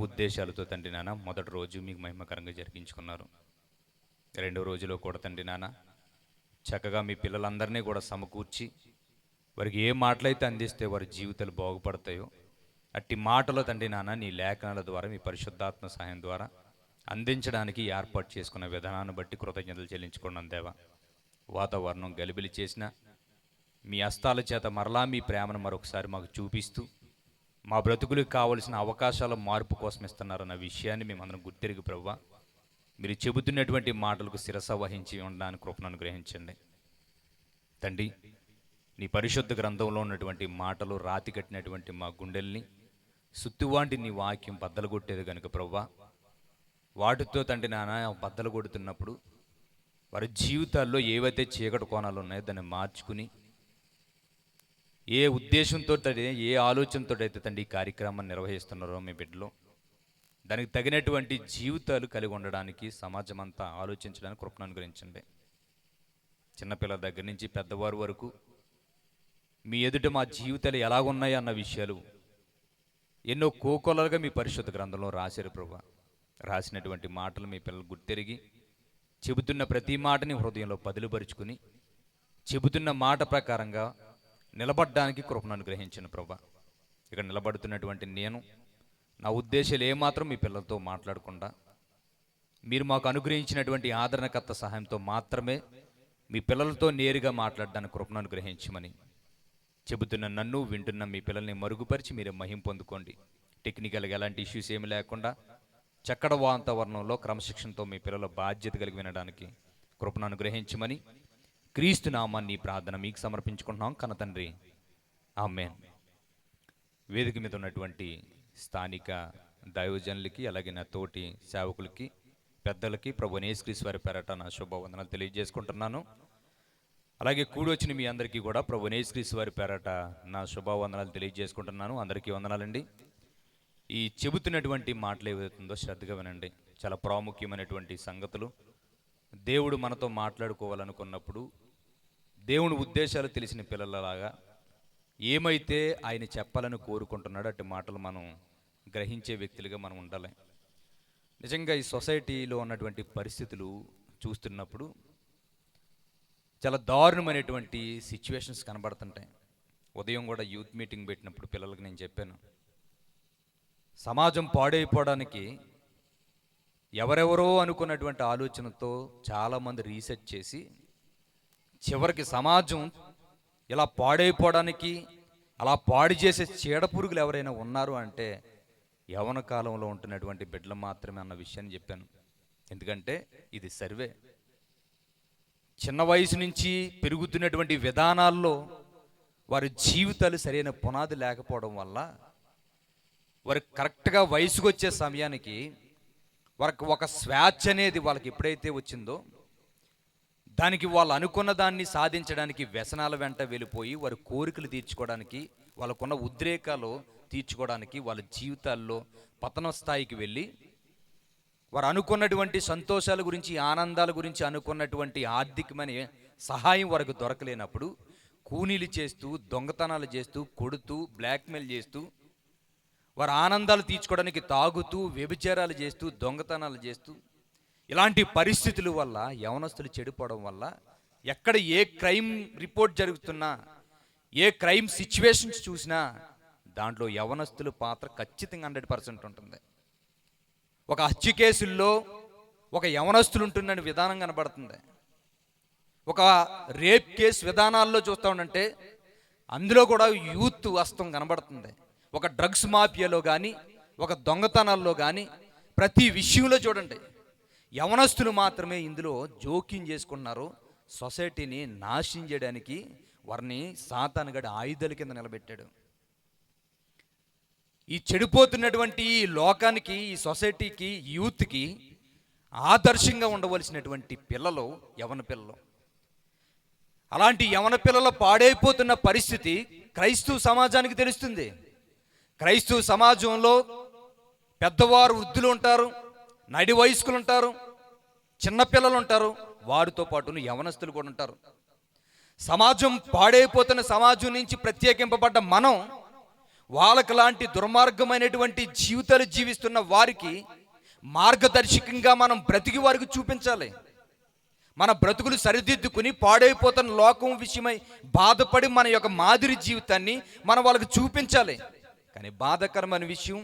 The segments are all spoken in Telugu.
ఉద్దేశాలతో తండ్రి నాన్న మొదటి రోజు మీకు మహిమకరంగా జరిగించుకున్నారు. రెండో రోజులో కూడా తండ్రి నాన్న చక్కగా మీ పిల్లలందరినీ కూడా సమకూర్చి వారికి ఏ మాటలైతే అందిస్తే వారి జీవితాలు బాగుపడతాయో అట్టి మాటలో తండ్రి నాన్న నీ లేఖనాల ద్వారా మీ పరిశుద్ధాత్మ సహాయం ద్వారా అందించడానికి ఏర్పాటు చేసుకున్న విధానాన్ని బట్టి కృతజ్ఞతలు చెల్లించుకున్నాం దేవా. వాతావరణం గలిబిలి చేసిన మీ హస్తాల చేత మరలా మీ ప్రేమను మరొకసారి మాకు చూపిస్తూ మా బ్రతుకులకు కావలసిన అవకాశాల మార్పు కోసం ఇస్తున్నారన్న విషయాన్ని మేమందరం గుర్తిరిగి ప్రభువా మీరు చెబుతున్నటువంటి మాటలకు శిరస వహించి ఉండడానికి కృపను అనుగ్రహించండి తండ్రి. నీ పరిశుద్ధ గ్రంథంలో ఉన్నటువంటి మాటలు రాతి కట్టినటువంటి మా గుండెల్ని సుత్తువాంటి నీ వాక్యం బద్దలు కొట్టేది కనుక ప్రభువా వాటితో తండ్రి నాన్న బద్దలు కొడుతున్నప్పుడు వారి జీవితాల్లో ఏవైతే చీకటి కోణాలు ఉన్నాయో దాన్ని మార్చుకుని ఏ ఉద్దేశంతో ఏ ఆలోచనతో అయితే తండ్రి ఈ కార్యక్రమాన్ని నిర్వహిస్తున్నారో మీ బిడ్డలో దానికి తగినటువంటి జీవితాలు కలిగి ఉండడానికి సమాజం అంతా ఆలోచించడానికి కృపను అనుగ్రహించండి. చిన్నపిల్లల దగ్గర నుంచి పెద్దవారి వరకు మీ ఎదుట మా జీవితాలు ఎలాగున్నాయి అన్న విషయాలు ఎన్నో కోకొలలుగా మీ పరిశుద్ధ గ్రంథంలో రాశారు ప్రభువా. రాసినటువంటి మాటలు మీ పిల్లలు గుర్తెరిగి చెబుతున్న ప్రతి మాటని హృదయంలో పదిలుపరుచుకుని చెబుతున్న మాట ప్రకారంగా నిలబడ్డానికి కృపను అనుగ్రహించిన ప్రభువా. ఇక్కడ నిలబడుతున్నటువంటి నేను నా ఉద్దేశాలు ఏమాత్రం మీ పిల్లలతో మాట్లాడకుండా మీరు మాకు అనుగ్రహించినటువంటి ఆదరణకర్త సహాయంతో మాత్రమే మీ పిల్లలతో నేరుగా మాట్లాడడానికి కృపను అనుగ్రహించమని చెబుతున్న నన్ను వింటున్న మీ పిల్లల్ని మరుగుపరిచి మీరే మహిం పొందుకోండి. టెక్నికల్గా ఎలాంటి ఇష్యూస్ ఏమి లేకుండా చక్కడ వాతావరణంలో క్రమశిక్షణతో మీ పిల్లల బాధ్యత కలిగి వినడానికి కృపను అనుగ్రహించమని క్రీస్తు నామాన్ని ప్రార్థన మీకు సమర్పించుకుంటున్నాం కన్న తండ్రి, ఆమేన్. వేదిక మీద ఉన్నటువంటి స్థానిక దైవజనులకి అలాగే నా తోటి సేవకులకి పెద్దలకి ప్రభు యేసుక్రీస్తు వారి పేరట నా శుభవందనాలు తెలియజేసుకుంటున్నాను. అలాగే కూడి వచ్చిన మీ అందరికీ కూడా ప్రభు యేసుక్రీస్తు వారి పేరట నా శుభవందనాలు తెలియజేసుకుంటున్నాను. అందరికీ వందనాలండి. ఈ చెబుతున్నటువంటి మాటలు ఏవైతుందో శ్రద్ధగా వినండి. చాలా ప్రాముఖ్యమైనటువంటి సంగతులు. దేవుడు మనతో మాట్లాడుకోవాలనుకున్నప్పుడు దేవుని ఉద్దేశాలు తెలిసిన పిల్లలలాగా ఏమైతే ఆయన చెప్పాలని కోరుకుంటున్నాడో అట్టి మాటలు మనం గ్రహించే వ్యక్తులుగా మనం ఉండాలి. నిజంగా ఈ సొసైటీలో ఉన్నటువంటి పరిస్థితులు చూస్తున్నప్పుడు చాలా దారుణమైనటువంటి సిచ్యువేషన్స్ కనబడుతుంటాయి. ఉదయం కూడా యూత్ మీటింగ్ పెట్టినప్పుడు పిల్లలకు నేను చెప్పాను, సమాజం పాడైపోవడానికి ఎవరెవరో అనుకున్నటువంటి ఆలోచనతో చాలామంది రీసెర్చ్ చేసి చివరికి సమాజం ఇలా పాడైపోవడానికి అలా పాడు చేసే చీడపురుగులు ఎవరైనా ఉన్నారు అంటే యవ్వన కాలంలో ఉంటున్నటువంటి బిడ్డలు మాత్రమే అన్న విషయాన్ని చెప్పాను. ఎందుకంటే ఇది సర్వే. చిన్న వయసు నుంచి పెరుగుతున్నటువంటి విధానాల్లో వారి జీవితాలు సరైన పునాది లేకపోవడం వల్ల వారు కరెక్ట్గా వయసుకు వచ్చే సమయానికి వారికి ఒక స్వేచ్ఛ అనేది వాళ్ళకి ఎప్పుడైతే వచ్చిందో దానికి వాళ్ళు అనుకున్న దాన్ని సాధించడానికి వ్యసనాల వెంట వెళ్ళిపోయి వారి కోరికలు తీర్చుకోవడానికి వాళ్ళకున్న ఉద్రేకాలు తీర్చుకోవడానికి వాళ్ళ జీవితాల్లో పతన స్థాయికి వెళ్ళి వారు అనుకున్నటువంటి సంతోషాల గురించి ఆనందాల గురించి అనుకున్నటువంటి ఆర్థికమైన సహాయం వారికి దొరకలేనప్పుడు కూనీలు చేస్తూ దొంగతనాలు చేస్తూ కొడుతూ బ్లాక్మెయిల్ చేస్తూ వారి ఆనందాలు తీర్చుకోవడానికి తాగుతూ వ్యభిచారాలు చేస్తూ దొంగతనాలు చేస్తూ ఇలాంటి పరిస్థితుల వల్ల యవనస్తులు చెడిపోవడం వల్ల ఎక్కడ ఏ క్రైమ్ రిపోర్ట్ జరుగుతున్నా ఏ క్రైమ్ సిచ్యువేషన్స్ చూసినా దాంట్లో యవనస్తుల పాత్ర ఖచ్చితంగా 100% ఉంటుంది. ఒక హత్య కేసుల్లో ఒక యవనస్తులు ఉంటున్న విధానం కనబడుతుంది. ఒక రేప్ కేసు విధానాల్లో చూస్తూ ఉంటే అందులో కూడా యూత్ హస్తం కనబడుతుంది. ఒక డ్రగ్స్ మాఫియాలో కానీ ఒక దొంగతనాల్లో కానీ ప్రతి విషయంలో చూడండి యవనస్తులు మాత్రమే ఇందులో జోక్యం చేసుకున్నారు. సొసైటీని నాశనం చేయడానికి వారిని సాతానుగాడి ఆయుధాల కింద నిలబెట్టాడు. ఈ చెడిపోతున్నటువంటి ఈ లోకానికి, ఈ సొసైటీకి, యూత్కి ఆదర్శంగా ఉండవలసినటువంటి పిల్లలు యవన పిల్లలు. అలాంటి యవన పిల్లలు పాడైపోతున్న పరిస్థితి క్రైస్తవ సమాజానికి తెలుస్తుంది. క్రైస్తవ సమాజంలో పెద్దవారు, వృద్ధులు ఉంటారు, నడి వయస్కులు ఉంటారు, చిన్నపిల్లలు ఉంటారు, వారితో పాటు యవనస్తులు కూడా ఉంటారు. సమాజం పాడైపోతున్న సమాజం నుంచి ప్రత్యేకింపబడ్డ మనం వాళ్ళకి లాంటి దుర్మార్గమైనటువంటి జీవితాలు జీవిస్తున్న వారికి మార్గదర్శకంగా మనం బ్రతికి వారికి చూపించాలి. మన బ్రతుకులు సరిదిద్దుకుని పాడైపోతున్న లోకం విషయమై బాధపడి మన యొక్క మాదిరి జీవితాన్ని మనం వాళ్ళకి చూపించాలి. కానీ బాధాకరమైన విషయం,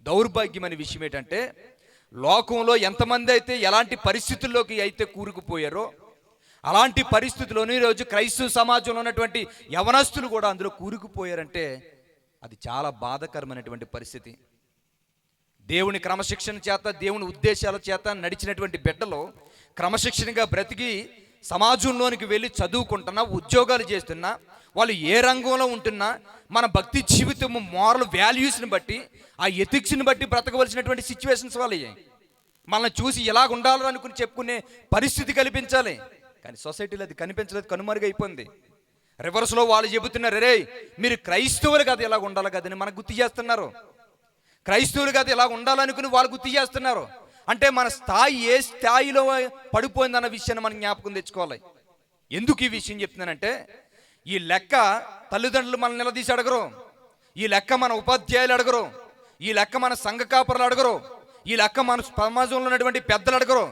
దౌర్భాగ్యమైన విషయం ఏంటంటే, లోకంలో ఎంతమంది అయితే ఎలాంటి పరిస్థితుల్లోకి అయితే కూరుకుపోయారో అలాంటి పరిస్థితుల్లోని ఈరోజు క్రైస్తవ సమాజంలో ఉన్నటువంటి యవనస్తులు కూడా అందులో కూరుకుపోయారంటే అది చాలా బాధాకరమైనటువంటి పరిస్థితి. దేవుని క్రమశిక్షణ చేత, దేవుని ఉద్దేశాల చేత నడిచినటువంటి బిడ్డలు క్రమశిక్షణగా బ్రతికి సమాజంలోనికి వెళ్ళి చదువుకుంటున్నా, ఉద్యోగాలు చేస్తున్నా, వాళ్ళు ఏ రంగంలో ఉంటున్నా మన భక్తి జీవితం మోరల్ వాల్యూస్ని బట్టి, ఆ ఎథిక్స్ని బట్టి బ్రతకవలసినటువంటి సిచ్యువేషన్స్ వాళ్ళయ్యాయి. మనల్ని చూసి ఎలాగ ఉండాలో అనుకుని చెప్పుకునే పరిస్థితి కల్పించాలి. కానీ సొసైటీలో అది కనిపించలేదు, కనుమరుగైపోయింది. రివర్స్లో వాళ్ళు చెబుతున్నారు, రే మీరు క్రైస్తవులు కదా ఎలాగ ఉండాలి కదని మనకు గుర్తు చేస్తున్నారు. క్రైస్తవులు కదా ఎలాగ ఉండాలనుకుని వాళ్ళు గుర్తు చేస్తున్నారు. అంటే మన స్థాయి ఏ స్థాయిలో పడిపోయిందన్న విషయాన్ని మనం జ్ఞాపకం తెచ్చుకోవాలి. ఎందుకు ఈ విషయం చెప్తున్నానంటే, ఈ లెక్క తల్లిదండ్రులు మనం నిలదీసి అడగరు, ఈ లెక్క మన ఉపాధ్యాయులు అడగరు, ఈ లెక్క మన సంఘ కాపరులు అడగరు, ఈ లెక్క మన సమాజంలో ఉన్నటువంటి పెద్దలు అడగరు.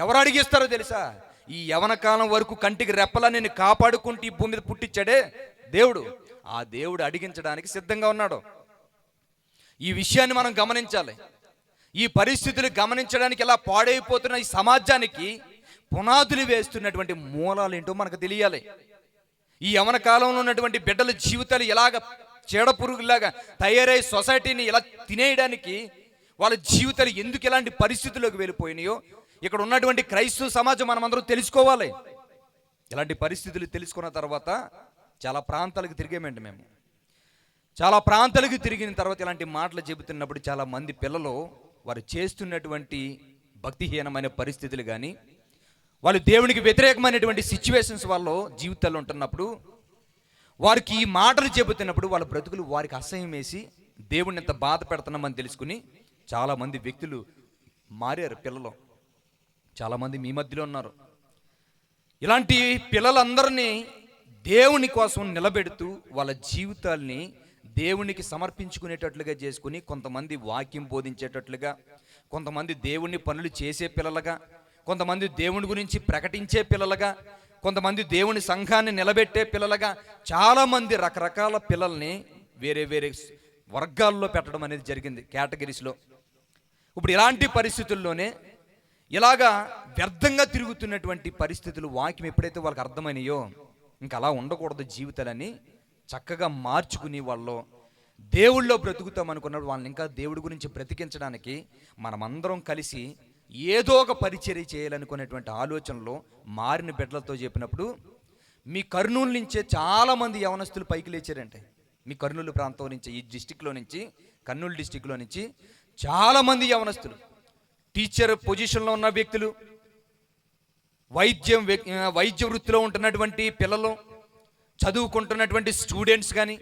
ఎవరు అడిగిస్తారో తెలుసా? ఈ యవన కాలం వరకు కంటికి రెప్పలా నేను కాపాడుకుంటూ ఈ భూమి మీద పుట్టించాడే దేవుడు, ఆ దేవుడు అడిగించడానికి సిద్ధంగా ఉన్నాడు. ఈ విషయాన్ని మనం గమనించాలి. ఈ పరిస్థితులు గమనించడానికి ఎలా పాడైపోతున్న ఈ సమాజానికి పునాదులు వేస్తున్నటువంటి మూలాలు ఏంటో మనకు తెలియాలి. ఈ యవన కాలంలో ఉన్నటువంటి బిడ్డల జీవితాలు ఎలాగ చీడపురుగులాగా తయారై సొసైటీని ఎలా తినేయడానికి, వాళ్ళ జీవితాలు ఎందుకు ఎలాంటి పరిస్థితుల్లోకి వెళ్ళిపోయినాయో ఇక్కడ ఉన్నటువంటి క్రైస్తవ సమాజం మనమందరం తెలుసుకోవాలి. ఇలాంటి పరిస్థితులు తెలుసుకున్న తర్వాత చాలా ప్రాంతాలకు తిరిగామండి మేము. చాలా ప్రాంతాలకు తిరిగిన తర్వాత ఇలాంటి మాటలు చెబుతున్నప్పుడు చాలా మంది పిల్లలు వారు చేస్తున్నటువంటి భక్తిహీనమైన పరిస్థితులు కానీ, వాళ్ళు దేవునికి వ్యతిరేకమైనటువంటి సిచ్యువేషన్స్ వాళ్ళు జీవితాల్లో ఉంటున్నప్పుడు వారికి ఈ మాటలు చెబుతున్నప్పుడు వాళ్ళ బ్రతుకులు వారికి అసహ్యం వేసి దేవుడిని ఎంత బాధ పెడుతున్నామని తెలుసుకుని చాలామంది వ్యక్తులు మారారు. పిల్లలు చాలామంది మీ మధ్యలో ఉన్నారు. ఇలాంటి పిల్లలందరినీ దేవుని కోసం నిలబెడుతూ వాళ్ళ జీవితాల్ని దేవునికి సమర్పించుకునేటట్లుగా చేసుకుని, కొంతమంది వాక్యం బోధించేటట్లుగా, కొంతమంది దేవుని పనులు చేసే పిల్లలుగా, కొంతమంది దేవుని గురించి ప్రకటించే పిల్లలుగా, కొంతమంది దేవుని సంఘాన్ని నిలబెట్టే పిల్లలుగా, చాలామంది రకరకాల పిల్లల్ని వేరే వేరే వర్గాల్లో పెట్టడం అనేది జరిగింది, కేటగిరీస్లో. ఇప్పుడు ఇలాంటి పరిస్థితుల్లోనే ఇలాగా వ్యర్థంగా తిరుగుతున్నటువంటి పరిస్థితులు వాక్యం ఎప్పుడైతే వాళ్ళకి అర్థమైనాయో, ఇంకా అలా ఉండకూడదు జీవితాలని చక్కగా మార్చుకుని వాళ్ళు దేవుళ్ళో బ్రతుకుతాం అనుకున్నప్పుడు వాళ్ళని ఇంకా దేవుడి గురించి బ్రతికించడానికి మనమందరం కలిసి ఏదో ఒక పరిచర్య చేయాలనుకునేటువంటి ఆలోచనలో మారిన బిడ్డలతో చెప్పినప్పుడు, మీ కర్నూలు నుంచే చాలామంది యవనస్తులు పైకి లేచారంటే, మీ కర్నూలు ప్రాంతం నుంచి, ఈ డిస్టిక్లో నుంచి, కర్నూలు డిస్టిక్లో నుంచి చాలామంది యవనస్తులు, టీచర్ పొజిషన్లో ఉన్న వ్యక్తులు, వైద్య వృత్తిలో ఉంటున్నటువంటి పిల్లలు, చదువుకుంటున్నటువంటి స్టూడెంట్స్ కానీ,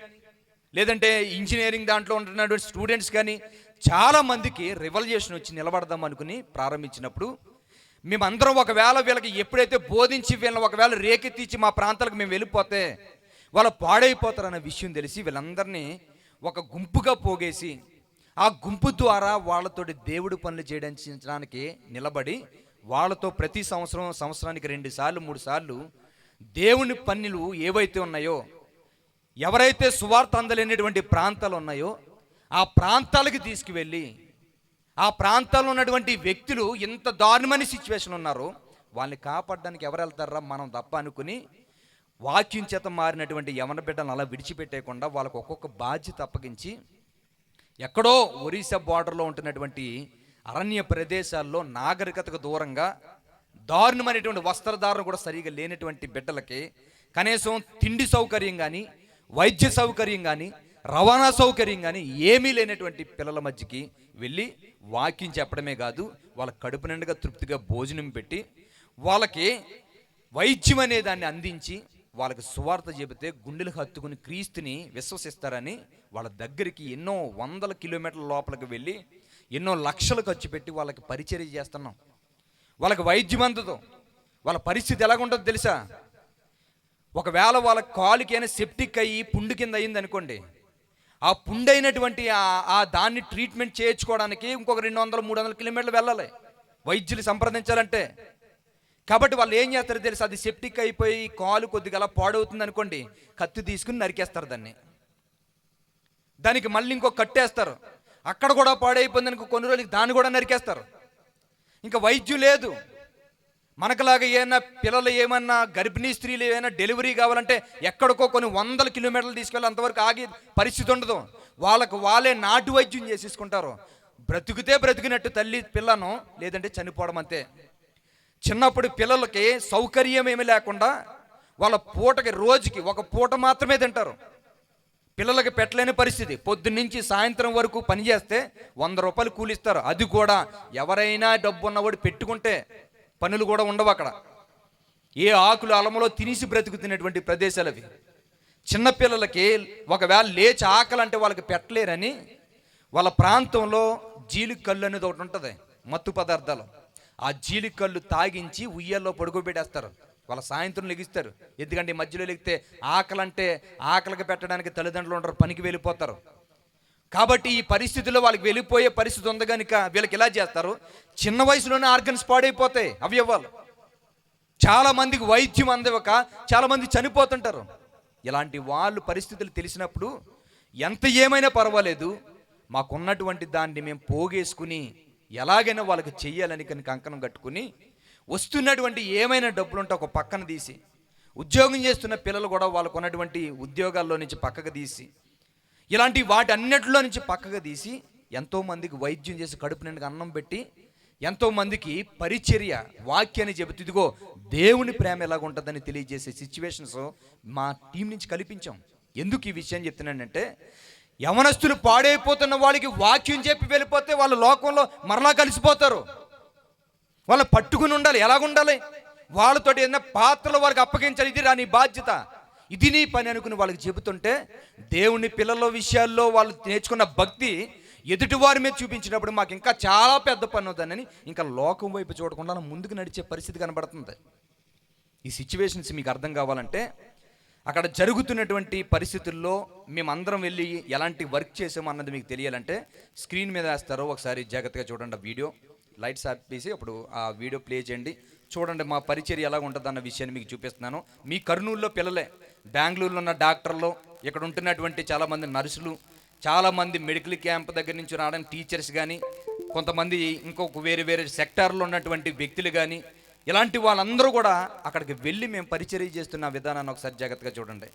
లేదంటే ఇంజనీరింగ్ దాంట్లో ఉంటున్నటువంటి స్టూడెంట్స్ కానీ చాలామందికి రివల్యూషన్ వచ్చి నిలబడదాం అనుకుని ప్రారంభించినప్పుడు, మేమందరం ఒకవేళ వీళ్ళకి ఎప్పుడైతే బోధించి వీళ్ళని ఒకవేళ రేకెత్తించి మా ప్రాంతాలకు మేము వెళ్ళిపోతే వాళ్ళు పాడైపోతారన్న విషయం తెలిసి వీళ్ళందరినీ ఒక గుంపుగా పోగేసి ఆ గుంపు ద్వారా వాళ్ళతోటి దేవుడి పనులు చేయడానికి నిలబడి వాళ్ళతో ప్రతి సంవత్సరానికి 2 సార్లు 3 సార్లు దేవుని పనులు ఏవైతే ఉన్నాయో, ఎవరైతే సువార్త అందలేనటువంటి ప్రాంతాలు ఉన్నాయో ఆ ప్రాంతాలకు తీసుకువెళ్ళి, ఆ ప్రాంతాల్లో ఉన్నటువంటి వ్యక్తులు ఎంత దారుణమైన సిచ్యువేషన్ ఉన్నారో వాళ్ళని కాపాడడానికి ఎవరు వెళ్తారా మనం తప్ప అనుకుని, వాక్యం చేత మారినటువంటి యవన బిడ్డలను అలా విడిచిపెట్టేయకుండా వాళ్ళకు ఒక్కొక్క బాధ్యత అప్పగించి, ఎక్కడో ఒరిస్సా బార్డర్లో ఉంటున్నటువంటి అరణ్య ప్రదేశాల్లో నాగరికతకు దూరంగా దారుణమైనటువంటి వస్త్రధారణ కూడా సరిగా లేనటువంటి బిడ్డలకి కనీసం తిండి సౌకర్యం కానీ, వైద్య సౌకర్యం కానీ, రవాణా సౌకర్యం కానీ ఏమీ లేనటువంటి పిల్లల మధ్యకి వెళ్ళి వాక్యం చెప్పడమే కాదు, వాళ్ళ కడుపు నిండుగా తృప్తిగా భోజనం పెట్టి వాళ్ళకి వైద్యం అనే దాన్ని అందించి వాళ్ళకి సువార్త చెబితే గుండెలకు హత్తుకుని క్రీస్తుని విశ్వసిస్తారని వాళ్ళ దగ్గరికి ఎన్నో 100 కిలోమీటర్ల లోపలికి వెళ్ళి ఎన్నో లక్షలు ఖర్చు పెట్టి వాళ్ళకి పరిచర్య చేస్తున్నాం. వాళ్ళకి వైద్యం అందదు. వాళ్ళ పరిస్థితి ఎలాగుంటుందో తెలుసా? ఒకవేళ వాళ్ళ కాలుకి అయినా సెప్టిక్ అయ్యి పుండు కింద అయ్యింది అనుకోండి, ఆ పుండైనటువంటి ఆ దాన్ని ట్రీట్మెంట్ చేయించుకోవడానికి ఇంకొక 200-300 కిలోమీటర్లు వెళ్ళాలి వైద్యులు సంప్రదించాలంటే. కాబట్టి వాళ్ళు ఏం చేస్తారో తెలుసు, అది సెప్టిక్ అయిపోయి కాలు కొద్దిగా అలా పాడవుతుంది అనుకోండి, కత్తి తీసుకుని నరికేస్తారు దానికి మళ్ళీ ఇంకో కట్టేస్తారు. అక్కడ కూడా పాడైపోయింది అనుకో, కొన్ని రోజులకి దాన్ని కూడా నరికేస్తారు. ఇంకా వైద్యం లేదు. మనకులాగా ఏమన్నా పిల్లలు ఏమన్నా గర్భిణీ స్త్రీలు ఏమైనా డెలివరీ కావాలంటే ఎక్కడికో కొన్ని 100 కిలోమీటర్లు తీసుకెళ్ళి అంతవరకు ఆగే పరిస్థితి ఉండదు. వాళ్ళే నాటు వైద్యం చేసేసుకుంటారు. బ్రతుకుతే బ్రతికినట్టు తల్లి పిల్లను, లేదంటే చనిపోవడం అంతే. చిన్నప్పుడు పిల్లలకి సౌకర్యం ఏమీ లేకుండా వాళ్ళ పూటకి రోజుకి ఒక పూట మాత్రమే తింటారు. పిల్లలకి పెట్టలేని పరిస్థితి. పొద్దున్నుంచి సాయంత్రం వరకు పనిచేస్తే 100 రూపాయలు కూలిస్తారు. అది కూడా ఎవరైనా డబ్బు ఉన్నవాడు పెట్టుకుంటే, పనులు కూడా ఉండవు అక్కడ. ఏ ఆకులు అలమలో తినేసి బ్రతుకుతున్నటువంటి ప్రదేశాలు అవి. చిన్నపిల్లలకి ఒకవేళ లేచి ఆకలంటే వాళ్ళకి పెట్టలేరని వాళ్ళ ప్రాంతంలో జీలికల్లు అనేది ఒకటి ఉంటుంది, మత్తు పదార్థాలు. ఆ జీలికల్లు తాగించి ఉయ్యాల్లో పడుకోబెట్టేస్తారు. వాళ్ళ సాయంత్రం లెగిస్తారు. ఎందుకంటే ఈ మధ్యలో లెగితే ఆకలికి పెట్టడానికి తల్లిదండ్రులు ఉంటారు, పనికి వెళ్ళిపోతారు. కాబట్టి ఈ పరిస్థితుల్లో వాళ్ళకి వెళ్ళిపోయే పరిస్థితి ఉంది కనుక వీళ్ళకి ఇలా చేస్తారు. చిన్న వయసులోనే ఆర్గన్స్ పాడైపోతాయి, అవయవాలు. చాలామందికి వైద్యం అందివ్వక చాలామంది చనిపోతుంటారు. ఇలాంటి వాళ్ళు పరిస్థితులు తెలిసినప్పుడు ఎంత ఏమైనా పర్వాలేదు, మాకున్నటువంటి దాన్ని మేము పోగేసుకుని ఎలాగైనా వాళ్ళకి చెయ్యాలని కంకణం కట్టుకుని వస్తున్నటువంటి ఏమైనా డబ్బులు ఉంటే ఒక పక్కన తీసి, ఉద్యోగం చేస్తున్న పిల్లలు కూడా వాళ్ళకు ఉన్నటువంటి ఉద్యోగాల్లో నుంచి పక్కకు తీసి, ఇలాంటి వాటి అన్నిటిలో నుంచి పక్కకు తీసి ఎంతోమందికి వైద్యం చేసి కడుపు నిండుగా అన్నం పెట్టి, ఎంతోమందికి పరిచర్య వాక్యాన్ని చెబుతూ ఇదిగో దేవుని ప్రేమ ఎలాగుంటుందని తెలియజేసే సిచ్యువేషన్స్ మా టీం నుంచి కల్పించాం. ఎందుకు ఈ విషయం చెప్తున్నానంటే, యవనస్తులు పాడైపోతున్న వాళ్ళకి వాక్యం చెప్పి వెళ్ళిపోతే వాళ్ళు లోకంలో మరలా కలిసిపోతారు. వాళ్ళు పట్టుకుని ఉండాలి. ఎలాగుండాలి? వాళ్ళతోటి ఏదైనా పాత్రలు వాళ్ళకి అప్పగించాలి. ఇది నీ బాధ్యత, ఇది నీ పని అనుకుని వాళ్ళకి చెబుతుంటే, దేవుని పిల్లల విషయాల్లో వాళ్ళు నేర్చుకున్న భక్తి ఎదుటి వారి మీద చూపించినప్పుడు మాకు ఇంకా చాలా పెద్ద పని అవుతుందని ఇంకా లోకం వైపు చూడకుండా ముందుకు నడిచే పరిస్థితి కనబడుతుంది. ఈ సిచ్యువేషన్స్ మీకు అర్థం కావాలంటే, అక్కడ జరుగుతున్నటువంటి పరిస్థితుల్లో మేమందరం వెళ్ళి ఎలాంటి వర్క్ చేసామో అన్నది మీకు తెలియాలంటే స్క్రీన్ మీద వేస్తారో ఒకసారి జాగ్రత్తగా చూడండి. ఆ వీడియో లైట్స్ ఆపేసి అప్పుడు ఆ వీడియో ప్లే చేయండి. చూడండి మా పరిచర్య ఎలా ఉంటుంది అన్న విషయాన్ని మీకు చూపిస్తున్నాను. మీ కర్నూలులో పిల్లలే, బెంగళూరులో ఉన్న డాక్టర్లు, ఇక్కడ ఉంటున్నటువంటి చాలామంది నర్సులు, చాలామంది మెడికల్ క్యాంప్ దగ్గర నుంచి రావడానికి టీచర్స్ కానీ, కొంతమంది ఇంకొక వేరే సెక్టార్లో ఉన్నటువంటి వ్యక్తులు కానీ, ఇలాంటి వాళ్ళందరూ కూడా అక్కడికి వెళ్ళి మేము పరిచర్య చేస్తున్న విధానాన్ని ఒకసారి జాగ్రత్తగా చూడండి.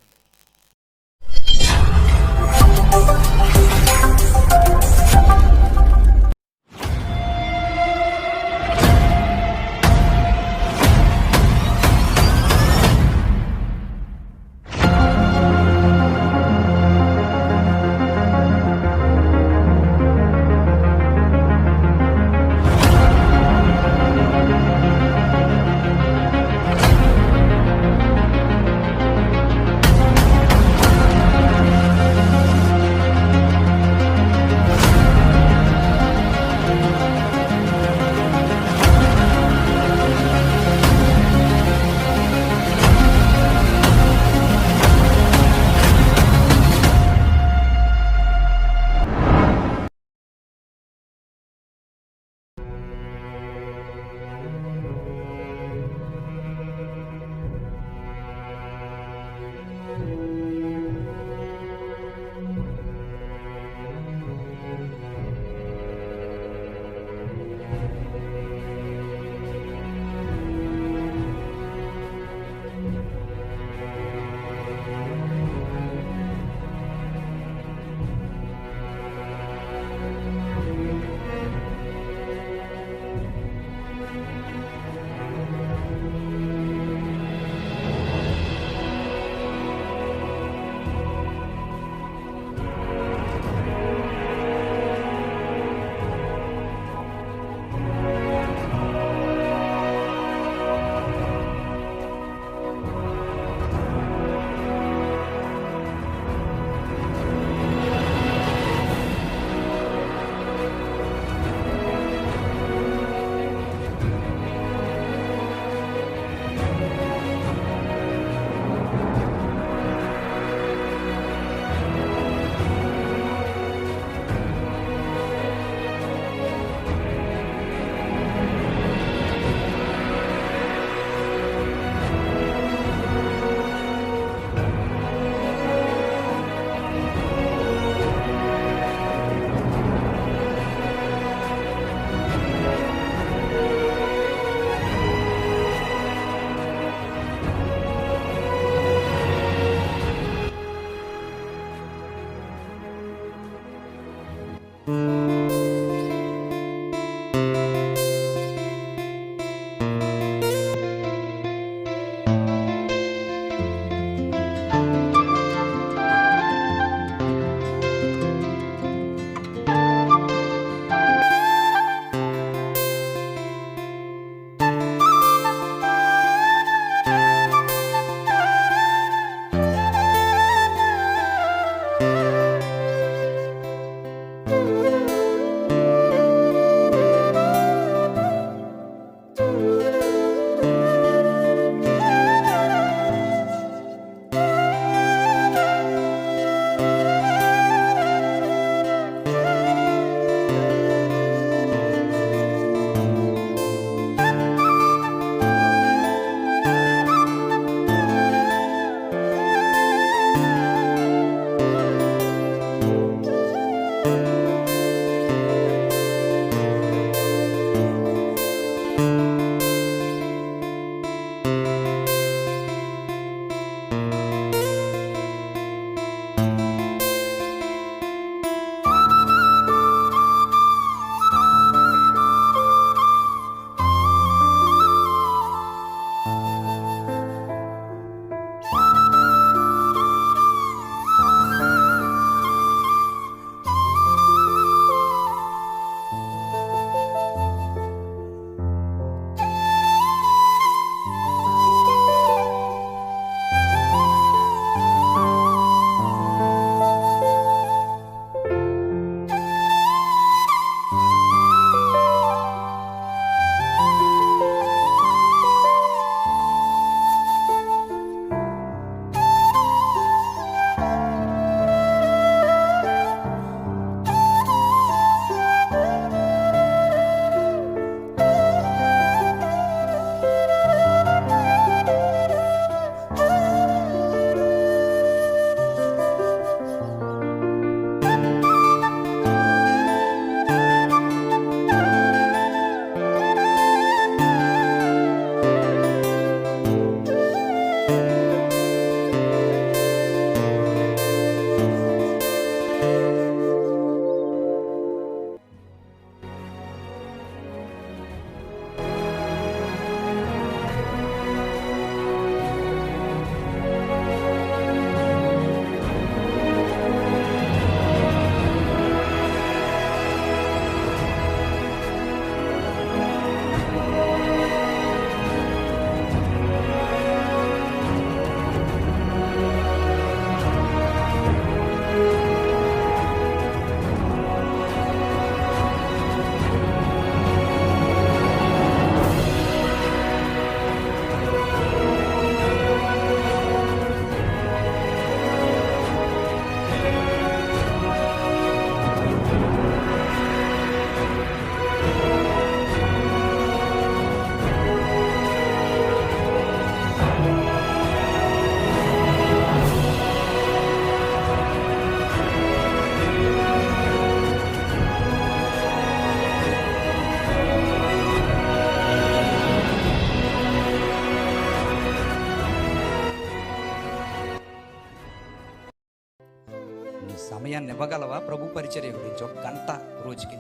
ఇవ్వగలవా ప్రభు పరిచర్య గురించి? ఒక గంట రోజుకి.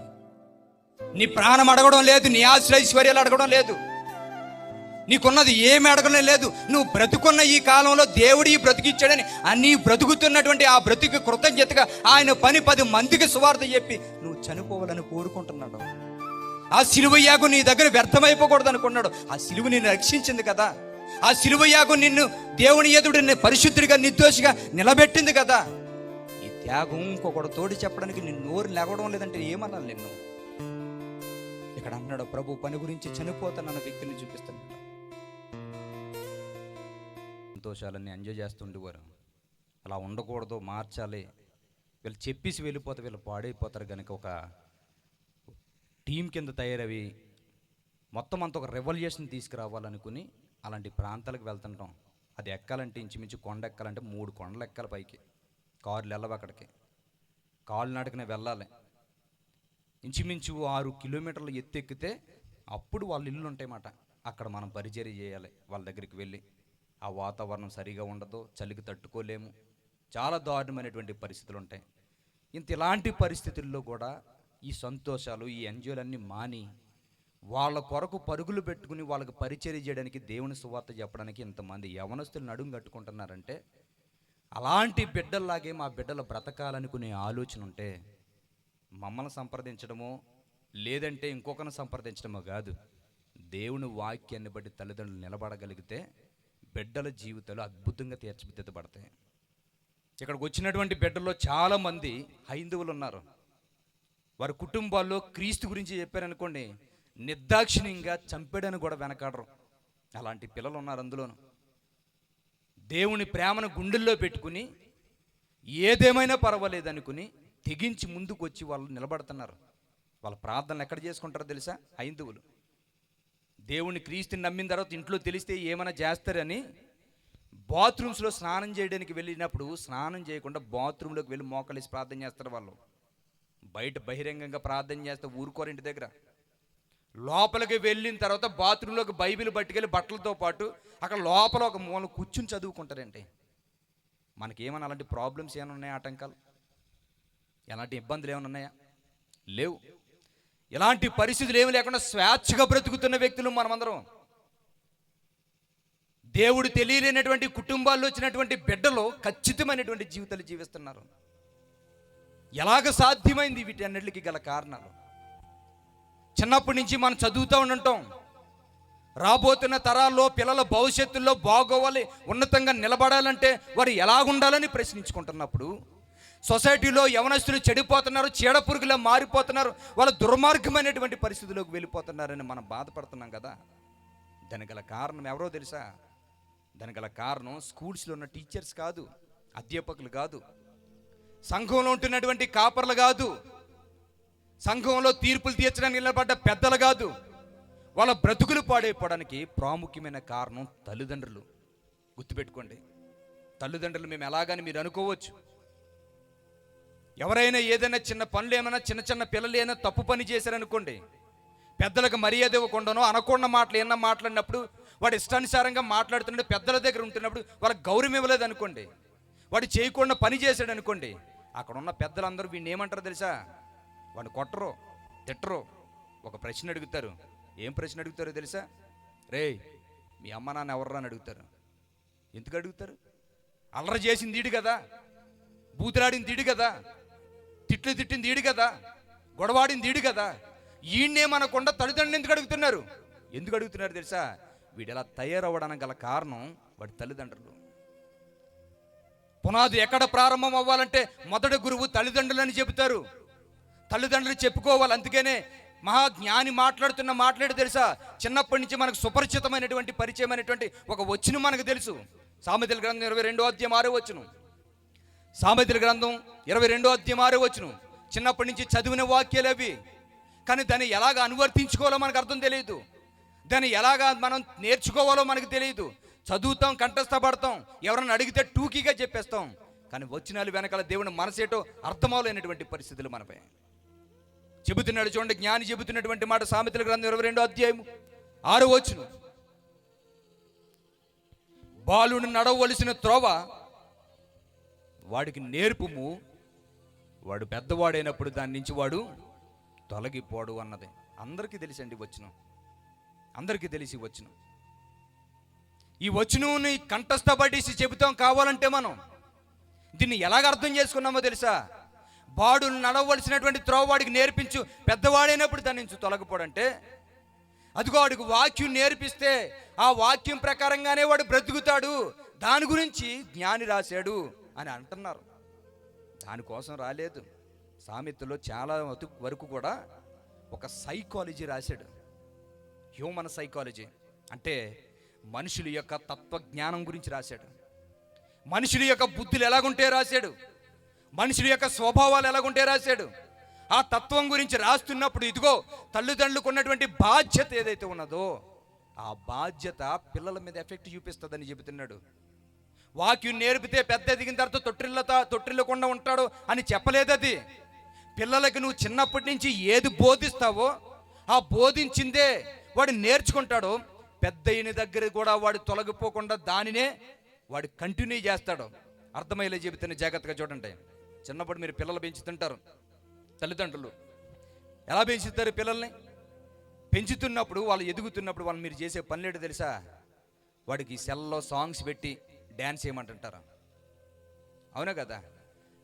నీ ప్రాణం అడగడం లేదు, నీ ఆశ్రైశ్వర్యాలు అడగడం లేదు, నీకున్నది ఏమి అడగడం లేదు. నువ్వు బ్రతుకున్న ఈ కాలంలో దేవుడు ఈ బ్రతికిచ్చాడని అన్నీ బ్రతుకుతున్నటువంటి ఆ బ్రతుకు కృతజ్ఞతగా ఆయన 10 మందికి సువార్త చెప్పి నువ్వు చనిపోవాలని కోరుకుంటున్నాడు. ఆ సిలువ యాగం నీ దగ్గర వ్యర్థమైపోకూడదు అనుకున్నాడు. ఆ సిలువ నిన్ను రక్షించింది కదా. ఆ సిలువ యాగం నిన్ను దేవుని ఎదుడు పరిశుద్ధుడిగా నిర్దోషిగా నిలబెట్టింది కదా. ఈ త్యాగం ఇంకొకటి తోడి చెప్పడానికి నిన్ను నోరు లేవడం లేదంటే ఏమన్నాను నిన్ను? ఇక్కడ అన్నాడు ప్రభు పని గురించి చనిపోతానన్న వ్యక్తిని చూపిస్తున్నాడు. సంతోషాలన్నీ ఎంజాయ్ చేస్తుండేవారు. అలా ఉండకూడదు, మార్చాలి. వీళ్ళు చెప్పేసి వెళ్ళిపోతే వీళ్ళు పాడైపోతారు కనుక ఒక టీం కింద తయారవి మొత్తం అంత ఒక రెవల్యూషన్ తీసుకురావాలనుకుని అలాంటి ప్రాంతాలకు వెళ్తుంటాం. అది ఎక్కాలంటే ఇంచుమించు కొండ ఎక్కాలంటే 3 కొండలు ఎక్కాలి పైకి. కార్లు వెళ్ళవు అక్కడికి, కాలినడకనే వెళ్ళాలి. ఇంచుమించు 6 కిలోమీటర్లు ఎత్తు ఎక్కితే అప్పుడు వాళ్ళ ఇల్లు ఉంటాయన్నమాట. అక్కడ మనం పరిచర్య చేయాలి. వాళ్ళ దగ్గరికి వెళ్ళి ఆ వాతావరణం సరిగా ఉండదు, చలికి తట్టుకోలేము, చాలా దారుణమైనటువంటి పరిస్థితులు ఉంటాయి. ఇలాంటి పరిస్థితుల్లో కూడా ఈ సంతోషాలు, ఈ ఎంజాయ్లన్నీ మాని వాళ్ళ కొరకు పరుగులు పెట్టుకుని వాళ్ళకి పరిచర్య చేయడానికి, దేవుని సువార్త చెప్పడానికి ఇంతమంది యవనస్తులు నడుం కట్టుకుంటున్నారంటే అలాంటి బిడ్డల్లాగే మా బిడ్డలు బ్రతకాలనుకునే ఆలోచన ఉంటే మమ్మల్ని సంప్రదించడమో లేదంటే ఇంకొకరిని సంప్రదించడమో కాదు, దేవుని వాక్యాన్ని బట్టి తల్లిదండ్రులు నిలబడగలిగితే బిడ్డల జీవితాలు అద్భుతంగా తీర్చిదిద్దబడతాయి. ఇక్కడికి వచ్చినటువంటి బిడ్డల్లో చాలామంది హైందవులు ఉన్నారు. వారి కుటుంబాల్లో క్రీస్తు గురించి చెప్పారనుకోండి, నిర్దాక్షిణ్యంగా చంపేయడానికి కూడా వెనకాడరు. అలాంటి పిల్లలు ఉన్నారు. అందులోను దేవుని ప్రేమను గుండెల్లో పెట్టుకుని ఏదేమైనా పర్వాలేదు అనుకుని తెగించి ముందుకు వచ్చి వాళ్ళు నిలబడుతున్నారు. వాళ్ళ ప్రార్థనలు ఎక్కడ చేసుకుంటారో తెలుసా? హైందవులు. దేవుని క్రీస్తుని నమ్మిన తర్వాత ఇంట్లో తెలిస్తే ఏమైనా చేస్తారని బాత్రూమ్స్లో స్నానం చేయడానికి వెళ్ళినప్పుడు స్నానం చేయకుండా బాత్రూంలోకి వెళ్ళి మోకలేసి ప్రార్థన చేస్తారు. వాళ్ళు బయట బహిరంగంగా ప్రార్థన చేస్తే ఊరుకోరు ఇంటి దగ్గర. లోపలికి వెళ్ళిన తర్వాత బాత్రూంలోకి బైబిల్ పట్టుకెళ్ళి బట్టలతో పాటు అక్కడ లోపల ఒక మూల కూర్చుని చదువుకుంటారండి. మనకేమైనా అలాంటి ప్రాబ్లమ్స్ ఏమైనా ఉన్నాయా? ఆటంకాలు, ఎలాంటి ఇబ్బందులు ఏమైనా ఉన్నాయా? లేవు. ఇలాంటి పరిస్థితులు ఏమి లేకుండా స్వేచ్ఛగా బ్రతుకుతున్న వ్యక్తులు మనమందరం. దేవుడు తెలియలేనటువంటి కుటుంబాల్లో వచ్చినటువంటి బిడ్డలు ఖచ్చితమైనటువంటి జీవితాలు జీవిస్తున్నారు. ఎలాగ సాధ్యమైంది? వీటన్నిటికి గల కారణాలు చిన్నప్పటి నుంచి మనం చదువుతూ ఉంటాం. రాబోతున్న తరాల్లో పిల్లల భవిష్యత్తుల్లో బాగోవాలి, ఉన్నతంగా నిలబడాలంటే వారు ఎలాగుండాలని ప్రశ్నించుకుంటున్నప్పుడు సొసైటీలో యవనస్తులు చెడిపోతున్నారు, చీడపురుగులా మారిపోతున్నారు, వాళ్ళ దుర్మార్గమైనటువంటి పరిస్థితుల్లోకి వెళ్ళిపోతున్నారని మనం బాధపడుతున్నాం కదా. దానికి గల కారణం ఎవరో తెలుసా? దానికి గల కారణం స్కూల్స్లో ఉన్న టీచర్స్ కాదు, అధ్యాపకులు కాదు, సంఘంలో ఉంటున్నటువంటి కాపర్లు కాదు, సంఘంలో తీర్పులు తీర్చడానికి నిలబడ్డ పెద్దలు కాదు. వాళ్ళ బ్రతుకులు పాడైపోవడానికి ప్రాముఖ్యమైన కారణం తల్లిదండ్రులు. గుర్తుపెట్టుకోండి, తల్లిదండ్రులు మేము ఎలాగని మీరు అనుకోవచ్చు. ఎవరైనా ఏదైనా చిన్న పనులు ఏమైనా చిన్న పిల్లలు ఏమైనా తప్పు పని చేశారనుకోండి, పెద్దలకు మర్యాద ఇవ్వకుండానో అనకుండా మాటలు ఏమన్నా మాట్లాడినప్పుడు వాడు ఇష్టానుసారంగా మాట్లాడుతుంటే పెద్దల దగ్గర ఉంటున్నప్పుడు వాళ్ళకి గౌరవం ఇవ్వలేదు అనుకోండి, వాడు చేయకుండా పని చేశాడు అనుకోండి, అక్కడ ఉన్న పెద్దలందరూ వీడిని ఏమంటారో తెలుసా? వాడిని కొట్టరు, తిట్టరు, ఒక ప్రశ్న అడుగుతారు. ఏం ప్రశ్న అడుగుతారో తెలుసా? రే, మీ అమ్మ నాన్న ఎవర్రా అని అడుగుతారు. ఎందుకు అడుగుతారు? అల్లరి చేసింది ఈడు కదా, బూతులాడింది ఈడు కదా, తిట్లు తిట్టింది ఈడు కదా, గొడవాడింది ఈడు కదా. ఈయన్నేమనకుండా తల్లిదండ్రులు ఎందుకు అడుగుతున్నారు? ఎందుకు అడుగుతున్నారు తెలుసా? వీడు ఎలా తయారవ్వడానికి గల కారణం వాడి తల్లిదండ్రులు. పునాది ఎక్కడ ప్రారంభం అవ్వాలంటే మొదటి గురువు తల్లిదండ్రులని చెబుతారు. తల్లిదండ్రులు చెప్పుకోవాలి. అందుకనే మహాజ్ఞాని మాట్లాడు తెలుసా? చిన్నప్పటి నుంచి మనకు సుపరిచితమైనటువంటి పరిచయమైనటువంటి ఒక వచనం మనకు తెలుసు. సామెతల గ్రంథం 22వ అధ్యాయం 6వ వచనం. సామెతల గ్రంథం 22వ అధ్యాయం 6వ వచనం. చిన్నప్పటి నుంచి చదివిన వాక్యాలు అవి, కానీ దాన్ని ఎలాగ అనువర్తించుకోవాలో మనకు అర్థం తెలియదు. దాన్ని ఎలాగా మనం నేర్చుకోవాలో మనకు తెలియదు. చదువుతాం, కంఠస్థపడతాం, ఎవరన్నా అడిగితే టూకీగా చెప్పేస్తాం, కానీ వచనాలు వెనకాల దేవుని మనసేటో అర్థమవలేనటువంటి పరిస్థితులు మనపై చెబుతున్నాడు. చూడండి, జ్ఞాని చెబుతున్నటువంటి మాట సామెతల గ్రంథం 22వ అధ్యాయం 6వ వచనం. బాలుని నడవవలసిన త్రోవ వాడికి నేర్పుము, వాడు పెద్దవాడైనప్పుడు దాని నుంచి వాడు తొలగిపోడు అన్నది అందరికీ తెలిసండి వచనం, అందరికీ తెలిసి వచనం. ఈ వచనంని కంఠస్థపడేసి చెబుతాం కావాలంటే మనం దీన్ని ఎలాగ అర్థం చేసుకున్నామో తెలుసా? వాడు నడవలసినటువంటి త్రోవ వాడికి నేర్పించు, పెద్దవాడైనప్పుడు దాని నుంచి తొలగిపోడంటే అదిగో వాడికి వాక్యం నేర్పిస్తే ఆ వాక్యం ప్రకారంగానే వాడు బ్రతుకుతాడు, దాని గురించి జ్ఞాని రాశాడు అని అంటున్నారు. దానికోసం రాలేదు. సామెతలో చాలా వరకు కూడా ఒక సైకాలజీ రాశాడు, హ్యూమన్ సైకాలజీ అంటే మనుషుల యొక్క తత్వజ్ఞానం గురించి రాశాడు, మనుషుల యొక్క బుద్ధులు ఎలాగుంటే రాశాడు, మనుషుల యొక్క స్వభావాలు ఎలాగుంటే రాశాడు. ఆ తత్వం గురించి రాస్తున్నప్పుడు ఇదిగో తల్లిదండ్రులకు ఉన్నటువంటి బాధ్యత ఏదైతే ఉన్నదో ఆ బాధ్యత పిల్లల మీద ఎఫెక్ట్ చూపిస్తుందని చెబుతున్నాడు. వాక్యం నేర్పితే పెద్ద ఎదిగిన తర్వాత తొట్టిల్లకుండా ఉంటాడు అని చెప్పలేదు. అది పిల్లలకి నువ్వు చిన్నప్పటి నుంచి ఏది బోధిస్తావో ఆ బోధించిందే వాడు నేర్చుకుంటాడో, పెద్ద అయిన దగ్గర కూడా వాడు తొలగిపోకుండా దానినే వాడు కంటిన్యూ చేస్తాడు. అర్థమయ్యేలా చెబుతున్న జాగ్రత్తగా చూడండి. చిన్నప్పుడు మీరు పిల్లలు పెంచుతుంటారు, తల్లిదండ్రులు ఎలా పెంచుతారు పిల్లల్ని? పెంచుతున్నప్పుడు వాళ్ళు ఎదుగుతున్నప్పుడు వాళ్ళు మీరు చేసే పనులేడు తెలుసా? వాడికి సెల్లో సాంగ్స్ పెట్టి డ్యాన్స్ చేయమంటుంటారు, అవునా కదా?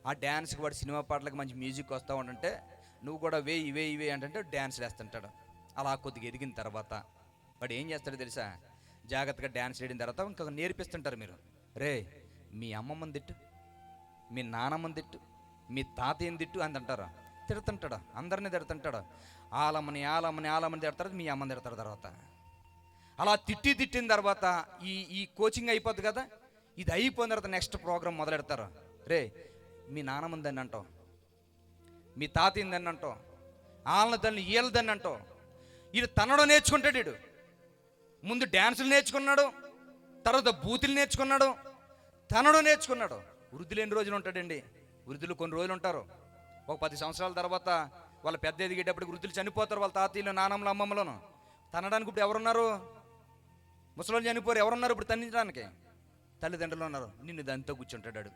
ఆ డ్యాన్స్కి వాడు సినిమా పాటలకు మంచి మ్యూజిక్ వస్తూ ఉంటుంటే నువ్వు కూడా వేయి అంటే డ్యాన్స్ వేస్తుంటాడు. అలా కొద్దిగా ఎదిగిన తర్వాత వాడు ఏం చేస్తాడో తెలుసా? జాగ్రత్తగా డ్యాన్స్ వేయడం తర్వాత ఇంకా నేర్పిస్తుంటారు. మీరు రే మీ అమ్మమ్మని తిట్టు, మీ నానమ్మని తిట్టు, మీ తాతయ్యని తిట్టు అని అంటారు. తిడుతుంటాడు, అందరినీ తిడుతుంటాడు. ఆలమ్మని తిడతారు, మీ అమ్మని తిడతారు. తర్వాత అలా తిట్టిన తర్వాత ఈ కోచింగ్ అయిపోద్ది కదా, ఇది అయిపోయిన తర్వాత నెక్స్ట్ ప్రోగ్రామ్ మొదలెడతారు. రే మీ నానమ్మని దాన్ని అంటావు, మీ తాతయ్యని దాన్ని అంటావు, వీళ్ళ దాన్ని అంటావు. వీడు తనడో నేర్చుకుంటాడు. వీడు ముందు డ్యాన్సులు నేర్చుకున్నాడు, తర్వాత బూతులు నేర్చుకున్నాడు, తనడో నేర్చుకున్నాడు. వృద్ధులు ఎన్ని రోజులు ఉంటాడండి? వృద్ధులు కొన్ని రోజులు ఉంటారు. ఒక 10 సంవత్సరాల తర్వాత వాళ్ళ పెద్ద ఎదిగేటప్పటికి వృద్ధులు చనిపోతారు. వాళ్ళ తాతయ్యలు, నానమ్మలు, అమ్మమ్మలను తనడానికి ఇప్పుడు ఎవరున్నారు? ముసలోళ్ళు చనిపోరు. ఎవరున్నారు ఇప్పుడు తన్నించడానికి? తల్లిదండ్రులు ఉన్నారు. నిన్ను దాంతో కూర్చుంటాడు.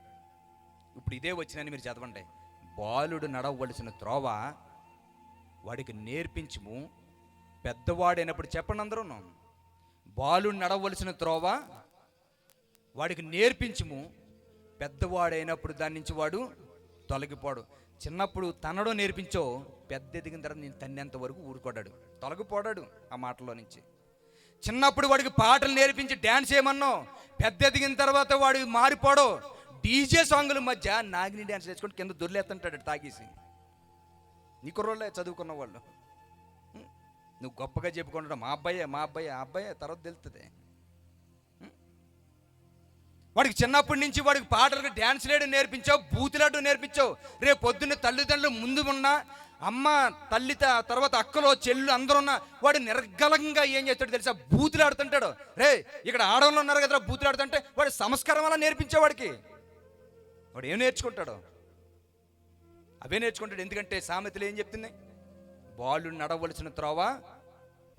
ఇప్పుడు ఇదే వచ్చినని మీరు చదవండి. బాలుడు నడవలసిన త్రోవ వాడికి నేర్పించుము, పెద్దవాడైనప్పుడు చెప్పండి అందరూ, బాలుడు నడవలసిన త్రోవ వాడికి నేర్పించుము, పెద్దవాడైనప్పుడు దాని నుంచి వాడు తొలగిపోడు. చిన్నప్పుడు తనడో నేర్పించో, పెద్ద ఎదిగిన తర్వాత నేను తన్నేంత వరకు ఊరుకోడాడు, తొలగిపోడాడు ఆ మాటలో నుంచి. చిన్నప్పుడు వాడికి పాటలు నేర్పించి డ్యాన్స్ చేయమన్నో, పెద్ద ఎదిగిన తర్వాత వాడు మారిపోడు. డీజే సాంగుల మధ్య నాగిని డ్యాన్స్ చేసుకుంటూ కింద దొర్లేస్తుంటాడు తాగేసి. నీ కుర్రోళ్ళే చదువుకున్న వాళ్ళు. నువ్వు గొప్పగా చెప్పుకుంటాడు మా అబ్బాయే తర్వాత తెలుస్తుంది. వాడికి చిన్నప్పటి నుంచి వాడికి పాటలకు డ్యాన్స్ లేడు నేర్పించావు, బూతులాడు నేర్పించావు. రేపు పొద్దున్న తల్లిదండ్రులు ముందు ఉన్న అమ్మ, తల్లి, తర్వాత అక్కలో, చెల్లు అందరూ ఉన్న వాడు నిర్గలంగా ఏం చేస్తాడు తెలుసా? బూతులాడుతుంటాడు. రే ఇక్కడ ఆడవాళ్ళు ఉన్నారు కదా బూతులాడుతుంటే వాడు సంస్కారం వల్ల నేర్పించేవాడికి వాడు ఏం నేర్చుకుంటాడు? అవే నేర్చుకుంటాడు. ఎందుకంటే సామెతలు ఏం చెప్తున్నాయి? బాలుడు నడవలసిన త్రోవ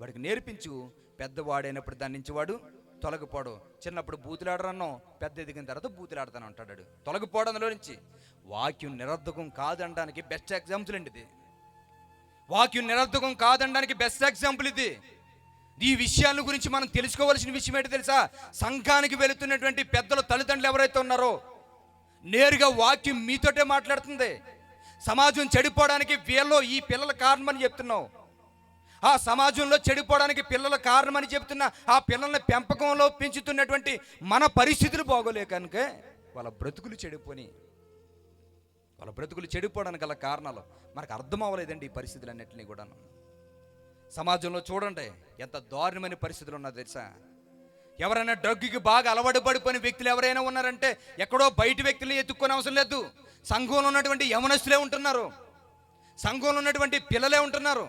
వాడికి నేర్పించు, పెద్దవాడైనప్పుడు దాని నుంచి వాడు తొలగిపోడు. చిన్నప్పుడు బూతులాడరన్నో, పెద్ద ఎదిగిన తర్వాత బూతులాడతాను అంటాడు. తొలగిపోవడం అందులో నుంచి. వాక్యం నిరర్ధకం కాదనడానికి బెస్ట్ ఎగ్జాంపుల్ అండి ఇది. వాక్యం నిరర్ధకం కాదనడానికి బెస్ట్ ఎగ్జాంపుల్ ఇది. ఈ విషయాల గురించి మనం తెలుసుకోవాల్సిన విషయం ఏంటి తెలుసా? సంఘానికి వెళుతున్నటువంటి పెద్దలు, తల్లిదండ్రులు ఎవరైతే ఉన్నారో నేరుగా వాక్యం మీతోటే మాట్లాడుతుంది. సమాజం చెడిపోవడానికి వీళ్ళు ఈ పిల్లల కారణమని చెప్తున్నావు. ఆ సమాజంలో చెడిపోవడానికి పిల్లల కారణమని చెప్తున్నా ఆ పిల్లల్ని పెంపకంలో పెంచుతున్నటువంటి మన పరిస్థితులు బాగోలే కనుక వాళ్ళ బ్రతుకులు చెడిపోవడానికి గల కారణాలు మనకు అర్థం అవ్వలేదండి. ఈ పరిస్థితులన్నింటినీ కూడా సమాజంలో చూడండి ఎంత దారుణమైన పరిస్థితులు ఉన్నది తెలుసా? ఎవరైనా డ్రగ్కి బాగా అలవాటు పడిపోయిన వ్యక్తులు ఎవరైనా ఉన్నారంటే ఎక్కడో బయట వ్యక్తుల్ని ఎత్తుక్కొని అవసరం లేదు. సంఘంలో ఉన్నటువంటి యవనస్తులే ఉంటున్నారు, సంఘంలో ఉన్నటువంటి పిల్లలే ఉంటున్నారు.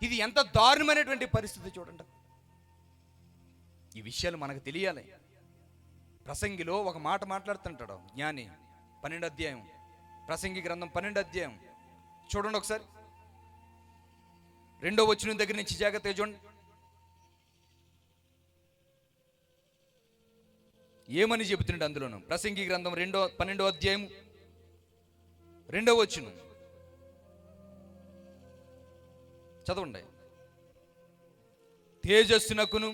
ఇది ఎంత దారుణమైనటువంటి పరిస్థితి చూడండి. ఈ విషయాలు మనకు తెలియాలి. ప్రసంగిలో ఒక మాట మాట్లాడుతుంటాడు జ్ఞాని, 12వ అధ్యాయం, ప్రసంగి గ్రంథం 12వ అధ్యాయం చూడండి ఒకసారి. 2వ వచనం దగ్గర నుంచి జాగ్రత్తగా చూడండి. ఏమని చెబుతున్నాడు అందులోను? ప్రసంగి గ్రంథం 12వ అధ్యాయం 2వ వచనం. చదవండి. తేజస్సునకును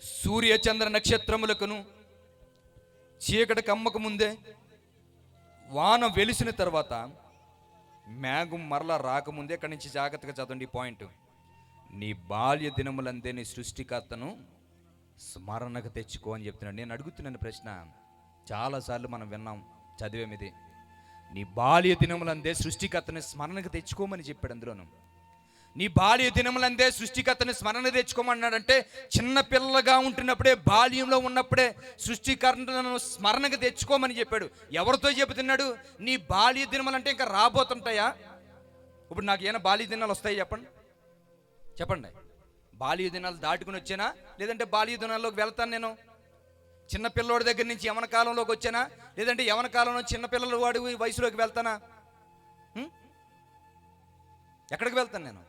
సూర్య చంద్ర నక్షత్రములకును చీకటి కమ్మక ముందే వాన వెలిసిన తర్వాత మేఘం మరలా రాకముందే, ఇక్కడి నుంచి జాగ్రత్తగా చదవండి ఈ పాయింట్. నీ బాల్య దినములందే నీ సృష్టికర్తను స్మరణకు తెచ్చుకో అని చెప్తున్నాడు. నేను అడుగుతున్నాను ప్రశ్న, చాలాసార్లు మనం విన్నాం, చదివేం ఇది. నీ బాల్య దినములందే సృష్టికర్తని స్మరణకు తెచ్చుకోమని చెప్పాడు. అందులోను నీ బాల్య దినములందే సృష్టికర్తని స్మరణ తెచ్చుకోమన్నాడంటే చిన్న పిల్లగా ఉంటున్నప్పుడే, బాల్యంలో ఉన్నప్పుడే సృష్టికర్తను స్మరణకు తెచ్చుకోమని చెప్పాడు. ఎవరితో చెబుతున్నాడు? నీ బాల్య దినములంటే ఇంకా రాబోతుంటాయా? ఇప్పుడు నాకు ఏమైనా బాల్య దినాలు వస్తాయి చెప్పండి, చెప్పండి. బాల్య దినాలు దాటుకుని వచ్చానా, లేదంటే బాల్య దినాల్లోకి వెళ్తాను నేను? చిన్న పిల్లోడి దగ్గర నుంచి యవన కాలంలోకి వచ్చానా, లేదంటే యవన కాలంలో చిన్నపిల్లల వాడి వయసులోకి వెళ్తానా? ఎక్కడికి వెళ్తాను నేను?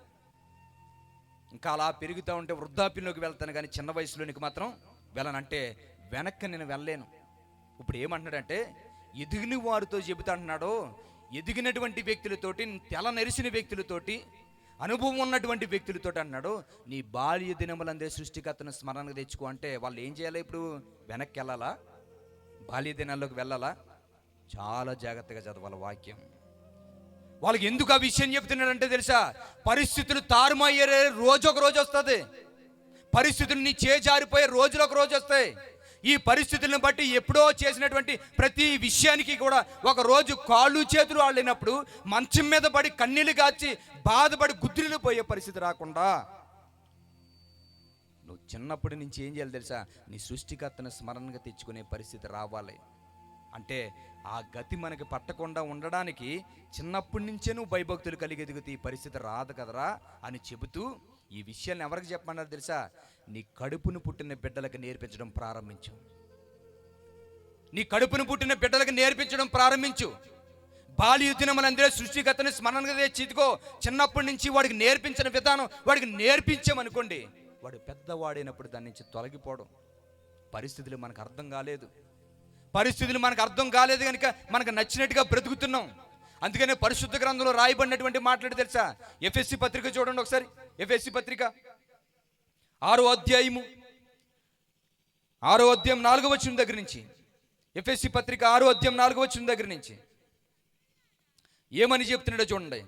ఇంకా అలా పెరుగుతూ ఉంటే వృద్ధాప్యంలోకి వెళ్తాను, కానీ చిన్న వయసులోనికి మాత్రం వెళ్ళనంటే వెనక్కి నేను వెళ్ళలేను. ఇప్పుడు ఏమంటున్నాడంటే, ఎదిగిన వారితో చెబుతా అంటున్నాడు, ఎదిగినటువంటి వ్యక్తులతోటి, తెల నెరిసిన వ్యక్తులతోటి, అనుభవం ఉన్నటువంటి వ్యక్తులతో అన్నాడు, నీ బాల్య దినములందే సృష్టికర్తను స్మరణకు తెచ్చుకో అంటే వాళ్ళు ఏం చేయాలి? ఇప్పుడు వెనక్కి వెళ్ళాలా? బాల్య దినాల్లోకి వెళ్ళాలా? చాలా జాగ్రత్తగా చదవాలి వాక్యం. వాళ్ళకి ఎందుకు ఆ విషయం చెప్తున్నాడంటే తెలుసా, పరిస్థితులు తారుమయ్యే రోజు ఒక రోజు వస్తుంది. పరిస్థితులు నీ చేజారిపోయే రోజులు ఒక రోజు వస్తాయి. ఈ పరిస్థితులను బట్టి ఎప్పుడో చేసినటువంటి ప్రతి విషయానికి కూడా ఒక రోజు కాళ్ళు చేతులు ఆడినప్పుడు మంచం మీద పడి కన్నీళ్లు కాచి బాధపడి గుద్దులు పోయే పరిస్థితి రాకుండా నువ్వు చిన్నప్పటి నుంచి ఏం చేయాలి తెలుసా? నీ సృష్టికర్తను స్మరణగా తెచ్చుకునే పరిస్థితి రావాలి. అంటే ఆ గతి మనకి పట్టకుండా ఉండడానికి చిన్నప్పటి నుంచే నువ్వు భయభక్తులు కలిగి ఎదుగుతూ ఈ పరిస్థితి రాదు కదరా అని చెబుతూ ఈ విషయాన్ని ఎవరికి చెప్పమన్నారు తెలుసా? నీ కడుపును పుట్టిన బిడ్డలకు నేర్పించడం ప్రారంభించు. నీ కడుపును పుట్టిన బిడ్డలకు నేర్పించడం ప్రారంభించు. బాల్య దినములందరూ సృష్టికర్తని స్మరణగా తెచ్చుకో. చిన్నప్పటి నుంచి వాడికి నేర్పించిన విధానం వాడికి నేర్పించామనుకోండి, వాడు పెద్దవాడైనప్పుడు దాని నుంచి తొలగిపోవడం. పరిస్థితులు మనకు అర్థం కాలేదు, పరిస్థితులు మనకు అర్థం కాలేదు కనుక మనకు నచ్చినట్టుగా బ్రతుకుతున్నాం. అందుకనే పరిశుద్ధ గ్రంథంలో రాయబడినటువంటి మాట్లాడి తెలుసా? ఎఫెసీ పత్రిక చూడండి ఒకసారి. ఎఫెసీ పత్రిక 6వ అధ్యాయం 4వ వచనం దగ్గర నుంచి, ఎఫెసీ పత్రిక 6వ అధ్యాయం 4వ వచనం దగ్గర నుంచి ఏమని చెప్తున్నాడో చూడండి.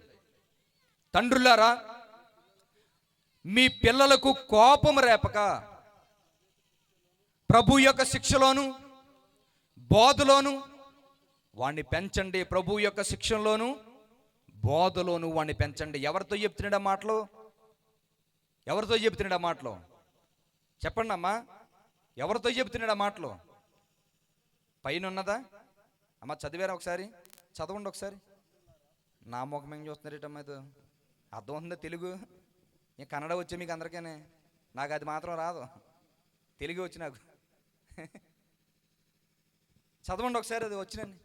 తండ్రులారా, మీ పిల్లలకు కోపం రేపక ప్రభు యొక్క శిక్షలోను బోధలోను వాణ్ణి పెంచండి. ప్రభు యొక్క శిక్షణలోను బోధలోను వాణ్ణి పెంచండి. ఎవరితో చెప్తున్నాడు ఆ మాటలు? ఎవరితో చెప్తున్నాడు ఆ మాటలు? చెప్పండి అమ్మా, ఎవరితో చెప్తున్నాడు ఆ మాటలు? పైన ఉన్నదా అమ్మ? చదివారా ఒకసారి? చదవండి ఒకసారి. నా ముఖం ఏం చూస్తున్నారేటమ్మా? ఇది అర్థం అవుతుందా తెలుగు? నేను కన్నడ వచ్చే మీకు అందరికీ, నాకు అది మాత్రం రాదు, తెలుగు వచ్చి నాకు. చదవండి ఒకసారి, అది వచ్చినండి.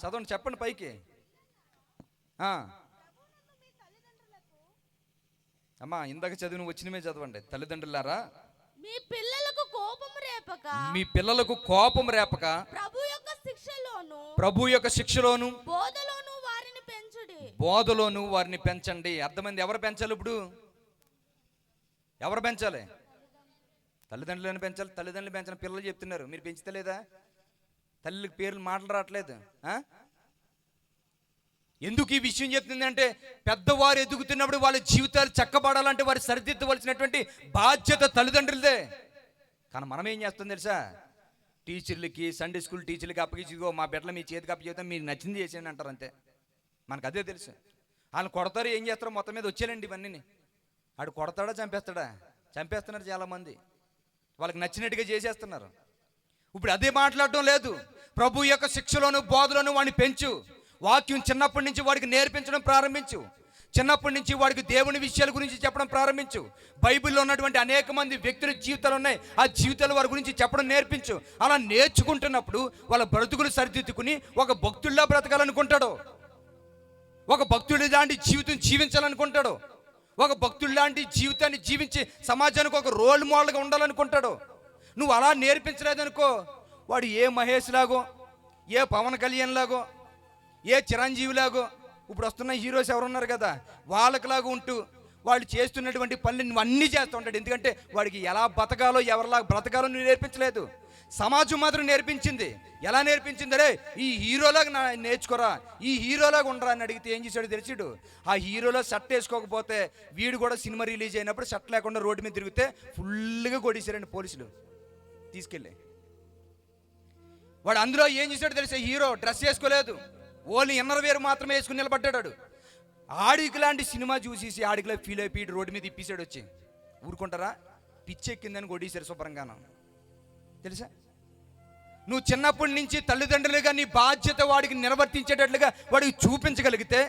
చదవండి, చెప్పండి పైకి. అమ్మా ఇందాక చదివిన వచ్చినమే చదవండి. తల్లిదండ్రులారా, మీ పిల్లలకు కోపం రేపక ప్రభు యొక్క శిక్షలోను బోధలోను వారిని పెంచండి. అర్థమైంది? ఎవరు పెంచాలి ఇప్పుడు? ఎవరు పెంచాలి? తల్లిదండ్రులను పెంచాలి. తల్లిదండ్రులు పెంచిన పిల్లలు చెప్తున్నారు, మీరు పెంచుతలేదా? తల్లికి పేర్లు మాటలు రావట్లేదు. ఎందుకు ఈ విషయం చెప్తుంది అంటే, పెద్దవారు ఎదుగుతున్నప్పుడు వాళ్ళ జీవితాలు చక్కబడాలంటే వారు సరిదిద్దవలసినటువంటి బాధ్యత తల్లిదండ్రులదే. కానీ మనం ఏం చేస్తాం తెలుసా? టీచర్లకి, సండే స్కూల్ టీచర్లకి అప్పగించుకో, మా బిడ్డలు మీ చేతికి అప్పచెబుతాం, మీకు నచ్చింది చేసేయండి అంటారు, అంతే. మనకు అదే తెలుసు. వాళ్ళు కొడతారు, ఏం చేస్తారో మొత్తం మీద వచ్చేయండి ఇవన్నీ. ఆడు కొడతాడా చంపేస్తాడా? చంపేస్తున్నారు చాలామంది, వాళ్ళకి నచ్చినట్టుగా చేసేస్తున్నారు. ఇప్పుడు అదే మాట్లాడటం లేదు. ప్రభు యొక్క శిక్షలోను బోధలోను వాడిని పెంచు. వాక్యం చిన్నప్పటి నుంచి వాడికి నేర్పించడం ప్రారంభించు. చిన్నప్పటి నుంచి వాడికి దేవుని విషయాల గురించి చెప్పడం ప్రారంభించు. బైబిల్లో ఉన్నటువంటి అనేక మంది వ్యక్తుల జీవితాలు ఉన్నాయి, ఆ జీవితాల వారి గురించి చెప్పడం నేర్పించు. అలా నేర్చుకుంటున్నప్పుడు వాళ్ళ బ్రతుకులు సరిదిద్దుకుని ఒక భక్తుల్లా బ్రతకాలనుకుంటాడు, ఒక భక్తుడి లాంటి జీవితం జీవించాలనుకుంటాడు, ఒక భక్తుడి లాంటి జీవితాన్ని జీవించి సమాజానికి ఒక రోల్ మోడల్గా ఉండాలనుకుంటాడు. నువ్వు అలా నేర్పించలేదనుకో, వాడు ఏ మహేష్ లాగో, ఏ పవన్ కళ్యాణ్ లాగో, ఏ చిరంజీవి లాగో ఇప్పుడు వస్తున్న హీరోస్ ఎవరున్నారు కదా, వాళ్ళకిలాగా ఉంటూ వాళ్ళు చేస్తున్నటువంటి పనులు నువ్వు అన్నీ చేస్తూ ఉంటాడు. ఎందుకంటే వాడికి ఎలా బతకాలో ఎవరిలాగా బ్రతకాలో నువ్వు నేర్పించలేదు. సమాజం మాత్రం నేర్పించింది. ఎలా నేర్పించింది? అరే ఈ హీరోలాగా నేర్చుకోరా, ఈ హీరోలాగా ఉండరా అని అడిగితే ఏం చేశాడు తెలిసిడు? ఆ హీరోలో షర్ట్ వేసుకోకపోతే వీడు కూడా సినిమా రిలీజ్ అయినప్పుడు షర్ట్ లేకుండా రోడ్డు మీద తిరిగితే ఫుల్గా కొట్టేశారండి పోలీసులు తీసుకెళ్ళి. వాడు అందులో ఏం చేశాడు తెలిసే? హీరో డ్రెస్ వేసుకోలేదు, ఓన్లీ ఇన్నర్ వేర్ మాత్రమే వేసుకుని నిలబడ్డాడు. ఆడికి లాంటి సినిమా చూసేసి ఆడికిలా ఫీల్ అయిపోయి రోడ్డు మీద ఇప్పిసాడు వచ్చి. ఊరుకుంటారా? పిచ్చెక్కిందని కొట్టేశారు శుభ్రంగాను. తెలుసా? నువ్వు చిన్నప్పటి నుంచి తల్లిదండ్రులుగా నీ బాధ్యత వాడికి నిర్వర్తించేటట్లుగా వాడికి చూపించగలిగితే,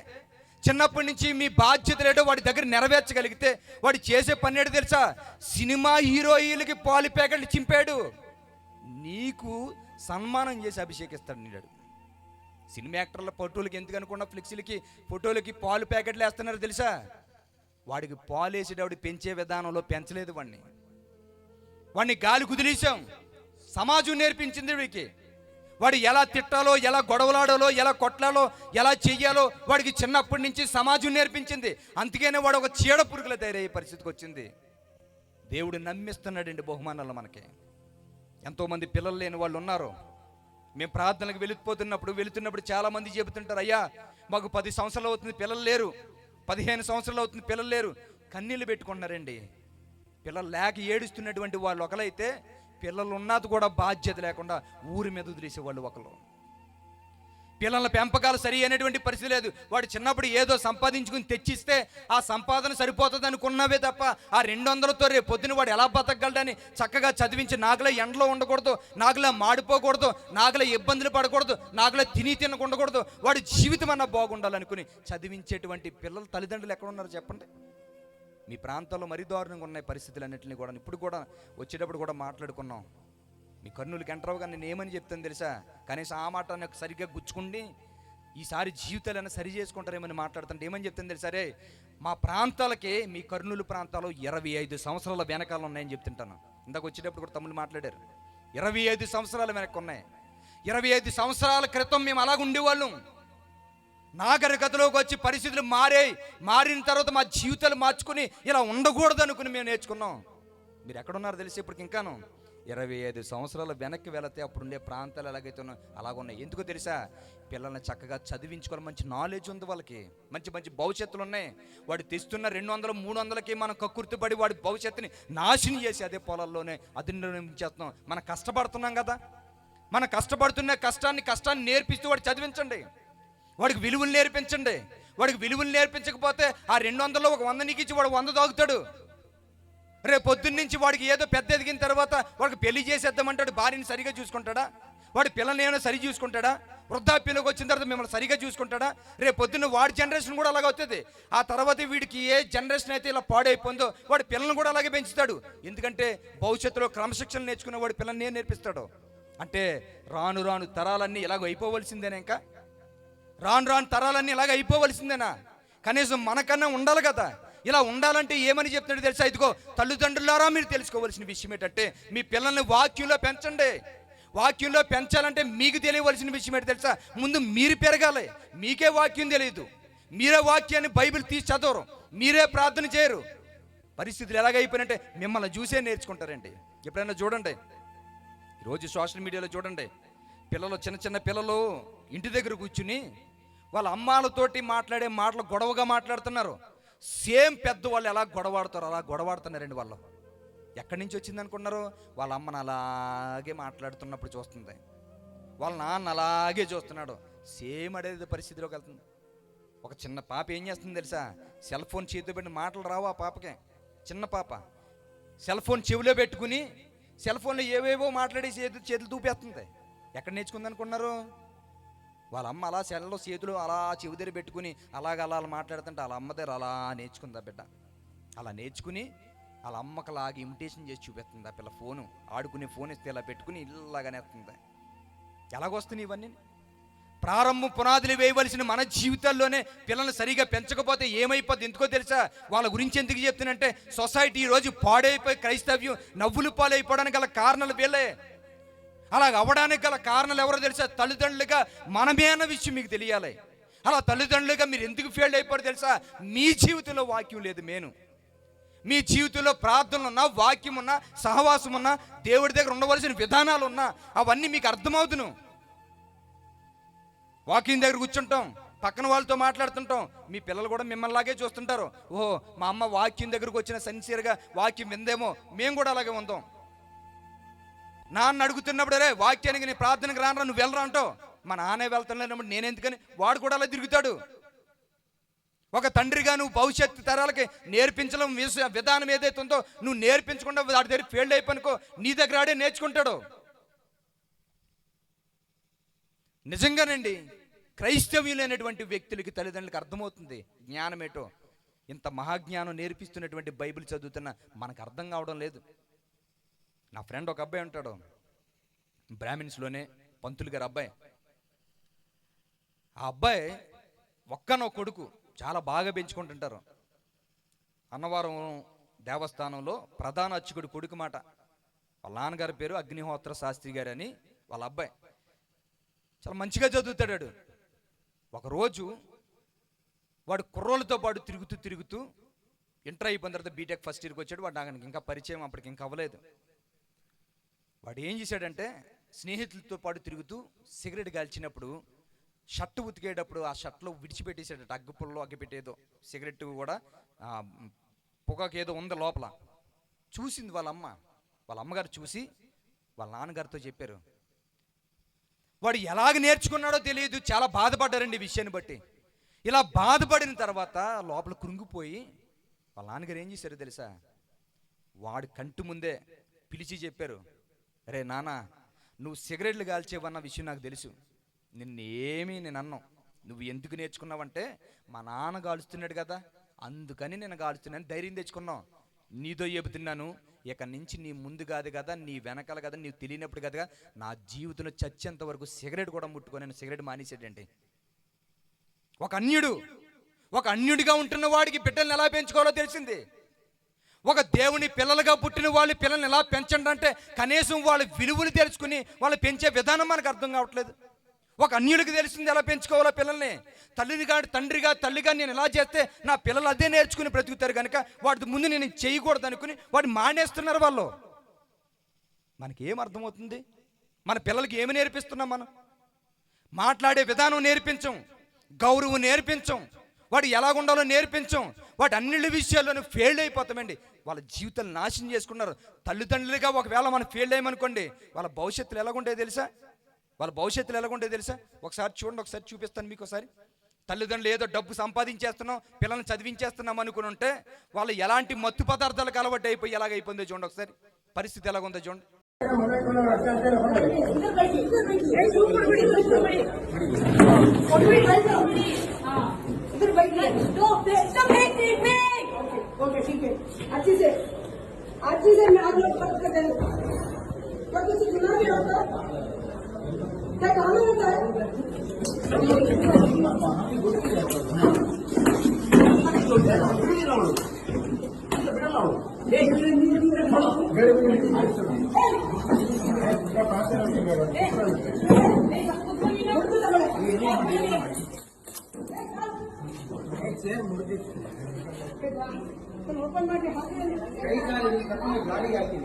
చిన్నప్పటి నుంచి మీ బాధ్యత ఏటో వాడి దగ్గర నెరవేర్చగలిగితే, వాడు చేసే పని ఏంటో తెలుసా? సినిమా హీరోయిన్లకి పాలు ప్యాకెట్లు చింపాడు, నీకు సన్మానం చేసి అభిషేకిస్తాడు నీడాడు. సినిమా యాక్టర్ల ఫోటోలకి ఎందుకు అనుకున్న ఫ్లెక్సీలకి ఫోటోలకి పాలు ప్యాకెట్లు వేస్తున్నారు తెలుసా? వాడికి పాలు వేసేటప్పుడు పెంచే విధానంలో పెంచలేదు వాడిని గాలి కుదిలేసాం. సమాజం నేర్పించింది వీడికి. వాడు ఎలా తిట్టాలో, ఎలా గొడవలాడాలో, ఎలా కొట్లాలో, ఎలా చెయ్యాలో వాడికి చిన్నప్పటి నుంచి సమాజం నేర్పించింది. అందుకనే వాడు ఒక చీడ పురుగుల తయారయ్యే పరిస్థితికి వచ్చింది. దేవుడు నమ్మిస్తున్నాడండి బహుమానాలు మనకి. ఎంతోమంది పిల్లలు లేని వాళ్ళు ఉన్నారు. మేము ప్రార్థనలకు వెళుతున్నప్పుడు చాలామంది చెబుతుంటారు, అయ్యా మాకు 10 సంవత్సరాలు అవుతుంది పిల్లలు లేరు, 15 సంవత్సరాలు అవుతుంది పిల్లలు లేరు. కన్నీళ్ళు పెట్టుకున్నారండి. పిల్లలు లేక ఏడుస్తున్నటువంటి వాళ్ళు ఒకలైతే, పిల్లలు ఉన్నది కూడా బాధ్యత లేకుండా ఊరి మీద వదిలేసేవాళ్ళు ఒకరు. పిల్లల పెంపకాలు సరి అయినటువంటి పరిస్థితి లేదు. వాడు చిన్నప్పుడు ఏదో సంపాదించుకుని తెచ్చిస్తే ఆ సంపాదన సరిపోతుంది అనుకున్నావే తప్ప ఆ 200తో రేపు పొద్దున వాడు ఎలా బతకగలడని చక్కగా చదివించి, నాకులా ఎండలో ఉండకూడదు, నాకులా మాడిపోకూడదు, నాకులా ఇబ్బందులు పడకూడదు, నాకులా తినకుండకూడదు, వాడి జీవితం అన్నా బాగుండాలనుకుని చదివించేటువంటి పిల్లల తల్లిదండ్రులు ఎక్కడ ఉన్నారు చెప్పండి? మీ ప్రాంతాల్లో మరీ దారుణంగా ఉన్నాయి పరిస్థితులన్నింటినీ కూడా. ఇప్పుడు కూడా వచ్చేటప్పుడు కూడా మాట్లాడుకున్నాం. మీ కర్నూలుకి ఎంటరావుగా నేను ఏమని చెప్తాను తెలుసా? కనీసం ఆ మాట నాకు సరిగ్గా గుచ్చుకుండి ఈసారి జీవితాలైనా సరి చేసుకుంటారేమని మాట్లాడుతుంటే ఏమని చెప్తాను తెలుసా? రే మా ప్రాంతాలకి, మీ కర్నూలు ప్రాంతాలు 25 సంవత్సరాల వెనకాల ఉన్నాయని చెప్తుంటాను. ఇందాక వచ్చేటప్పుడు కూడా తమ్ముళ్ళు మాట్లాడారు. 25 సంవత్సరాల వెనక్కి ఉన్నాయి. 25 సంవత్సరాల క్రితం మేము అలాగ ఉండేవాళ్ళం. నాగరికతలోకి వచ్చి పరిస్థితులు మారిన తర్వాత మా జీవితాలు మార్చుకుని ఇలా ఉండకూడదు అనుకుని మేము నేర్చుకున్నాం. మీరు ఎక్కడున్నారు తెలిసి ఇప్పటికి ఇంకాను 25 సంవత్సరాల వెనక్కి వెళితే అప్పుడుండే ప్రాంతాలు ఎలాగైతే ఉన్నాయో అలాగున్నాయి. ఎందుకో తెలుసా? పిల్లల్ని చక్కగా చదివించుకోవాలి, మంచి నాలెడ్జ్ ఉంది వాళ్ళకి, మంచి మంచి భవిష్యత్తులు ఉన్నాయి. వాడు తెస్తున్న 200, 300కి మనం కక్కుర్తిపడి వాడి భవిష్యత్తుని నాశనం చేసి అదే పొలాల్లోనే అది చేస్తున్నాం. మనం కష్టపడుతున్నాం కదా, మనం కష్టపడుతున్న కష్టాన్ని నేర్పిస్తూ వాడు చదివించండి, వాడికి విలువలు నేర్పించండి. వాడికి విలువలు నేర్పించకపోతే ఆ 200లో ఒక 100 నీకు ఇచ్చి వాడు 100 తాగుతాడు. రేపు పొద్దున్న నుంచి వాడికి ఏదో పెద్ద ఎదిగిన తర్వాత వాడికి పెళ్లి చేసేద్దామంటాడు. భార్యని సరిగా చూసుకుంటాడా? వాడి పిల్లల్ని ఏమైనా సరి చూసుకుంటాడా? వృద్ధాప్యంలోకి వచ్చిన తర్వాత మిమ్మల్ని సరిగా చూసుకుంటాడా? రేపు పొద్దున్న వాడి జనరేషన్ కూడా అలాగే అవుతుంది. ఆ తర్వాత వీడికి ఏ జనరేషన్ అయితే ఇలా పాడైపోయిందో వాడి పిల్లల్ని కూడా అలాగే పెంచుతాడు. ఎందుకంటే భవిష్యత్తులో క్రమశిక్షణ నేర్చుకున్న వాడి పిల్లల్ని ఏం నేర్పిస్తాడు? అంటే రాను రాను తరాలన్నీ ఇలాగ అయిపోవలసిందేనా? ఇంకా రాను తరాలన్నీ ఇలాగ అయిపోవలసిందేనా? కనీసం మనకన్నా ఉండాలి కదా. ఇలా ఉండాలంటే ఏమని చెప్తున్నాడు తెలుసా? ఇదిగో తల్లిదండ్రులారా, మీరు తెలుసుకోవాల్సిన విషయం ఏంటంటే మీ పిల్లల్ని వాక్యంలో పెంచండి. వాక్యంలో పెంచాలంటే మీకు తెలియవలసిన విషయం ఏంటి తెలుసా? ముందు మీరు పెరగాలి. మీకే వాక్యం తెలియదు, మీరే వాక్యాన్ని బైబిల్ తీసి చదవరు, మీరే ప్రార్థన చేయరు. పరిస్థితులు ఎలాగైపోయినంటే మిమ్మల్ని చూసే నేర్చుకుంటారండి. ఎప్పుడైనా చూడండి, ఈరోజు సోషల్ మీడియాలో చూడండి, పిల్లలు చిన్న పిల్లలు ఇంటి దగ్గర కూర్చుని వాళ్ళ అమ్మాలతోటి మాట్లాడే మాటలు గొడవగా మాట్లాడుతున్నారు. సేమ్ పెద్దవాళ్ళు ఎలా గొడవాడతారో అలా గొడవాడుతున్నారండి. వాళ్ళు ఎక్కడి నుంచి వచ్చింది అనుకున్నారు? వాళ్ళ అమ్మను అలాగే మాట్లాడుతున్నప్పుడు చూస్తుంది, వాళ్ళ నాన్న అలాగే చూస్తున్నాడు. సేమ్ అదే పరిస్థితిలోకి వెళ్తుంది. ఒక చిన్న పాప ఏం చేస్తుంది తెలుసా? సెల్ ఫోన్ చేతిలో పెట్టి మాటలు రావు ఆ పాపకే. చిన్న పాప సెల్ ఫోన్ చెవిలో పెట్టుకుని సెల్ ఫోన్లో ఏవేవో మాట్లాడి చేతులు దూపేస్తుంది. ఎక్కడ నేర్చుకుంది అనుకున్నారు? వాళ్ళ అమ్మ అలా సెల్లో చేతులు అలా చెవి దగ్గర పెట్టుకుని అలా మాట్లాడుతుంటే వాళ్ళ అమ్మ దగ్గర అలా నేర్చుకుంది ఆ బిడ్డ. అలా నేర్చుకుని వాళ్ళ అమ్మకి లాగా ఇమిటేషన్ చేసి చూపిస్తుంది ఆ పిల్ల. ఫోను ఆడుకునే ఫోన్ ఇస్తే ఇలా పెట్టుకుని ఇలాగానే వస్తుంది. ఎలాగొస్తున్నాయి ఇవన్నీ? ప్రారంభం పునాదులు వేయవలసిన మన జీవితాల్లోనే పిల్లల్ని సరిగా పెంచకపోతే ఏమైపోద్ది? ఎందుకో తెలుసా? వాళ్ళ గురించి ఎందుకు చెప్తున్నంటే, సొసైటీ ఈరోజు పాడైపోయి క్రైస్తవ్యం నవ్వులు పాలైపోవడానికి గల కారణాలు వీళ్ళే. అలాగ అవ్వడానికి గల కారణాలు ఎవరో తెలుసా? తల్లిదండ్రులుగా మనమే అన్న విషయం మీకు తెలియాలి. అలా తల్లిదండ్రులుగా మీరు ఎందుకు ఫెయిల్ అయిపోయారు తెలుసా? మీ జీవితంలో వాక్యం లేదు. మీ జీవితంలో ప్రార్థనలు ఉన్నా, వాక్యం ఉన్నా, సహవాసం ఉన్నా, దేవుడి దగ్గర ఉండవలసిన విధానాలు ఉన్నా, అవన్నీ మీకు అర్థమవుతును. వాకింగ్ దగ్గర కూర్చుంటాం, పక్కన వాళ్ళతో మాట్లాడుతుంటాం, మీ పిల్లలు కూడా మిమ్మల్ని చూస్తుంటారు. ఓహో, మా అమ్మ వాక్యం దగ్గరకు వచ్చిన సిన్సియర్గా వాక్యం విందేమో, మేము కూడా అలాగే ఉందాం. నాన్న అడుగుతున్నప్పుడు రే వాక్యానికి నీ ప్రార్థనకు రానరా, నువ్వు వెళ్ళరా అంటావు. మా నాన్నే వెళ్తానప్పుడు నేనెందుకని వాడు కూడా అలా తిరుగుతాడు. ఒక తండ్రిగా నువ్వు భవిష్యత్తు తరాలకి నేర్పించడం విధానం ఏదైతే ఉందో నువ్వు నేర్పించకుండా వాడి దగ్గర ఫెయిల్ అయిపోనుకో, నీ దగ్గర ఆడే నేర్చుకుంటాడు. నిజంగానండి, క్రైస్తవ్యులైనటువంటి వ్యక్తులకి, తల్లిదండ్రులకి అర్థమవుతుంది జ్ఞానం ఏటో. ఇంత మహాజ్ఞానం నేర్పిస్తున్నటువంటి బైబిల్ చదువుతున్నా మనకు అర్థం కావడం లేదు. నా ఫ్రెండ్ ఒక అబ్బాయి ఉంటాడు, బ్రాహ్మిన్స్లోనే పంతులు గారు అబ్బాయి. ఆ అబ్బాయి ఒక్కనో కొడుకు, చాలా బాగా పెంచుకుంటుంటారు. అన్నవరం దేవస్థానంలో ప్రధాన అర్చకుడు కొడుకు మాట. వాళ్ళ నాన్నగారి పేరు అగ్నిహోత్ర శాస్త్రి గారు అని. వాళ్ళ అబ్బాయి చాలా మంచిగా చదువుతాడు. ఒకరోజు వాడు కుర్రోళ్ళతో పాటు తిరుగుతూ ఇంటర్ అయిపోయిన తర్వాత బీటెక్ ఫస్ట్ ఇయర్కి వచ్చాడు. వాడు నాకు ఇంకా పరిచయం అప్పటికి ఇంకా అవ్వలేదు. వాడు ఏం చేశాడంటే, స్నేహితులతో పాటు తిరుగుతూ సిగరెట్ కాల్చినప్పుడు షర్టు ఉతికేటప్పుడు ఆ షర్ట్లో విడిచిపెట్టేసాడట. అగ్గిపుల్లో అగ్గిపెట్టేదో సిగరెట్ కూడా పొగకేదో ఉంది లోపల. చూసింది వాళ్ళ అమ్మగారు చూసి వాళ్ళ నాన్నగారితో చెప్పారు. వాడు ఎలాగ నేర్చుకున్నాడో తెలియదు, చాలా బాధపడ్డారండి ఈ విషయాన్ని బట్టి. ఇలా బాధపడిన తర్వాత లోపల కృంగిపోయి వాళ్ళ నాన్నగారు ఏం చేశారో తెలుసా? వాడి కంటి ముందే పిలిచి చెప్పారు, అరే నాన్న, నువ్వు సిగరెట్లు కాల్చేవన్న విషయం నాకు తెలుసు, నేను అన్నాం. నువ్వు ఎందుకు నేర్చుకున్నావంటే మా నాన్న కాలుస్తున్నాడు కదా, అందుకని నేను కాలుస్తున్నాను ధైర్యం తెచ్చుకున్నావు. నీతో చెబుతున్నాను, ఇక నుంచి నీ ముందు కాదు కదా, నీ వెనకాల కదా, నీవు తెలియనప్పుడు కదా, నా జీవితంలో చచ్చేంత వరకు సిగరెట్ కూడా ముట్టుకొని నేను సిగరెట్ మానేసాడండి. ఒక అన్యుడిగా ఉంటున్న వాడికి బిడ్డల్ని ఎలా పెంచుకోవాలో తెలిసింది. ఒక దేవుని పిల్లలుగా పుట్టిన వాళ్ళు పిల్లల్ని ఎలా పెంచండి అంటే కనీసం వాళ్ళ విలువలు తెలుసుకుని వాళ్ళు పెంచే విధానం మనకు అర్థం కావట్లేదు. ఒక అన్యుడికి తెలిసింది ఎలా పెంచుకోవాలో పిల్లల్ని. తల్లిగా నేను ఎలా చేస్తే నా పిల్లలు అదే నేర్చుకుని బ్రతుకుతారు కనుక వాటి ముందు నేను చేయకూడదు అనుకుని వాడు మానేస్తున్నారు వాళ్ళు. మనకి ఏం అర్థమవుతుంది? మన పిల్లలకి ఏమి నేర్పిస్తున్నాం? మనం మాట్లాడే విధానం నేర్పించం, గౌరవం నేర్పించం, వాడు ఎలాగుండాలో నేర్పించం. వాటి అన్ని విషయాల్లోనూ ఫెయిల్ అయిపోతామండి. వాళ్ళ జీవితాలు నాశనం చేసుకున్నారు. తల్లిదండ్రులుగా ఒకవేళ మనం ఫెయిల్ అయ్యామనుకోండి, వాళ్ళ భవిష్యత్తులు ఎలాగుంటాయో తెలుసా? ఒకసారి చూడండి, ఒకసారి చూపిస్తాను మీకు. ఒకసారి తల్లిదండ్రులు ఏదో డబ్బు సంపాదించేస్తున్నాం, పిల్లల్ని చదివించేస్తున్నాం అనుకుని ఉంటే వాళ్ళు ఎలాంటి మత్తు పదార్థాలకు అలవాటు అయిపోయి ఎలాగైపోయిందో చూడండి. ఒకసారి పరిస్థితి ఎలాగుందో చూడండి. क्या काम होता है? गाड़ी आती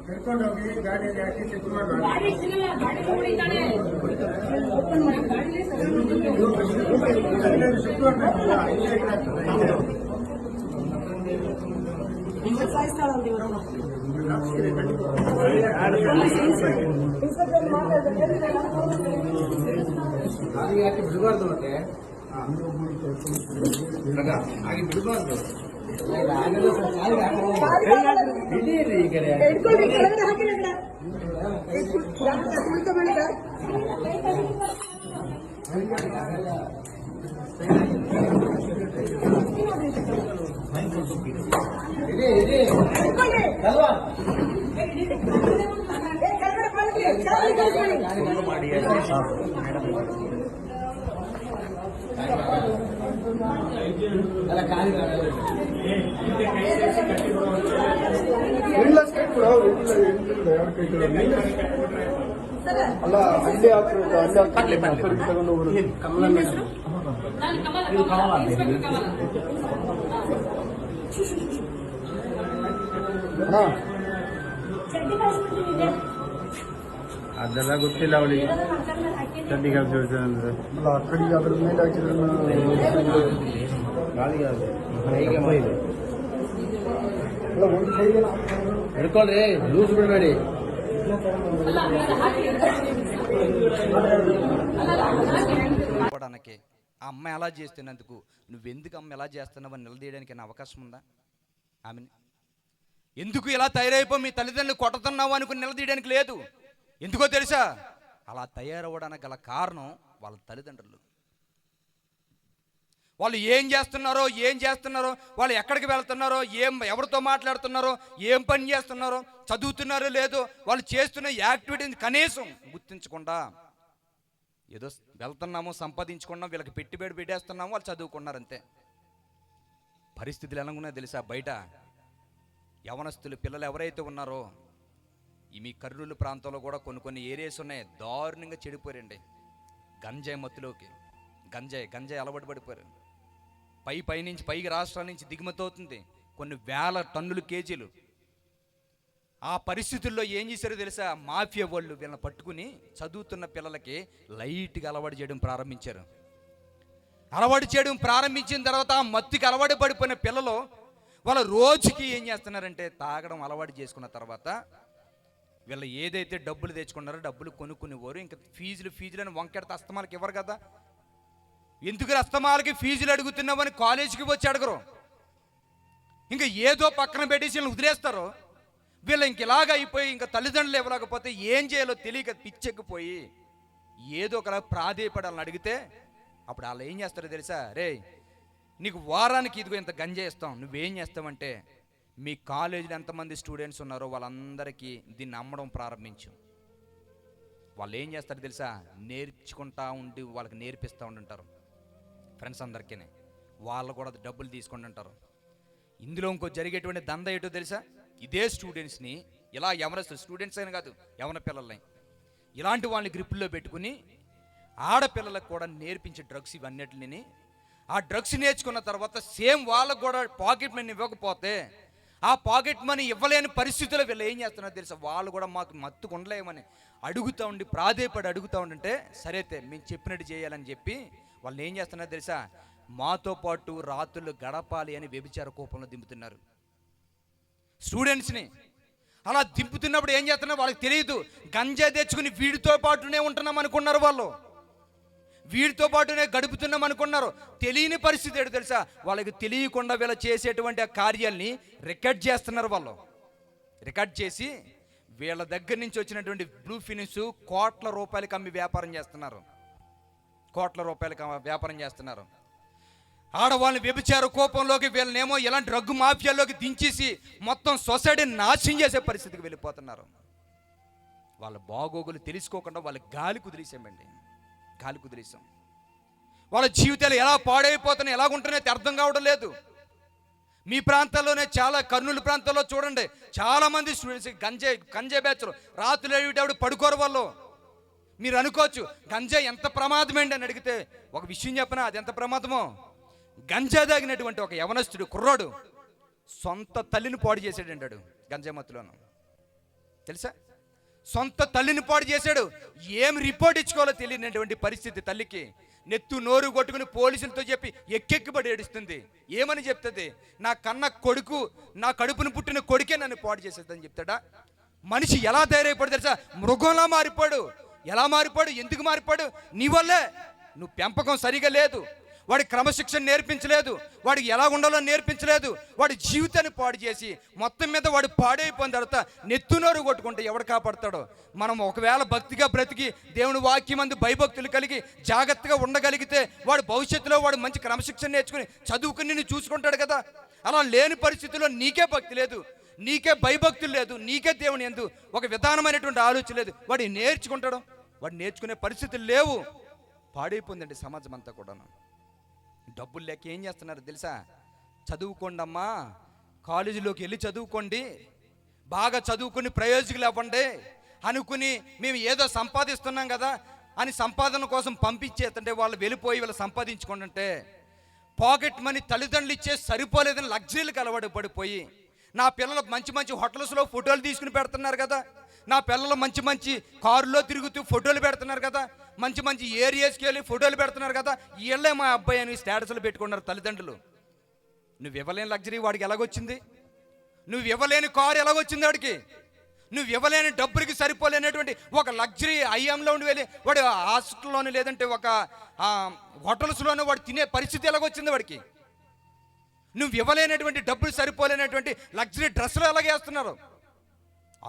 ಕರ್ಕೊಂಡು ಹೋಗಿ ಗಾಡಿಯಲ್ಲಿ ಹಾಕಿ ಚೆಕ್ ಮಾಡಿ ಗಾಡಿ ಹಾಕಿ ಬಿಡಬಾರ್ದು. ಮತ್ತೆ ಹಾಗೆ ಬಿಡಬಾರ್ದು. ಅಲ್ಲ ಅಲ್ಲಿ ತಗೊಂಡು ಅದೆಲ್ಲ ಗೊತ್ತಿಲ್ಲ ಅವಳಿಗೆ ಚಡ್ಡಿ ಕೆಲಸ ಅಕ್ಕಡಿ ಅದ್ರ ಮೇಲೆ ಹಿಡ್ಕೊಳ್ರಿ ಲೂಸ್ ಬಿಡಬೇಡಿ. చెప్పడానికి ఆ అమ్మ ఎలా చేస్తున్నందుకు నువ్వెందుకు అమ్మ ఎలా చేస్తున్నావని నిలదీయడానికి నా అవకాశం ఉందా? ఆమెని ఎందుకు ఇలా తయారైపో మీ తల్లిదండ్రులు కొట్టుతున్నావు అనుకుని నిలదీయడానికి లేదు. ఎందుకో తెలుసా? అలా తయారవ్వడానికి గల కారణం వాళ్ళ తల్లిదండ్రులు. వాళ్ళు ఏం చేస్తున్నారో వాళ్ళు ఎక్కడికి వెళ్తున్నారో, ఎవరితో మాట్లాడుతున్నారో, ఏం పని చేస్తున్నారో, చదువుతున్నారో లేదో, వాళ్ళు చేస్తున్న యాక్టివిటీని కనీసం గుర్తించకుండా ఏదో వెళ్తున్నాము, సంపాదించుకున్నాం, వీళ్ళకి పెట్టుబడి పెట్టేస్తున్నాము, వాళ్ళు చదువుకున్నారు అంతే. పరిస్థితులు ఎలా ఉన్నాయో తెలుసా? బయట యవనస్తులు పిల్లలు ఎవరైతే ఉన్నారో ఈ మీ కర్నూలు ప్రాంతంలో కూడా కొన్ని ఏరియాస్ ఉన్నాయి, దారుణంగా చెడిపోయారండి. గంజాయి మత్తులోకి గంజాయి అలవాటు పడిపోయారు. పైనుంచి పైకి రాష్ట్రాల నుంచి దిగుమతి అవుతుంది, కొన్ని వేల టన్నులు కేజీలు. ఆ పరిస్థితుల్లో ఏం చేశారో తెలుసా? మాఫియా వాళ్ళు వీళ్ళని పట్టుకుని చదువుతున్న పిల్లలకి లైట్గా అలవాటు చేయడం ప్రారంభించారు. అలవాటు చేయడం ప్రారంభించిన తర్వాత ఆ మత్తుకి అలవాటు పడిపోయిన పిల్లలు వాళ్ళ రోజుకి ఏం చేస్తున్నారంటే తాగడం అలవాటు చేసుకున్న తర్వాత వీళ్ళు ఏదైతే డబ్బులు తెచ్చుకున్నారో డబ్బులు కొనుక్కునేవారు. ఇంకా ఫీజులని వంకెడితే అస్తమాలకి ఇవ్వరు కదా. ఎందుకు అస్తమాలకి ఫీజులు అడుగుతున్నామని కాలేజీకి వచ్చి అడగరు. ఇంకా ఏదో పక్కన పెట్టేసి వీళ్ళని వదిలేస్తారు. వీళ్ళు ఇంక ఇలాగ అయిపోయి ఇంకా తల్లిదండ్రులు ఇవ్వలేకపోతే ఏం చేయాలో తెలియక పిచ్చెక్కిపోయి ఏదో ఒకలా ప్రాధేయపడాలని అడిగితే అప్పుడు వాళ్ళు ఏం చేస్తారో తెలుసా? రే, నీకు వారానికి ఇదిగో ఇంత గంజాయి ఇస్తాం, నువ్వేం చేస్తావంటే మీ కాలేజీలో ఎంతమంది స్టూడెంట్స్ ఉన్నారో వాళ్ళందరికీ దీన్ని అమ్మడం ప్రారంభించు. వాళ్ళు ఏం చేస్తారో తెలుసా? నేర్చుకుంటా ఉండి వాళ్ళకి నేర్పిస్తూ ఉంటుంటారు ఫ్రెండ్స్ అందరికీ. వాళ్ళు కూడా డబ్బులు తీసుకుంటూ ఉంటారు. ఇందులో ఇంకో జరిగేటువంటి దంద ఏంటో తెలుసా? ఇదే స్టూడెంట్స్ని ఇలా స్టూడెంట్స్ అయినా కాదు, యవన పిల్లల్ని ఇలాంటి వాళ్ళని గ్రిప్పుల్లో పెట్టుకుని ఆడపిల్లలకు కూడా నేర్పించే డ్రగ్స్ ఇవన్నిటిని. ఆ డ్రగ్స్ నేర్చుకున్న తర్వాత సేమ్ వాళ్ళకు కూడా పాకెట్ మనీ ఇవ్వకపోతే ఆ పాకెట్ మనీ ఇవ్వలేని పరిస్థితుల్లో వీళ్ళు ఏం చేస్తున్నారో తెలుసా? వాళ్ళు కూడా మాకు మత్తుకు ఉండలేమని అడుగుతూ ఉండి ప్రాధేయపడి అడుగుతూ ఉంటే సరైతే మేము చెప్పినట్టు చేయాలని చెప్పి వాళ్ళు ఏం చేస్తున్నారో తెలుసా? మాతో పాటు రాత్రులు గడపాలి అని వ్యభిచార కోపంలో దింపుతున్నారు స్టూడెంట్స్ని. అలా దింపుతున్నప్పుడు ఏం చేస్తున్నారు వాళ్ళకి తెలియదు. గంజా తెచ్చుకుని వీడితో పాటునే ఉంటున్నాం అనుకున్నారు వాళ్ళు, వీడితో పాటునే గడుపుతున్నాం అనుకున్నారు. తెలియని పరిస్థితి ఏంటో తెలుసా? వాళ్ళకి తెలియకుండా వీళ్ళు చేసేటువంటి ఆ కార్యాలని రికార్డ్ చేస్తున్నారు. వాళ్ళు రికార్డ్ చేసి వీళ్ళ దగ్గర నుంచి వచ్చినటువంటి బ్లూ ఫినిష్ కోట్ల రూపాయలకి అమ్మి వ్యాపారం చేస్తున్నారు. వ్యాపారం చేస్తున్నారు. ఆడవాళ్ళని వ్యభిచార కోపంలోకి వీళ్ళనేమో ఇలాంటి డ్రగ్ మాఫియాలోకి దించేసి మొత్తం సొసైటీని నాశనం చేసే పరిస్థితికి వెళ్ళిపోతున్నారు. వాళ్ళ బాగోగులు తెలుసుకోకుండా వాళ్ళ గాలి కుదిరేసాం. వాళ్ళ జీవితాలు ఎలా పాడైపోతున్నాయి, ఎలా ఉంటున్నాయో అర్థం కావడం లేదు. మీ ప్రాంతాల్లోనే కర్నూలు ప్రాంతాల్లో చూడండి, చాలా మంది స్టూడెంట్స్ గంజాయి బ్యాచ్లు రాత్రులు ఏమిటప్పుడు పడుకోరు వాళ్ళు. మీరు అనుకోవచ్చు గంజాయి ఎంత ప్రమాదమేంటి అని అడిగితే ఒక విషయం చెప్పనా? అది ఎంత ప్రమాదమో. గంజా తాగినటువంటి ఒక యవనస్తుడు కుర్రాడు సొంత తల్లిని పాడు చేశాడు అంటాడు గంజా మత్తులోను. తెలుసా? సొంత తల్లిని పాడు చేశాడు. ఏం రిపోర్ట్ ఇచ్చుకోవాలో తెలియనటువంటి పరిస్థితి తల్లికి. నెత్తు నోరు కొట్టుకుని పోలీసులతో చెప్పి ఎక్కెక్కిపడి ఏడుస్తుంది. ఏమని చెప్తుంది? నా కన్న కొడుకు, నా కడుపును పుట్టిన కొడుకే నన్ను పాడు చేసేదని చెప్తాడా? మనిషి ఎలా తయారైపోయాడు తెలుసా? మృగంలా మారిపోయాడు. ఎలా మారిపోయాడు? ఎందుకు మారిపోయాడు? నీ వల్లే. నువ్వు పెంపకం సరిగా లేదు, వాడి క్రమశిక్షణ నేర్పించలేదు, వాడికి ఎలా ఉండాలో నేర్పించలేదు, వాడి జీవితాన్ని పాడు చేసి మొత్తం మీద వాడు పాడైపోయిన తర్వాత నెత్తునోరు కొట్టుకుంటే ఎవడు కాపాడుతాడో? మనం ఒకవేళ భక్తిగా బ్రతికి దేవుని వాక్యం అందు భయభక్తులు కలిగి జాగ్రత్తగా ఉండగలిగితే వాడు భవిష్యత్తులో వాడు మంచి క్రమశిక్షణ నేర్చుకుని చదువుకుని నిన్ను చూసుకుంటాడు కదా. అలా లేని పరిస్థితుల్లో నీకే భక్తి లేదు, నీకే భయభక్తులు లేదు, నీకే దేవుని యందు ఒక విధానమైనటువంటి ఆలోచన లేదు. వాడు నేర్చుకుంటాడు, వాడు నేర్చుకునే పరిస్థితులు లేవు. పాడైపోయిందండి సమాజం అంతా కూడాను. డబ్బులు లేక ఏం చేస్తున్నారు తెలుసా? చదువుకోండి అమ్మా, కాలేజీలోకి వెళ్ళి చదువుకోండి, బాగా చదువుకుని ప్రయోజకులు అవ్వండి అనుకుని మేము ఏదో సంపాదిస్తున్నాం కదా అని సంపాదన కోసం పంపించేస్తుంటే వాళ్ళు వెళ్ళిపోయి వీళ్ళు సంపాదించుకుంటుంటే పాకెట్ మనీ తల్లిదండ్రులు ఇచ్చే సరిపోలేదని లగ్జరీలకు అలవాటు పడిపోయి నా పిల్లలు మంచి మంచి హోటల్స్లో ఫోటోలు తీసుకుని పెడుతున్నారు కదా, నా పిల్లలు మంచి మంచి కారులో తిరుగుతూ ఫోటోలు పెడుతున్నారు కదా, మంచి మంచి ఏరియాస్కి వెళ్ళి ఫోటోలు పెడుతున్నారు కదా, వీళ్ళే మా అబ్బాయి అని స్టేటస్లు పెట్టుకున్నారు తల్లిదండ్రులు. నువ్వు ఇవ్వలేని లగ్జరీ వాడికి ఎలాగొచ్చింది? నువ్వు ఇవ్వలేని కారు ఎలాగొచ్చింది వాడికి? నువ్వు ఇవ్వలేని డబ్బులకి సరిపోలేనటువంటి ఒక లగ్జరీ ఐఎంలో ఉండి వెళ్ళి వాడు హాస్టల్లోనే లేదంటే ఒక హోటల్స్లోనే వాడు తినే పరిస్థితి ఎలాగొచ్చింది వాడికి? నువ్వు ఇవ్వలేనటువంటి డబ్బులు సరిపోలేనటువంటి లగ్జరీ డ్రెస్సులు ఎలాగేస్తున్నారు?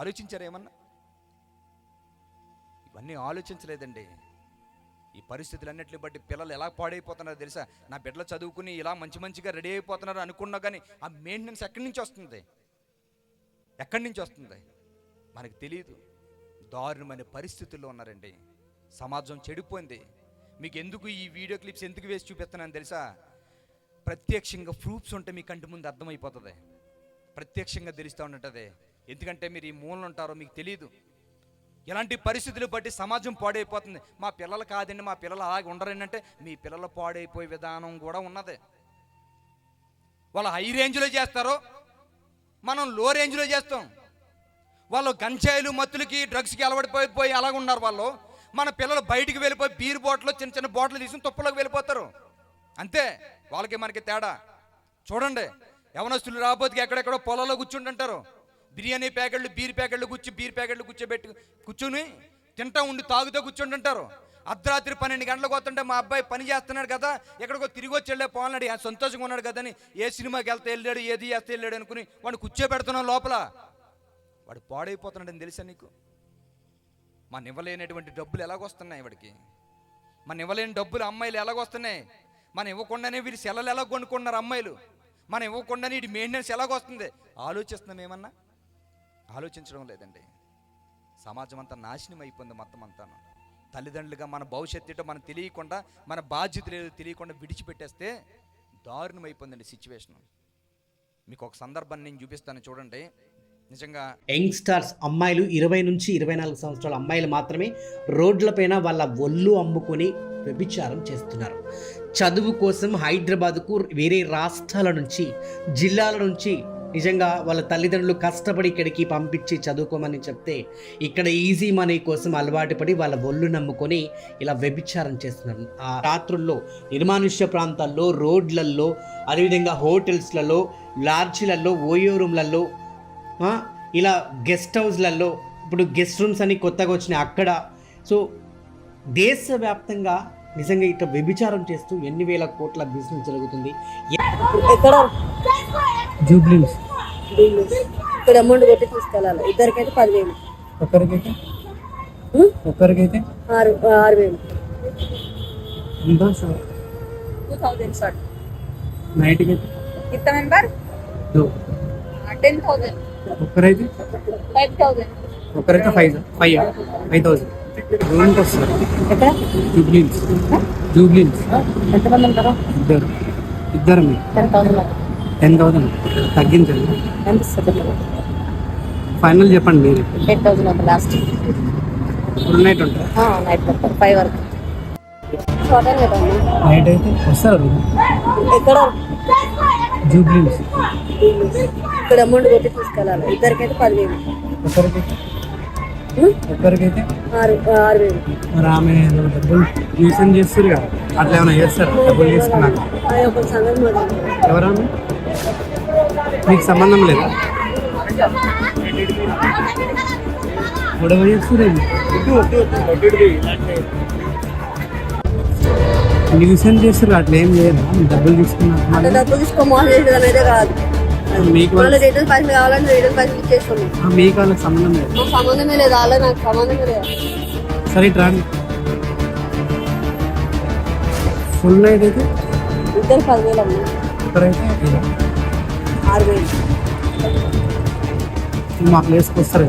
ఆలోచించారు ఏమన్నా? ఇవన్నీ ఆలోచించలేదండి. ఈ పరిస్థితులన్నింటిని బట్టి పిల్లలు ఎలా పాడైపోతున్నారో తెలుసా? నా బిడ్డలు చదువుకుని ఇలా మంచిగా రెడీ అయిపోతున్నారు అనుకున్నా కానీ ఆ మెయింటెనెన్స్ ఎక్కడి నుంచి వస్తుంది? ఎక్కడి నుంచి వస్తుంది మనకు తెలియదు. దారుణమైన పరిస్థితుల్లో ఉన్నారండి. సమాజం చెడిపోయింది. మీకు ఎందుకు ఈ వీడియో క్లిప్స్ ఎందుకు వేసి చూపిస్తున్నాను తెలుసా? ప్రత్యక్షంగా ప్రూఫ్స్ ఉంటే మీ కంటి ముందు అర్థమైపోతుంది, ప్రత్యక్షంగా తెలుస్తూ ఉంటుంది. ఎందుకంటే మీరు ఈ మూలన ఉంటారో మీకు తెలియదు. ఇలాంటి పరిస్థితులు బట్టి సమాజం పాడైపోతుంది. మా పిల్లలు కాదండి, మా పిల్లలు అలాగే ఉండరండి అంటే మీ పిల్లలు పాడైపోయే విధానం కూడా ఉన్నది. వాళ్ళు హై రేంజ్లో చేస్తారో మనం లో రేంజ్లో చేస్తాం. వాళ్ళు గంజాయిలు మత్తులకి డ్రగ్స్కి అలవాటుపోయి అలాగ ఉన్నారు వాళ్ళు. మన పిల్లలు బయటికి వెళ్ళిపోయి బీర్ బాటిల్ చిన్న చిన్న బాటిల్ తీసుకుని తుప్పలోకి వెళ్ళిపోతారు. అంతే, వాళ్ళకి మనకి తేడా. చూడండి, యవనస్తులు రాబోతుకి ఎక్కడెక్కడో పొలాల్లో కూర్చుంటుంటారు. బిర్యానీ ప్యాకెట్లు బీర్ ప్యాకెట్లు కూర్చొని తింటా ఉండి తాగుతూ కూర్చుంటుంటారు. అర్ధరాత్రి 12 గంటలకు వస్తుంటే మా అబ్బాయి పని చేస్తున్నాడు కదా, ఎక్కడికో తిరిగి వచ్చి వెళ్ళే పోనాడు, సంతోషంగా ఉన్నాడు కదా అని ఏ సినిమాకి వెళ్తే వెళ్ళాడు, ఏది చేస్తే వెళ్ళాడు అనుకుని వాడిని కూర్చోబెడుతున్నాం లోపల. వాడు పాడైపోతున్నాడని తెలుసా నీకు? మన ఇవ్వలేనటువంటి డబ్బులు ఎలాగొస్తున్నాయి వాడికి? మన ఇవ్వలేని డబ్బులు అమ్మాయిలు ఎలాగొస్తున్నాయి? మనం ఇవ్వకుండానే వీరి సెలవులు ఎలా కొనుక్కున్నారు అమ్మాయిలు. మనం ఇవ్వకుండానే వీడి మెయింటెనెన్స్ ఎలాగొస్తుంది? ఆలోచిస్తున్నాం ఏమన్నా? ఆలోచించడం లేదండి. సమాజం అంతా నాశనం అయిపోయింది మొత్తం అంతాను. తల్లిదండ్రులుగా మన భవిష్యత్తు మనం తెలియకుండా, మన బాధ్యతలు ఏదో తెలియకుండా విడిచిపెట్టేస్తే దారుణం అయిపోయిందండి సిచ్యువేషన్. మీకు ఒక సందర్భాన్ని నేను చూపిస్తాను చూడండి. నిజంగా యంగ్స్టర్స్ అమ్మాయిలు 20 నుంచి 24 సంవత్సరాల అమ్మాయిలు మాత్రమే రోడ్లపైన వాళ్ళ ఒళ్ళు అమ్ముకొని వ్యభిచారం చేస్తున్నారు. చదువు కోసం హైదరాబాద్కు వేరే రాష్ట్రాల నుంచి, జిల్లాల నుంచి నిజంగా వాళ్ళ తల్లిదండ్రులు కష్టపడి ఇక్కడికి పంపించి చదువుకోమని చెప్తే ఇక్కడ ఈజీ మనీ కోసం అలవాటు పడి వాళ్ళ ఒళ్ళు నమ్ముకొని ఇలా వ్యభిచారం చేస్తున్నారు. ఆ రాత్రుల్లో నిర్మానుష్య ప్రాంతాల్లో, రోడ్లల్లో, అదేవిధంగా హోటల్స్లలో, లాడ్జీలలో, ఓయో రూమ్లలో, ఇలా గెస్ట్ హౌస్లలో, ఇప్పుడు గెస్ట్ రూమ్స్ అని కొత్తగా వచ్చినాయి అక్కడ. సో దేశవ్యాప్తంగా నిజంగా ఇట్లా వ్యభిచారం చేస్తూ ఎన్ని వేల కోట్ల బిజినెస్ జరుగుతుంది. ఎక్కడ జూబ్లీస్ ఇక్కడ అమౌంట్ కొట్టి తీసుకెళ్ళాలి. ఇద్దరికైతే 10,000, ఒక్కరికైతే 6,000. ఉందా సార్? 2,000 సార్. నైట్కి कितना मेंबर? 2. 10,000. ఒక్కరైతే 5,000. ఒక్కరైతే 5,000 రూమ్కి వస్తారు. ఎక్కడ జూబ్లీస్ ఎంతమంది ఉంటారు? ఇద్దరు 10,000. తగ్గించండి. ఎంత ఇస్తారు? ఫైనల్ చెప్పండి మీరు. 8,000 ఒక లాస్ట్. ఫుల్ నైట్ ఉంటారు. నైట్ మొత్తం 5 వరకు. హోటల్ కదండి. నైట్ అయితే వస్తారు. ఎక్కడ జూబ్లీస్ ఇక్కడ అమౌంట్ కొట్టి తీసుకెళ్ళాలి. ఇద్దరికైతే 10,000. ఒక్కరికైతే 6,000. మరి ఆమె డబ్బులు ట్యూషన్ చేస్తారు కదా, అట్లా ఏమైనా చేస్తారు డబ్బులు తీసుకున్నాక? ఒక సంగతి మాట్లాడు. ఎవరన్నా మీకు సంబంధం లేదా? గొడవ చేస్తున్నారు. ట్యూషన్ చేస్తారు, అట్లా ఏం చేయరు. డబ్బులు తీసుకున్నారు. అంటే డబ్బులు తీసుకోమోసం చేసేది అనేది కాదు. మీకు రిటర్న్ పైసలు కావాలని రిటర్న్ పైసలు ఇచ్చేస్తాము. మీకు వాళ్ళకి సంబంధం లేదు. నాకు సంబంధమే లేదు, వాళ్ళ నాకు సంబంధమే లేదు. సరే రాండి. ఫుల్ నైట్ అయితే ఇద్దరు 10,000 అమ్మ. ఇక్కడైతే 6,000. మా ప్లేస్కి వస్తారు.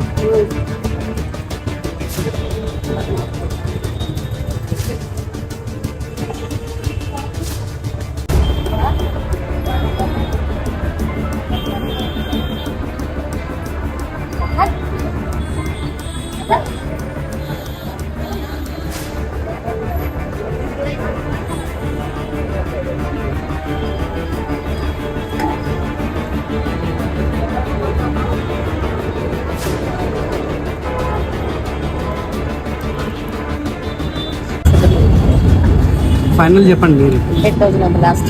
ఫైనల్ చెప్పండి మీరు. 8,000 అంత లాస్ట్.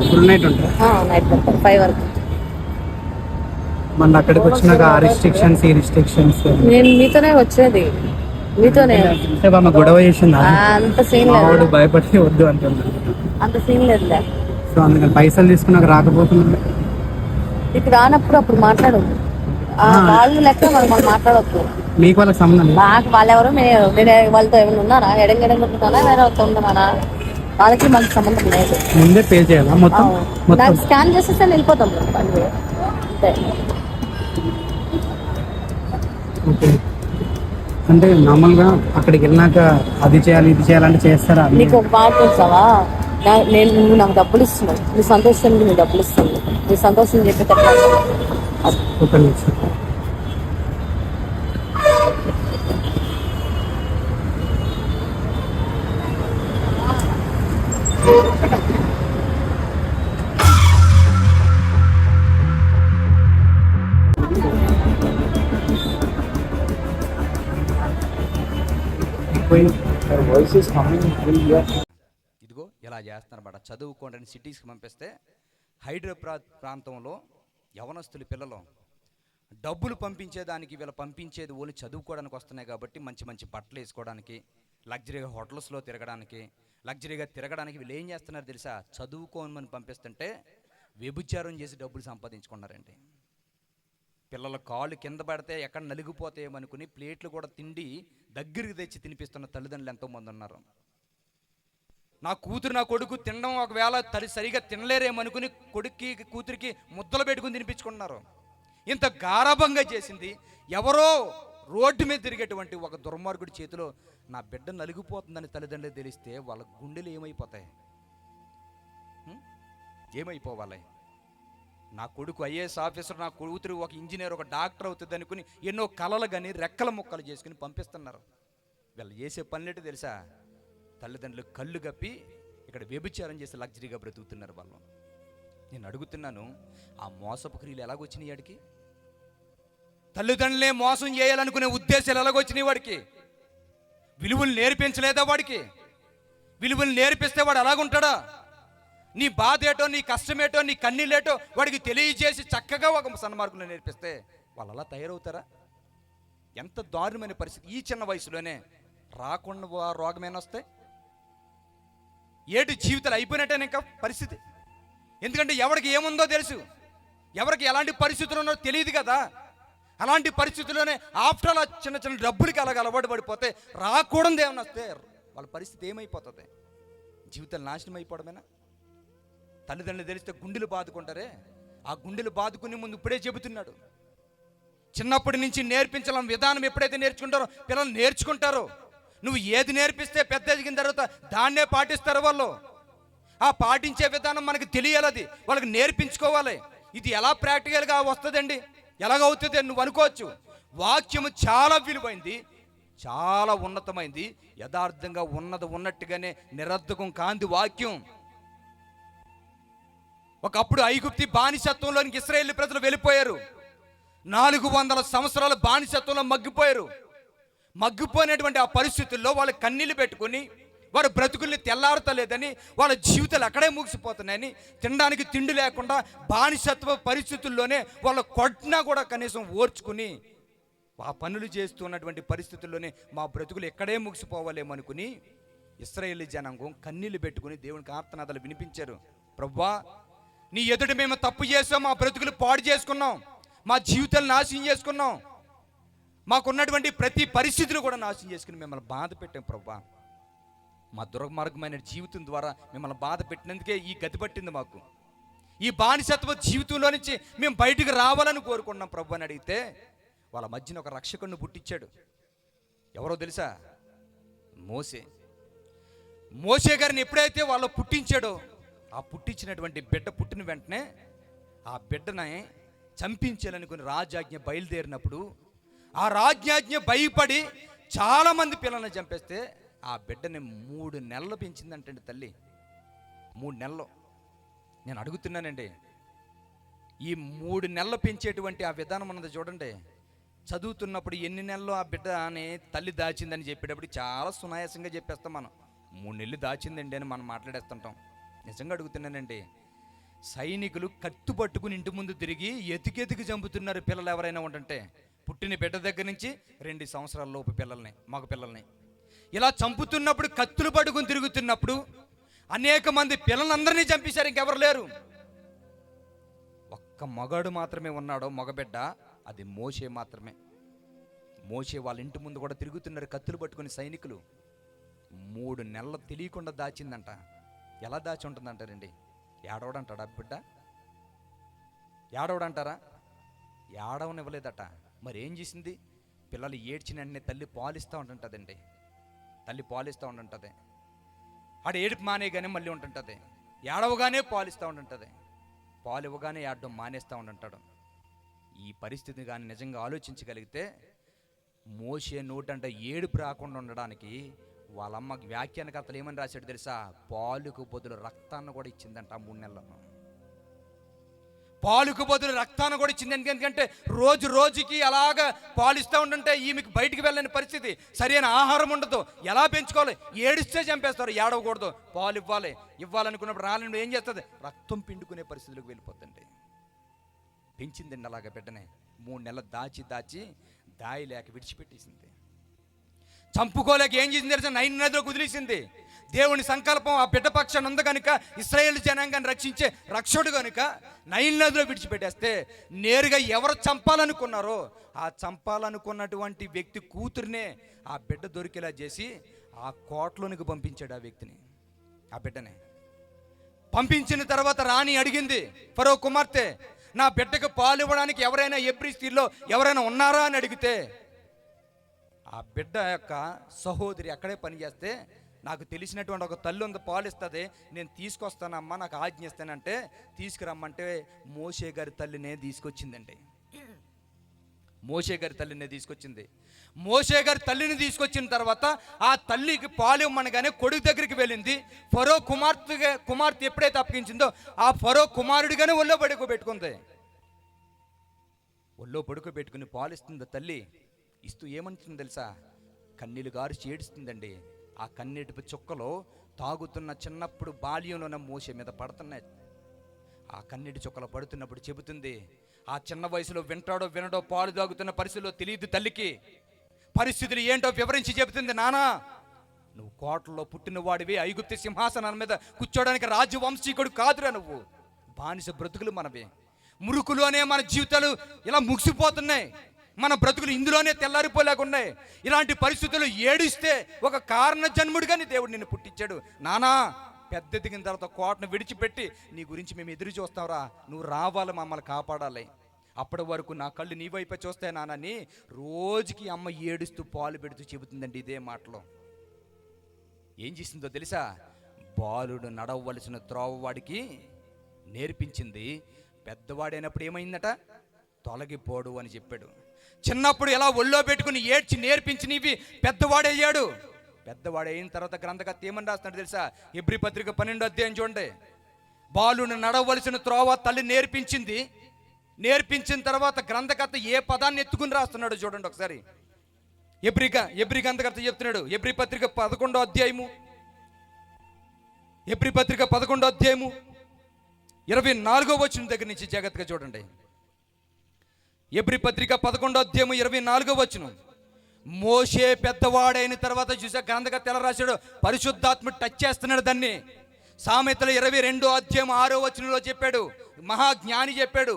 ఫుల్ నైట్ ఉంటారా? నైట్ మొత్తం 5 వరకు. మళ్ళీ అక్కడికి వచ్చినాక ఆ రిస్ట్రిక్షన్స్ ఈ రిస్ట్రిక్షన్స్ నేను మీతోనే వచ్చేది, మీతోనే. ఆమె గొడవ చేసిందా? అంత సీన్ ఆవిడ లేదు, భయపడి వద్దు అంటున్నా. అంత సీన్ లేదులే. సో అందుకని పైసలు తీసుకున్నాక రాకపోతున్నా. ఇక్కడ రానప్పుడు అప్పుడు మాట్లాడు. వాళ్ళు లెక్క మనం మాట్లాడవద్దు. మీకు వాళ్ళకి సంబంధం లేదు. నాకు వాళ్ళెవరో నేను వాళ్ళతో ఏమైనా ఉన్నారా? ఎడంగెడంగుంటున్నానా, వేరే వాళ్ళతో ఉన్నానా? వాళ్ళకి మనకి సంబంధం లేదు. ముందే పే చేయాలా మొత్తం? మొత్తం నాకు స్కాన్ చేసేస్తే వెళ్ళిపోతాం అంతే. ఓకే. అంటే నార్మల్గా అక్కడికి వెళ్ళినాక అది చేయాలి ఇది చేయాలంటే చేస్తారా? నీకు ఒక మాట తెలుసావా? నువ్వు నాకు డబ్బులు ఇస్తున్నావు, నీ సంతోషానికి నువ్వు డబ్బులు ఇస్తాను, నీ సంతోషం చెప్పేటప్పుడు ఒక నిమిషం. ఇదిగో ఇలా చేస్తున్నారన్నమాట. చదువుకోండి సిటీస్కి పంపిస్తే హైదరాబాద్ ప్రాంతంలో యవనస్తులు పిల్లలు డబ్బులు పంపించేదానికి వీళ్ళు పంపించేది ఓన్లీ చదువుకోవడానికి వస్తున్నాయి కాబట్టి మంచి మంచి బట్టలు వేసుకోవడానికి, లగ్జరీగా హోటల్స్లో తిరగడానికి, లగ్జరీగా తిరగడానికి వీళ్ళు ఏం చేస్తున్నారు తెలుసా? చదువుకోమని పంపిస్తుంటే వ్యభిచారం చేసి డబ్బులు సంపాదించుకున్నారండి. పిల్లల కాళ్ళు కింద పడితే ఎక్కడ నలిగిపోతాయేమనుకుని ప్లేట్లు కూడా తిండి దగ్గరికి తెచ్చి తినిపిస్తున్న తల్లిదండ్రులు ఎంతోమంది ఉన్నారు. నా కూతురు నా కొడుకు తినడం ఒకవేళ సరిగా తినలేరేమనుకుని కొడుక్కి కూతురికి ముద్దలు పెట్టుకుని తినిపించుకున్నారు. ఇంత గారాభంగా చేసింది ఎవరో రోడ్డు మీద తిరిగేటువంటి ఒక దుర్మార్గుడి చేతిలో నా బిడ్డ నలిగిపోతుందని తల్లిదండ్రులు తెలిస్తే వాళ్ళ గుండెలు ఏమైపోతాయి? ఏమైపోవాలి? నా కొడుకు ఐఏఎస్ ఆఫీసర్, నా కూతురు ఒక ఇంజనీర్, ఒక డాక్టర్ అవుతుంది అనుకుని ఎన్నో కలలు కానీ రెక్కల ముక్కలు చేసుకుని పంపిస్తున్నారు. వీళ్ళు చేసే పనులేంటి తెలుసా? తల్లిదండ్రులు కళ్ళు గప్పి ఇక్కడ వ్యభిచారం చేసి లగ్జరీగా బ్రతుకుతున్నారు వాళ్ళు. నేను అడుగుతున్నాను, ఆ మోసపు క్రియలు ఎలాగొచ్చినాయి వాడికి? తల్లిదండ్రులే మోసం చేయాలనుకునే ఉద్దేశాలు ఎలాగొచ్చినాయి వాడికి? విలువలు నేర్పించలేదా వాడికి? విలువలు నేర్పిస్తే వాడు ఎలాగుంటాడా? నీ బాధ ఏటో, నీ కష్టమేటో, నీ కన్నీళ్ళేటో వాడికి తెలియజేసి చక్కగా ఒక సన్మార్గంలో నేర్పిస్తే వాళ్ళు అలా తయారవుతారా? ఎంత దారుణమైన పరిస్థితి! ఈ చిన్న వయసులోనే రాకుండా రోగమేనా వస్తే ఏడు జీవితాలు అయిపోయినట్టే ఇంకా పరిస్థితి. ఎందుకంటే ఎవరికి ఏముందో తెలుసు, ఎవరికి ఎలాంటి పరిస్థితులు ఉన్నో తెలియదు కదా. అలాంటి పరిస్థితుల్లోనే ఆఫ్టర్ ఆల్ చిన్న చిన్న డబ్బులకి అలాగ అలవాటు పడిపోతే రాకూడదు ఏమన్నా వస్తే వాళ్ళ పరిస్థితి ఏమైపోతుంది? జీవితాలు నాశనం అయిపోవడమేనా? తల్లిదండ్రులు తెలిస్తే గుండెలు బాదుకుంటారే, ఆ గుండెలు బాదుకునే ముందు ఇప్పుడే చెబుతున్నాడు. చిన్నప్పటి నుంచి నేర్పించాల విధానం ఎప్పుడైతే నేర్చుకుంటారో పిల్లలు నేర్చుకుంటారో. నువ్వు ఏది నేర్పిస్తే పెద్ద ఎదిగిన తర్వాత దాన్నే పాటిస్తారు వాళ్ళు. ఆ పాటించే విధానం మనకు తెలియాలి, వాళ్ళకి నేర్పించుకోవాలి. ఇది ఎలా ప్రాక్టికల్గా వస్తుందండి, ఎలాగవుతుంది నువ్వు అనుకోవచ్చు. వాక్యము చాలా విలువైంది, చాలా ఉన్నతమైంది, యథార్థంగా ఉన్నట్టుగానే నిరర్ధకం కాంది వాక్యం. ఒకప్పుడు ఐగుప్తి బానిసత్వంలోనికి ఇశ్రాయేలు ప్రజలు వెళ్ళిపోయారు. 400 సంవత్సరాల బానిసత్వంలో మగ్గిపోయారు. మగ్గిపోయినటువంటి ఆ పరిస్థితుల్లో వాళ్ళు కన్నీళ్ళు పెట్టుకుని వారు బ్రతుకుల్ని తెల్లారతలేదని, వాళ్ళ జీవితాలు అక్కడే ముగిసిపోతున్నాయని, తినడానికి తిండి లేకుండా బానిసత్వ పరిస్థితుల్లోనే వాళ్ళ కొట్టినా కూడా కనీసం ఓర్చుకుని ఆ పనులు చేస్తున్నటువంటి పరిస్థితుల్లోనే మా బ్రతుకులు ఎక్కడే ముగిసిపోవాలేమనుకుని ఇశ్రాయేలు జనాంగం కన్నీళ్ళు పెట్టుకుని దేవునికి ఆర్తనాదాలు వినిపించారు. ప్రభువా, నీ ఎదుట మేము తప్పు చేసాం, మా బ్రతుకులు పాడు చేసుకున్నాం, మా జీవితాలు నాశనం చేసుకున్నాం, మాకున్నటువంటి ప్రతి పరిస్థితిని కూడా నాశనం చేసుకుని మిమ్మల్ని బాధ పెట్టాం ప్రభువా. మా దుర్మార్గమైన జీవితం ద్వారా మిమ్మల్ని బాధ పెట్టినందుకే ఈ గతి పట్టింది మాకు. ఈ బానిసత్వ జీవితంలో నుంచి మేము బయటకు రావాలని కోరుకున్నాం ప్రభు అని అడిగితే వాళ్ళ మధ్యన ఒక రక్షకుడిని పుట్టించాడు. ఎవరో తెలుసా? మోసే గారిని ఎప్పుడైతే వాళ్ళు పుట్టించాడో, ఆ పుట్టించినటువంటి బిడ్డ పుట్టిన వెంటనే ఆ బిడ్డని చంపించాలనుకుని రాజాజ్ఞ బయలుదేరినప్పుడు ఆ రాజ్యాజ్ఞ భయపడి చాలామంది పిల్లల్ని చంపేస్తే ఆ బిడ్డని 3 నెలలు పెంచిందంటండి తల్లి. 3 నెలలు. నేను అడుగుతున్నానండి, ఈ 3 నెలలు పెంచేటువంటి ఆ విధానం ఉన్నది చూడండి. చదువుతున్నప్పుడు ఎన్ని నెలలు ఆ బిడ్డ అని తల్లి దాచిందని చెప్పేటప్పుడు చాలా సునాయాసంగా చెప్పేస్తాం మనం. 3 నెలలు దాచిందండి అని మనం మాట్లాడేస్తుంటాం. నిజంగా అడుగుతున్నానండి, సైనికులు కత్తి పట్టుకుని ఇంటి ముందు తిరిగి ఎతికెతికి చంపుతున్నారు పిల్లలు ఎవరైనా ఉంటుంటే. పుట్టిన బిడ్డ దగ్గర నుంచి 2 సంవత్సరాల లోపు పిల్లల్ని, మగ పిల్లల్ని ఇలా చంపుతున్నప్పుడు, కత్తులు పట్టుకుని తిరుగుతున్నప్పుడు అనేక మంది పిల్లలందరినీ చంపేశారు. ఇంకెవరు లేరు. ఒక్క మగాడు మాత్రమే ఉన్నాడో, మగబిడ్డ, అది మోషే మాత్రమే. మోషే వాళ్ళ ఇంటి ముందు కూడా తిరుగుతున్నారు కత్తులు పట్టుకుని సైనికులు. 3 నెలలు తెలియకుండా దాచిందంట. ఎలా దాచి ఉంటుందంటారండి? ఏడవడంటాడా బిడ్డ? ఏడవడంటారా? ఏడవనివ్వలేదట. మరి ఏం చేసింది? పిల్లలు ఏడ్చిన వెంటనే తల్లి పాలిస్తూ ఉంటుంటుందండి. తల్లి పాలిస్తూ ఉంటుంటుంది. ఆడ ఏడుపు మానేగానే మళ్ళీ ఉంటుంటుంది. ఏడవగానే పాలిస్తూ ఉంటుంటుంది. పాలు ఇవ్వగానే ఏడడం మానేస్తూ ఉంటుంటాడు. ఈ పరిస్థితిని కానీ నిజంగా ఆలోచించగలిగితే, మోషే నోటంట ఏడుపు రాకుండా ఉండడానికి వాళ్ళమ్మ వ్యాఖ్యానకర్తలు ఏమని రాశాడు తెలుసా? పాలుకు బదులు రక్తాన్ని కూడా ఇచ్చిందంట. 3 నెలలను పాలుకు బదులు రక్తాన్ని కూడా ఇచ్చింది. ఎందుకంటే రోజు రోజుకి అలాగా పాలిస్తూ ఉంటుంటే ఈమెకి బయటికి వెళ్ళని పరిస్థితి, సరైన ఆహారం ఉండదు. ఎలా పెంచుకోవాలి? ఏడిస్తే చంపేస్తారు. ఏడవకూడదు, పాలు ఇవ్వాలనుకున్నప్పుడు రాలేను. ఏం చేస్తుంది? రక్తం పిండుకునే పరిస్థితులకు వెళ్ళిపోతుంది. పెంచిందండి అలాగ బిడ్డనే. 3 నెలలు దాచి దాయి లేక విడిచిపెట్టేసింది. చంపుకోలేక ఏం చేసింది తెలుసా? నైన్ నదిలో కుదిలేసింది. దేవుని సంకల్పం ఆ బిడ్డ పక్షాన్ని ఉంది కనుక, ఇశ్రాయేలు జనాంగాన్ని రక్షించే రక్షకుడు కనుక నైన్ నదిలో విడిచిపెట్టేస్తే, నేరుగా ఎవరు చంపాలనుకున్నారో ఆ చంపాలనుకున్నటువంటి వ్యక్తి కూతురునే ఆ బిడ్డ దొరికేలా చేసి ఆ కోటలోనికి పంపించాడు. ఆ వ్యక్తిని, ఆ బిడ్డనే పంపించిన తర్వాత రాణి అడిగింది, ఫరో కుమార్తె, నా బిడ్డకు పాలు ఇవ్వడానికి ఎవరైనా ఎబ్రీ స్త్రీలో ఎవరైనా ఉన్నారా అని అడిగితే, ఆ బిడ్డ యొక్క సహోదరి అక్కడే పనిచేస్తే, నాకు తెలిసినటువంటి ఒక తల్లి ఉంది, పాలిస్తుంది, నేను తీసుకొస్తానమ్మా, నాకు ఆజ్ఞ ఇస్తానంటే తీసుకురమ్మంటే మోషే గారి తల్లినే తీసుకొచ్చిందండి. మోషే గారి తల్లినే తీసుకొచ్చింది. మోషే గారి తల్లిని తీసుకొచ్చిన తర్వాత ఆ తల్లికి పాలు ఇవ్వమనగానే కొడుకు దగ్గరికి వెళ్ళింది. ఫరో కుమార్తె ఎప్పుడైతే అప్పగించిందో ఆ ఫరో కుమారుడిగానే ఒళ్ళో పడుకోబెట్టుకుంది. ఒళ్ళో పడుకోబెట్టుకుని పాలిస్తుంది తల్లి. ఇస్తూ ఏమంటుంది తెలుసా? కన్నీళ్ళు గారి ఏడుస్తుందండి. ఆ కన్నీటి చుక్కలో తాగుతున్న చిన్నప్పుడు బాల్యంలోన మోషే మీద పడుతున్నాయి. ఆ కన్నీటి చుక్కలు పడుతున్నప్పుడు చెబుతుంది, ఆ చిన్న వయసులో వింటాడో వినడో పాలు తాగుతున్న పరిస్థితిలో తెలియదు తల్లికి. పరిస్థితులు ఏంటో వివరించి చెబుతుంది, నానా నువ్వు కోటలో పుట్టిన వాడివి, ఐగుప్తు సింహాసనం మీద కూర్చోడానికి రాజవంశీకుడు కాదురా నువ్వు. బానిస బ్రతుకులు మనవి. మురుకులోనే మన జీవితాలు ఇలా ముగిసిపోతున్నాయి. మన బ్రతుకులు ఇందులోనే తెల్లారిపోలేకున్నాయి. ఇలాంటి పరిస్థితులు ఏడిస్తే ఒక కారణ జన్ముడిగాని దేవుడు నిన్ను పుట్టించాడు. నానా పెద్ద దిగిన తర్వాత కోటను విడిచిపెట్టి నీ గురించి మేము ఎదురు చూస్తావురా, నువ్వు రావాలి, మమ్మల్ని కాపాడాలి. అప్పటి వరకు నా కళ్ళు నీ వైపే చూస్తాయి నానని రోజుకి అమ్మ ఏడుస్తూ పాలు పెడుతూ చెబుతుందండి ఇదే మాటలో. ఏం చేసిందో తెలుసా? బాలుడు నడవవలసిన త్రోవ వాడికి నేర్పించింది. పెద్దవాడైనప్పుడు ఏమైందట? తొలగిపోడు అని చెప్పాడు. చిన్నప్పుడు ఎలా ఒళ్ళో పెట్టుకుని ఏడ్చి నేర్పించినవి పెద్దవాడయ్యాడు. పెద్దవాడైన తర్వాత గ్రంథకర్త ఏమని రాస్తున్నాడు తెలుసా? హెబ్రీ పత్రిక 12వ అధ్యాయం చూడండి. బాలుని నడవలసిన త్రోవ తల్లి నేర్పించింది. నేర్పించిన తర్వాత గ్రంథకర్త ఏ పదాన్ని ఎత్తుకుని రాస్తున్నాడు చూడండి ఒకసారి. హెబ్రీ గ్రంథకర్త చెప్తున్నాడు, హెబ్రీ పత్రిక 11వ అధ్యాయము, హెబ్రీ పత్రిక 11వ అధ్యాయము 24వ వచనం దగ్గర నుంచి జాగ్రత్తగా చూడండి. హెబ్రీ పత్రిక 11వ అధ్యాయము 24వ వచనం. మోషే పెద్దవాడైన తర్వాత చూసా గ్రంథకర్త ఎలా రాశాడు? పరిశుద్ధాత్మ టచ్ చేస్తున్నాడు దాన్ని. సామెతల 22వ అధ్యాయం 6వ వచనంలో చెప్పాడు, మహాజ్ఞాని చెప్పాడు,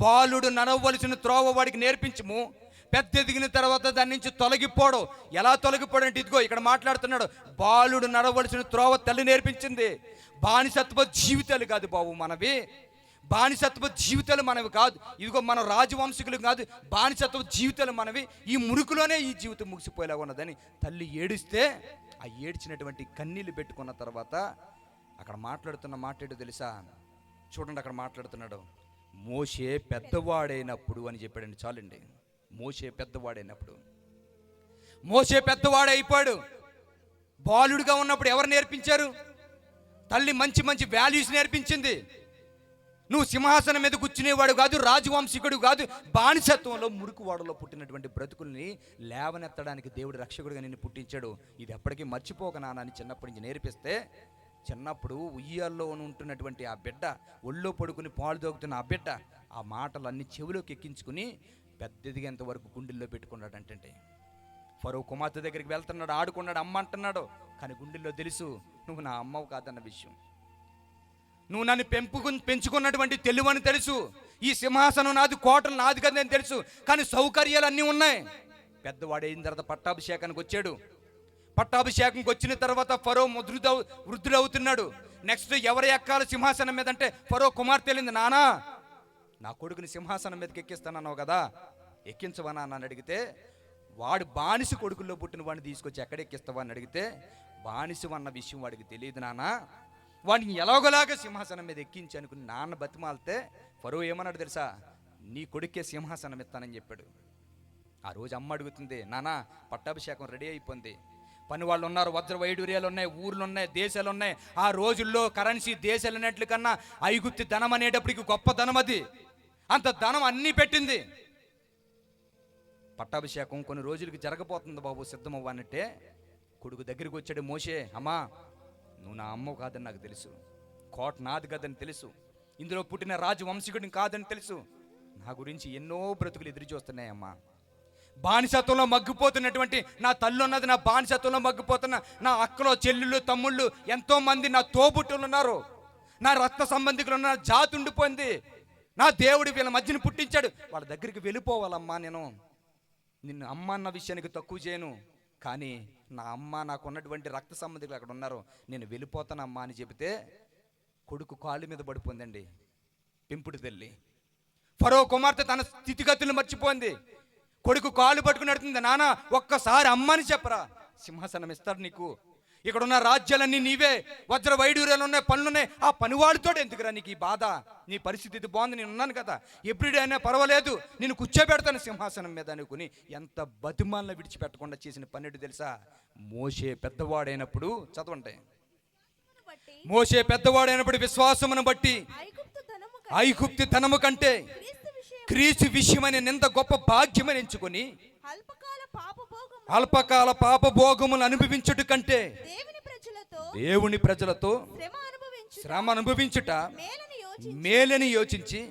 బాలుడు నడవవలసిన త్రోవ వాడికి నేర్పించము, పెద్ద ఎదిగిన తర్వాత దాని నుంచి తొలగిపోడు. ఎలా తొలగిపోడు అంటే ఇదిగో ఇక్కడ మాట్లాడుతున్నాడు, బాలుడు నడవలసిన త్రోవ తల్లి నేర్పించింది. బానిసత్వ జీవితాలు కాదు బాబు మనవి, బానిసత్వ జీవితాలు మనవి కాదు. ఇదిగో మన రాజవంశీకులు కాదు, బానిసత్వ జీవితాలు మనవి. ఈ మురుకులోనే ఈ జీవితం ముగిసిపోయేలా ఉన్నదని తల్లి ఏడిస్తే, ఆ ఏడ్చినటువంటి కన్నీళ్ళు పెట్టుకున్న తర్వాత అక్కడ మాట్లాడుతున్న మాట ఏంటో తెలుసా? చూడండి, అక్కడ మాట్లాడుతున్నాడు, మోషే పెద్దవాడైనప్పుడు అని చెప్పాడండి. చాలండి, మోషే పెద్దవాడైనప్పుడు. మోషే పెద్దవాడైపోయాడు. బాలుడుగా ఉన్నప్పుడు ఎవరు నేర్పించారు? తల్లి మంచి మంచి వాల్యూస్ నేర్పించింది. నువ్వు సింహాసనం మీద కూర్చునేవాడు కాదు, రాజవంశికుడు కాదు. బానిసత్వంలో మురుకువాడలో పుట్టినటువంటి బ్రతుకుల్ని లేవనెత్తడానికి దేవుడు రక్షకుడిగా నిన్ను పుట్టించాడు. ఇది ఎప్పటికీ మర్చిపోక నాన్న అని చిన్నప్పటి నుంచి నేర్పిస్తే, చిన్నప్పుడు ఉయ్యాల్లో ఉంటున్నటువంటి ఆ బిడ్డ, ఒళ్ళో పడుకుని పాలు దోగుతున్న ఆ బిడ్డ ఆ మాటలన్నీ చెవిలోకి ఎక్కించుకుని పెద్దదిగేంత వరకు గుండెల్లో పెట్టుకున్నాడంటే, ఫరో కుమార్తె దగ్గరికి వెళ్తున్నాడు, ఆడుకున్నాడు, అమ్మ అంటున్నాడు, కానీ గుండెల్లో తెలుసు నువ్వు నా అమ్మవు కాదన్న విషయం. నువ్వు నన్ను పెంచుకున్నటువంటి తెలివని తెలుసు. ఈ సింహాసనం నాది, కోటలు నాది కదని తెలుసు. కానీ సౌకర్యాలు అన్నీ ఉన్నాయి. పెద్దవాడు అయిన తర్వాత పట్టాభిషేకానికి వచ్చాడు. పట్టాభిషేకంకి వచ్చిన తర్వాత ఫరో వృద్ధుడవుతున్నాడు. నెక్స్ట్ ఎవరు ఎక్కాలి సింహాసనం మీద అంటే ఫరో కుమార్తె వెళ్ళింది, నానా నా కొడుకుని సింహాసనం మీదకి ఎక్కిస్తానన్నావు కదా, ఎక్కించవా నాన్న అని అడిగితే, వాడు బానిస కొడుకుల్లో పుట్టిన వాడిని తీసుకొచ్చి ఎక్కడ ఎక్కిస్తావా అని అడిగితే, బానిస అన్న విషయం వాడికి తెలియదు నాన్న, వాడిని ఎలాగోలాగా సింహాసనం మీద ఎక్కించి అనుకుని నాన్న బతిమాలితే ఫరో ఏమన్నాడు తెలుసా, నీ కొడుకే సింహాసనం ఇస్తానని చెప్పాడు. ఆ రోజు అమ్మ అడుగుతుంది, నాన్న పట్టాభిషేకం రెడీ అయిపోయింది, పని వాళ్ళు ఉన్నారు, వజ్ర వైడూర్యాలు ఉన్నాయి, ఊర్లు ఉన్నాయి, దేశాలు ఉన్నాయి. ఆ రోజుల్లో కరెన్సీ దేశాలు అన్నట్లు కన్నా ఐగుప్తి ధనం అనేటప్పటికి గొప్ప ధనం, అది అంత ధనం అన్నీ పెట్టింది. పట్టాభిషేకం కొన్ని రోజులకి జరగబోతుంది బాబు, సిద్ధమవ్వనంటే కొడుకు దగ్గరికి వచ్చాడు మోషే, అమ్మా నువ్వు నా అమ్మ కాదని నాకు తెలుసు, కోట నాది కాదని తెలుసు, ఇందులో పుట్టిన రాజవంశీకుడిని కాదని తెలుసు, నా గురించి ఎన్నో బ్రతుకులు ఎదురు చూస్తున్నాయమ్మా, బానిసత్వంలో మగ్గిపోతున్నటువంటి నా తల్లి ఉన్నది, నా బానిసత్వంలో మగ్గిపోతున్న నా అక్కలో చెల్లుళ్ళు తమ్ముళ్ళు ఎంతో మంది నా తోబుట్టులు ఉన్నారు, నా రక్త సంబంధికులు ఉన్న జాతి ఉండిపోయింది, నా దేవుడు వీళ్ళ మధ్యన పుట్టించాడు, వాళ్ళ దగ్గరికి వెళ్ళిపోవాలమ్మా, నేను నిన్ను అమ్మ అన్న విషయానికి తక్కువ చేయను, కానీ నా అమ్మ నాకు ఉన్నటువంటి రక్త సంబంధికులు అక్కడ ఉన్నారు, నేను వెళ్ళిపోతానమ్మా అని చెబితే కొడుకు కాళ్ళు మీద పడిపోయిందండి పెంపుడు తల్లి. ఫరో కుమార్తె తన స్థితిగతులు మర్చిపోయింది, కొడుకు కాళ్ళు పట్టుకుని అడుగుతుంది, నాన్న ఒక్కసారి అమ్మని చెప్పరా, సింహాసనం ఇస్తాడు నీకు, ఇక్కడ ఉన్న రాజ్యాలన్నీ నీవే, వజ్ర వైడూర్యాలు ఉన్నాయి, పనులున్నాయి, ఆ పనివాడితో ఎందుకురా నీకు ఈ బాధ, నీ పరిస్థితి బాగుంది, నేను ఉన్నాను కదా, ఎవ్రీడే అయినా పర్వాలేదు, నేను కూర్చోబెడతాను సింహాసనం మీద అనుకుని ఎంత బతిమాలను విడిచిపెట్టకుండా చేసిన పన్నెడు తెలుసా, మోషే పెద్దవాడైనప్పుడు, చదవండి, మోషే పెద్దవాడైనప్పుడు విశ్వాసమును బట్టి ఐగుప్తు ధనము కంటే క్రీస్తు విషయమని నింద గొప్ప భాగ్యమని ఎంచుకొని అల్పకాల పాపభోగములు అనుభవించుట కంటే దేవుని ప్రజలతో శ్రమ అనుభవించుట మేలని యోచించి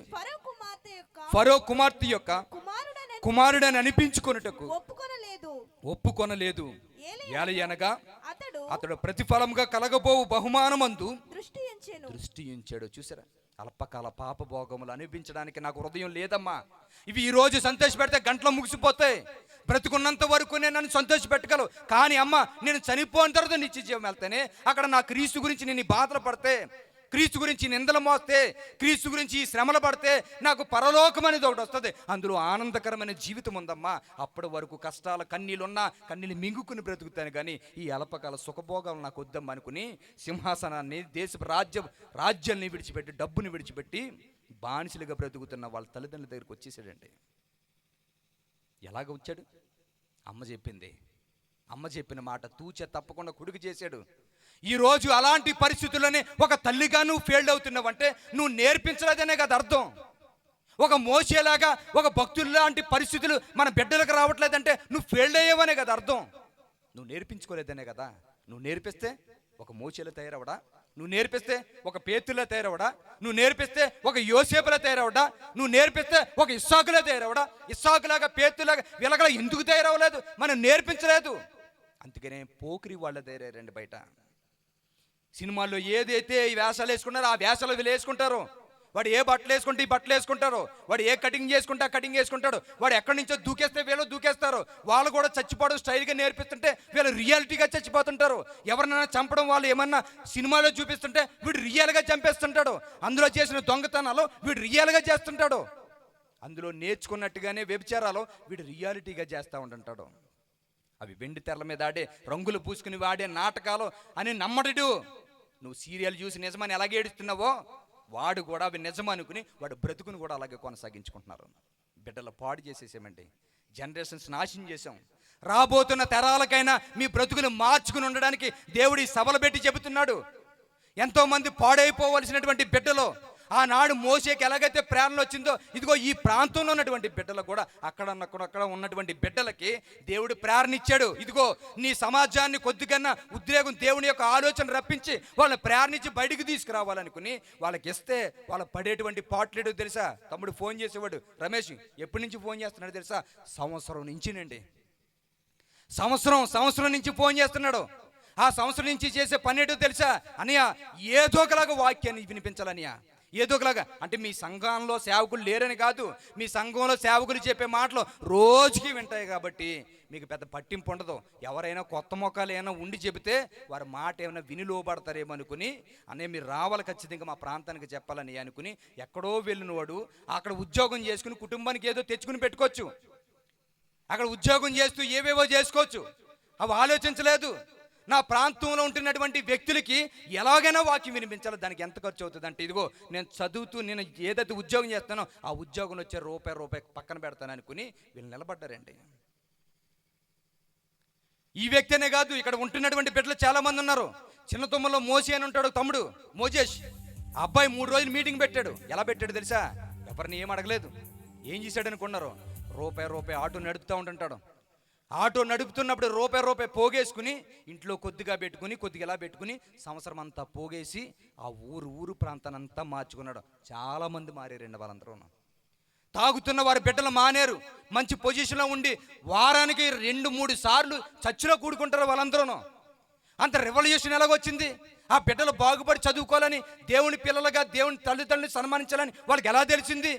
ఫరో కుమార్తె యొక్క కుమారుడని అనిపించుకొనుటకు ఒప్పుకొనలేదు. ఏలయనగా అతడు ప్రతిఫలంగా కలగబోవు బహుమానమందు దృష్టి ఉంచాడు. చూసారా, అల్పకాల పాపభోగములు అనిపించడానికి నాకు హృదయం లేదమ్మా, ఇవి ఈ రోజు సంతోష పెడితే గంటలో ముగిసిపోతాయి, బ్రతుకున్నంత వరకు నేను నన్ను సంతోష పెట్టగలవు, కానీ అమ్మ నేను చనిపోయిన తర్వాత నిత్య జీవం వెళ్తేనే అక్కడ నా క్రీస్తు గురించి నేను బాధలు పడితే, క్రీస్తు గురించి నిందలు మోస్తే, క్రీస్తు గురించి శ్రమలు పడితే నాకు పరలోకం అనేది ఒకటి వస్తుంది, అందులో ఆనందకరమైన జీవితం ఉందమ్మా, అప్పటి వరకు కష్టాల కన్నీళ్ళున్నా కన్నీళ్ళు మింగుకుని బ్రతుకుతాను, కానీ ఈ అల్పకాల సుఖభోగాలు నాకు వద్దమ్మా అనుకుని సింహాసనాన్ని, దేశపు రాజ్యాన్ని విడిచిపెట్టి, డబ్బుని విడిచిపెట్టి బానిసలుగా బ్రతుకుతున్న వాళ్ళ తల్లిదండ్రుల దగ్గరికి వచ్చేసాడండి. ఎలాగ వచ్చాడు, అమ్మ చెప్పింది, అమ్మ చెప్పిన మాట తూచే తప్పకుండా కొడుకు చేశాడు. ఈరోజు అలాంటి పరిస్థితుల్లోనే ఒక తల్లిగా నువ్వు ఫెయిల్డ్ అవుతున్నావంటే నువ్వు నేర్పించలేదనే కదా అర్థం. ఒక మోసేలాగా ఒక భక్తుల లాంటి పరిస్థితులు మన బిడ్డలకు రావట్లేదంటే నువ్వు ఫెయిల్డ్ అయ్యావనే కదా అర్థం. నువ్వు నేర్పించుకోలేదనే కదా. నువ్వు నేర్పిస్తే ఒక మోసేలా తయారవడా, నువ్వు నేర్పిస్తే ఒక పేతులా తయారవడా, నువ్వు నేర్పిస్తే ఒక యోసేపులా తయారవడా, నువ్వు నేర్పిస్తే ఒక ఇస్సాకులా తయారవడా, ఇస్సాకులాగా పేతులాగా వీళ్ళగా ఎందుకు తయారవలేదు, మనం నేర్పించలేదు. అందుకనే పోకిరి వాళ్ళ తయారండి బయట. సినిమాల్లో ఏదైతే ఈ వేషాలు వేసుకున్నారో ఆ వేషాలు వీళ్ళు వేసుకుంటారు. వాడు ఏ బట్టలు వేసుకుంటే ఈ బట్టలు వేసుకుంటారు, వాడు ఏ కటింగ్ చేసుకుంటే ఆ కటింగ్ వేసుకుంటాడు, వాడు ఎక్కడి నుంచో దూకేస్తే వీళ్ళు దూకేస్తారు. వాళ్ళు కూడా చచ్చిపోవడం స్టైల్గా నేర్పిస్తుంటే వీళ్ళు రియాలిటీగా చచ్చిపోతుంటారు. ఎవరినైనా చంపడం వాళ్ళు ఏమన్నా సినిమాలో చూపిస్తుంటే వీడు రియల్గా చంపేస్తుంటాడు. అందులో చేసిన దొంగతనాలు వీడు రియల్గా చేస్తుంటాడు. అందులో నేర్చుకున్నట్టుగానే వ్యభిచారాలు వీడు రియాలిటీగా చేస్తూ ఉంటుంటాడు. అవి వెండి తెరల మీద ఆడే, రంగులు పూసుకుని వాడే నాటకాలు అని నమ్మడు. నువ్వు సీరియల్ చూసి నిజమని ఎలాగే ఏడుస్తున్నావో వాడు కూడా అవి నిజం అనుకుని వాడు బ్రతుకుని కూడా అలాగే కొనసాగించుకుంటున్నారు. బిడ్డలు పాడు చేసేసామండి, జనరేషన్స్ నాశనం చేసాం. రాబోతున్న తరాలకైనా మీ బ్రతుకులు మార్చుకుని ఉండడానికి దేవుడి సభలు పెట్టి చెబుతున్నాడు. ఎంతోమంది పాడైపోవలసినటువంటి బిడ్డలు ఆనాడు మోషేకి ఎలాగైతే ప్రేరణ వచ్చిందో, ఇదిగో ఈ ప్రాంతంలో ఉన్నటువంటి బిడ్డలకు కూడా అక్కడ ఉన్నటువంటి బిడ్డలకి దేవుడు ప్రేరణ ఇచ్చాడు. ఇదిగో నీ సమాజాన్ని కొద్దిగా ఉద్రేకం, దేవుని యొక్క ఆలోచన రప్పించి వాళ్ళని ప్రేరణించి బయటికి తీసుకురావాలనుకుని వాళ్ళకి ఇస్తే వాళ్ళు పడేటువంటి పాటలేడు తెలుసా? తమ్ముడు ఫోన్ చేసేవాడు, రమేష్ ఎప్పటి నుంచి ఫోన్ చేస్తున్నాడు తెలుసా? సంవత్సరం నుంచినండి. సంవత్సరం నుంచి ఫోన్ చేస్తున్నాడు. ఆ సంవత్సరం నుంచి చేసే పని ఏంటో తెలుసా? అన్నయ్య ఏదో ఒకలాగా వాక్యాన్ని వినిపించాలన్నయ్య, ఏదో ఒకలాగా. అంటే మీ సంఘంలో సేవకులు లేరని కాదు, మీ సంఘంలో సేవకులు చెప్పే మాటలు రోజుకి వింటాయి కాబట్టి మీకు పెద్ద పట్టింపు ఉండదు. ఎవరైనా కొత్త మొక్కలు ఏమైనా ఉండి చెబితే వారి మాట ఏమైనా విని లోబడతారేమో అనుకుని, అన్నయ్య మీరు రావాలి ఖచ్చితంగా మా ప్రాంతానికి చెప్పాలని అనుకుని ఎక్కడో వెళ్ళినవాడు అక్కడ ఉద్యోగం చేసుకుని కుటుంబానికి ఏదో తెచ్చుకుని పెట్టుకోవచ్చు. అక్కడ ఉద్యోగం చేస్తూ ఏవేవో చేసుకోవచ్చు. అవి ఆలోచించలేదు. నా ప్రాంతంలో ఉంటున్నటువంటి వ్యక్తులకి ఎలాగైనా వాక్యం వినిపించాలో, దానికి ఎంత ఖర్చు అవుతుంది అంటే, ఇదిగో నేను చదువుతూ నేను ఏదైతే ఉద్యోగం చేస్తానో ఆ ఉద్యోగం వచ్చే రూపాయి పక్కన పెడతాను అనుకుని వీళ్ళు నిలబడ్డారండి. ఈ వ్యక్తి అనే కాదు, ఇక్కడ ఉంటున్నటువంటి బిడ్డలు చాలా మంది ఉన్నారు. చిన్న తొమ్మలో మోసి అని ఉంటాడు తమ్ముడు, మోజేష్. ఆ అబ్బాయి 3 రోజులు మీటింగ్ పెట్టాడు. ఎలా పెట్టాడు తెలుసా? ఎవరిని ఏం అడగలేదు. ఏం చేశాడు అనుకున్నారు? రూపాయి ఆటో నడుపుతూ ఉంటుంటాడు. ఆటో నడుపుతున్నప్పుడు రూపాయి పోగేసుకుని ఇంట్లో కొద్దిగా పెట్టుకుని, కొద్దిగా ఎలా పెట్టుకుని సంవత్సరం అంతా పోగేసి ఆ ఊరు ప్రాంతాన్ని అంతా మార్చుకున్నాడు. చాలామంది మారారండి వాళ్ళందరూ. తాగుతున్న వారి బిడ్డలు మానేరు. మంచి పొజిషన్లో ఉండి వారానికి 2-3 సార్లు చర్చిలో కూడుకుంటారు వాళ్ళందరూ. అంత రెవల్యూషన్ ఎలాగొచ్చింది? ఆ బిడ్డలు బాగుపడి చదువుకోవాలని, దేవుని పిల్లలుగా దేవుని తల్లిదండ్రులు సన్మానించాలని వాళ్ళకి ఎలా తెలిసింది?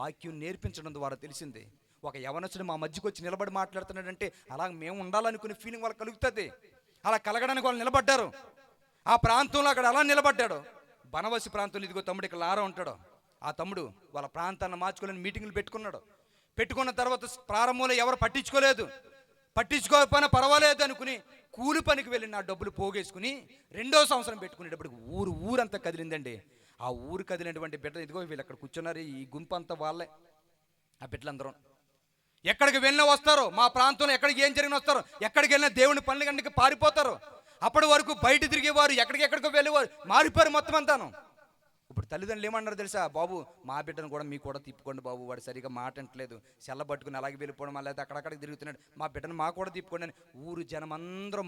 వాక్యం నేర్పించడం ద్వారా తెలిసింది. ఒక యవనస్తుడు మా మధ్యకు వచ్చి నిలబడి మాట్లాడుతున్నాడంటే అలా మేము ఉండాలనుకునే ఫీలింగ్ వాళ్ళకి కలుగుతుంది. అలా కలగడానికి వాళ్ళు నిలబడ్డారు. ఆ ప్రాంతంలో అక్కడ అలా నిలబడ్డాడు. బనవాసి ప్రాంతంలో ఇదిగో తమ్ముడు ఇక్కడ లారా ఉంటాడు. ఆ తమ్ముడు వాళ్ళ ప్రాంతాన్ని మార్చుకోవాలని మీటింగ్లు పెట్టుకున్నాడు. పెట్టుకున్న తర్వాత ప్రారంభంలో ఎవరు పట్టించుకోకపోయినా పర్వాలేదు అనుకుని కూలి పనికి వెళ్ళి నా డబ్బులు పోగేసుకుని 2వ సంవత్సరం పెట్టుకునేటప్పుడు ఊరంతా కదిలిందండి. ఆ ఊరు కదిలినటువంటి బిడ్డ ఇదిగో వీళ్ళు అక్కడ కూర్చున్నారు. ఈ గుంపు అంతా వాళ్ళే. ఆ బిడ్డలందరూ ఎక్కడికి వెళ్ళినా వస్తారు. మా ప్రాంతంలో ఎక్కడికి ఏం జరిగిన వస్తారు. ఎక్కడికి వెళ్ళినా దేవుని పనుల గంటకి పారిపోతారు. అప్పటి వరకు బయట తిరిగేవారు, ఎక్కడికెక్కడికో వెళ్ళేవారు, మారిపోయారు మొత్తం అంతాను. ఇప్పుడు తల్లిదండ్రులు ఏమన్నారు తెలుసా? బాబు మా బిడ్డను కూడా మీకు కూడా తిప్పుకోండి బాబు, వాడు సరిగా మాట అంటలేదు, సెల్ల పట్టుకుని అలాగే వెళ్ళిపోవడం, మళ్ళీ అక్కడక్కడికి తిరుగుతున్నాడు, మా బిడ్డను మా కూడా తిప్పుకోండి అని ఊరు జనం అందరూ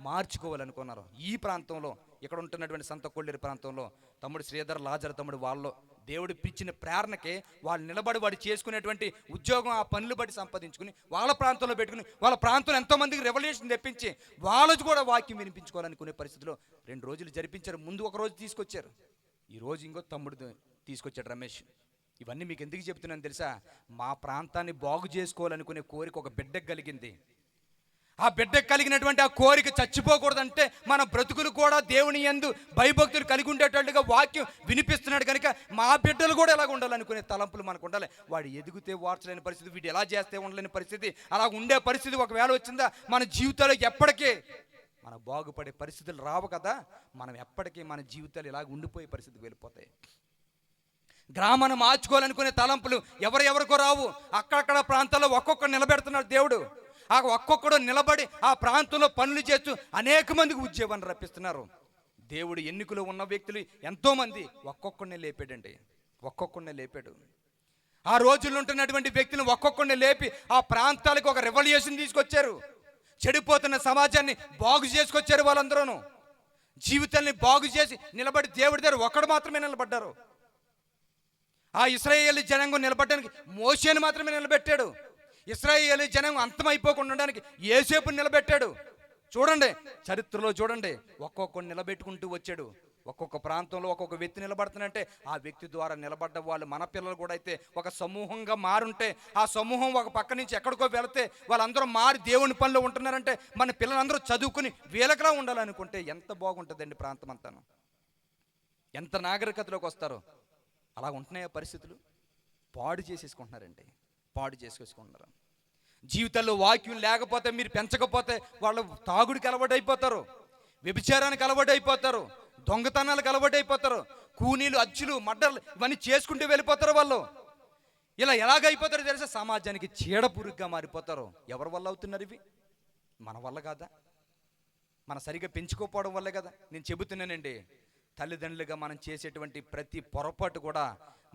మార్చుకోవాలనుకున్నారు. ఈ ప్రాంతంలో ఇక్కడ ఉంటున్నటువంటి సంత కొల్లేరు ప్రాంతంలో తమ్ముడు శ్రీధర్ లాజర్ తమ్ముడు వాళ్ళు దేవుడు పిచ్చిన ప్రేరణకే వాళ్ళు నిలబడి వాడు చేసుకునేటువంటి ఉద్యోగం ఆ పనులు బట్టి సంపాదించుకుని వాళ్ళ ప్రాంతంలో పెట్టుకుని వాళ్ళ ప్రాంతంలో ఎంతోమందికి రెవల్యూషన్ తెప్పించి వాళ్ళకు కూడా వాక్యం వినిపించుకోవాలనుకునే పరిస్థితిలో 2 రోజులు జరిపించారు. ముందు ఒక రోజు తీసుకొచ్చారు, ఈ రోజు ఇంకో తమ్ముడు తీసుకొచ్చాడు రమేష్. ఇవన్నీ మీకు ఎందుకు చెప్తున్నాను తెలుసా? మా ప్రాంతాన్ని బాగు చేసుకోవాలనుకునే కోరిక ఒక బిడ్డకు కలిగింది. ఆ బిడ్డకు కలిగినటువంటి ఆ కోరిక చచ్చిపోకూడదంటే మన బ్రతుకులు కూడా దేవుని యందు భయభక్తులు కలిగి ఉండేటట్టుగా వాక్యం వినిపిస్తున్నాడు కనుక మా బిడ్డలు కూడా ఎలాగ ఉండాలనుకునే తలంపులు మనకు ఉండాలి. వాడు ఎదిగితే వార్చలేని పరిస్థితి, వీడు ఎలా చేస్తే ఉండలేని పరిస్థితి, అలా ఉండే పరిస్థితి ఒకవేళ వచ్చిందా మన జీవితాల్లో ఎప్పటికీ మనం బాగుపడే పరిస్థితులు రావు కదా. మనం ఎప్పటికీ మన జీవితాలు ఇలాగ ఉండిపోయే పరిస్థితికి వెళ్ళిపోతాయి. గ్రామాన్ని మార్చుకోవాలనుకునే తలంపులు ఎవరెవరికో రావు. అక్కడక్కడ ప్రాంతాల్లో ఒక్కొక్కరు నిలబెడుతున్నాడు దేవుడు. ఆ ఒక్కొక్కడు నిలబడి ఆ ప్రాంతంలో పనులు చేస్తూ అనేక మందికి ఉద్యోగాన్ని రప్పిస్తున్నారు. దేవుడు ఎన్నికలో ఉన్న వ్యక్తులు ఎంతోమంది ఒక్కొక్కడినే లేపాడు. ఆ రోజుల్లో ఉంటున్నటువంటి వ్యక్తులను ఒక్కొక్కడిని లేపి ఆ ప్రాంతాలకు ఒక రెవల్యూషన్ తీసుకొచ్చారు. చెడిపోతున్న సమాజాన్ని బాగు చేసుకొచ్చారు. వాళ్ళందరూ జీవితాన్ని బాగు చేసి నిలబడి దేవుడి దగ్గర ఒక్కడు మాత్రమే నిలబడ్డారు. ఆ ఇశ్రాయేలు జనాంగం నిలబడడానికి మోషేను మాత్రమే నిలబెట్టాడు. ఇశ్రాయేలు జనాంగం అంతమైపోకుండా ఉండడానికి యోసేపుని నిలబెట్టాడు. చూడండి చరిత్రలో చూడండి, ఒక్కొక్కరు నిలబెట్టుకుంటూ వచ్చాడు. ఒక్కొక్క ప్రాంతంలో ఒక్కొక్క వ్యక్తి నిలబడుతున్నంటే ఆ వ్యక్తి ద్వారా నిలబడ్డ వాళ్ళు మన పిల్లలు కూడా అయితే ఒక సమూహంగా మారుంటే, ఆ సమూహం ఒక పక్క నుంచి ఎక్కడికో వెళితే వాళ్ళందరూ మారి దేవుని పనిలో ఉంటున్నారంటే మన పిల్లలందరూ చదువుకుని వీళ్ళకలా ఉండాలనుకుంటే ఎంత బాగుంటుందండి ప్రాంతం అంతాను. ఎంత నాగరికతలోకి వస్తారో అలా ఉంటున్నాయి పరిస్థితులు. పాడు చేసేసుకుంటున్నారు. జీవితాల్లో వాక్యం లేకపోతే మీరు పెంచకపోతే వాళ్ళు తాగుడికి అలవాటైపోతారు, వ్యభిచారానికి అలవాటైపోతారు, దొంగతనాలకు అలవాటైపోతారు, కూనీలు, అచ్చులు, మడ్డర్లు ఇవన్నీ చేసుకుంటూ వెళ్ళిపోతారు. వాళ్ళు ఇలా ఎలాగైపోతారో తెలుసా? సమాజానికి చీడపురుగుగా మారిపోతారు. ఎవరి వల్ల అవుతున్నారు ఇవి? మన వల్ల కాదా? మన సరిగా పెంచుకోకపోవడం వల్లే కదా. నేను చెబుతున్నానండి, తల్లిదండ్రులుగా మనం చేసేటువంటి ప్రతి పొరపాటు కూడా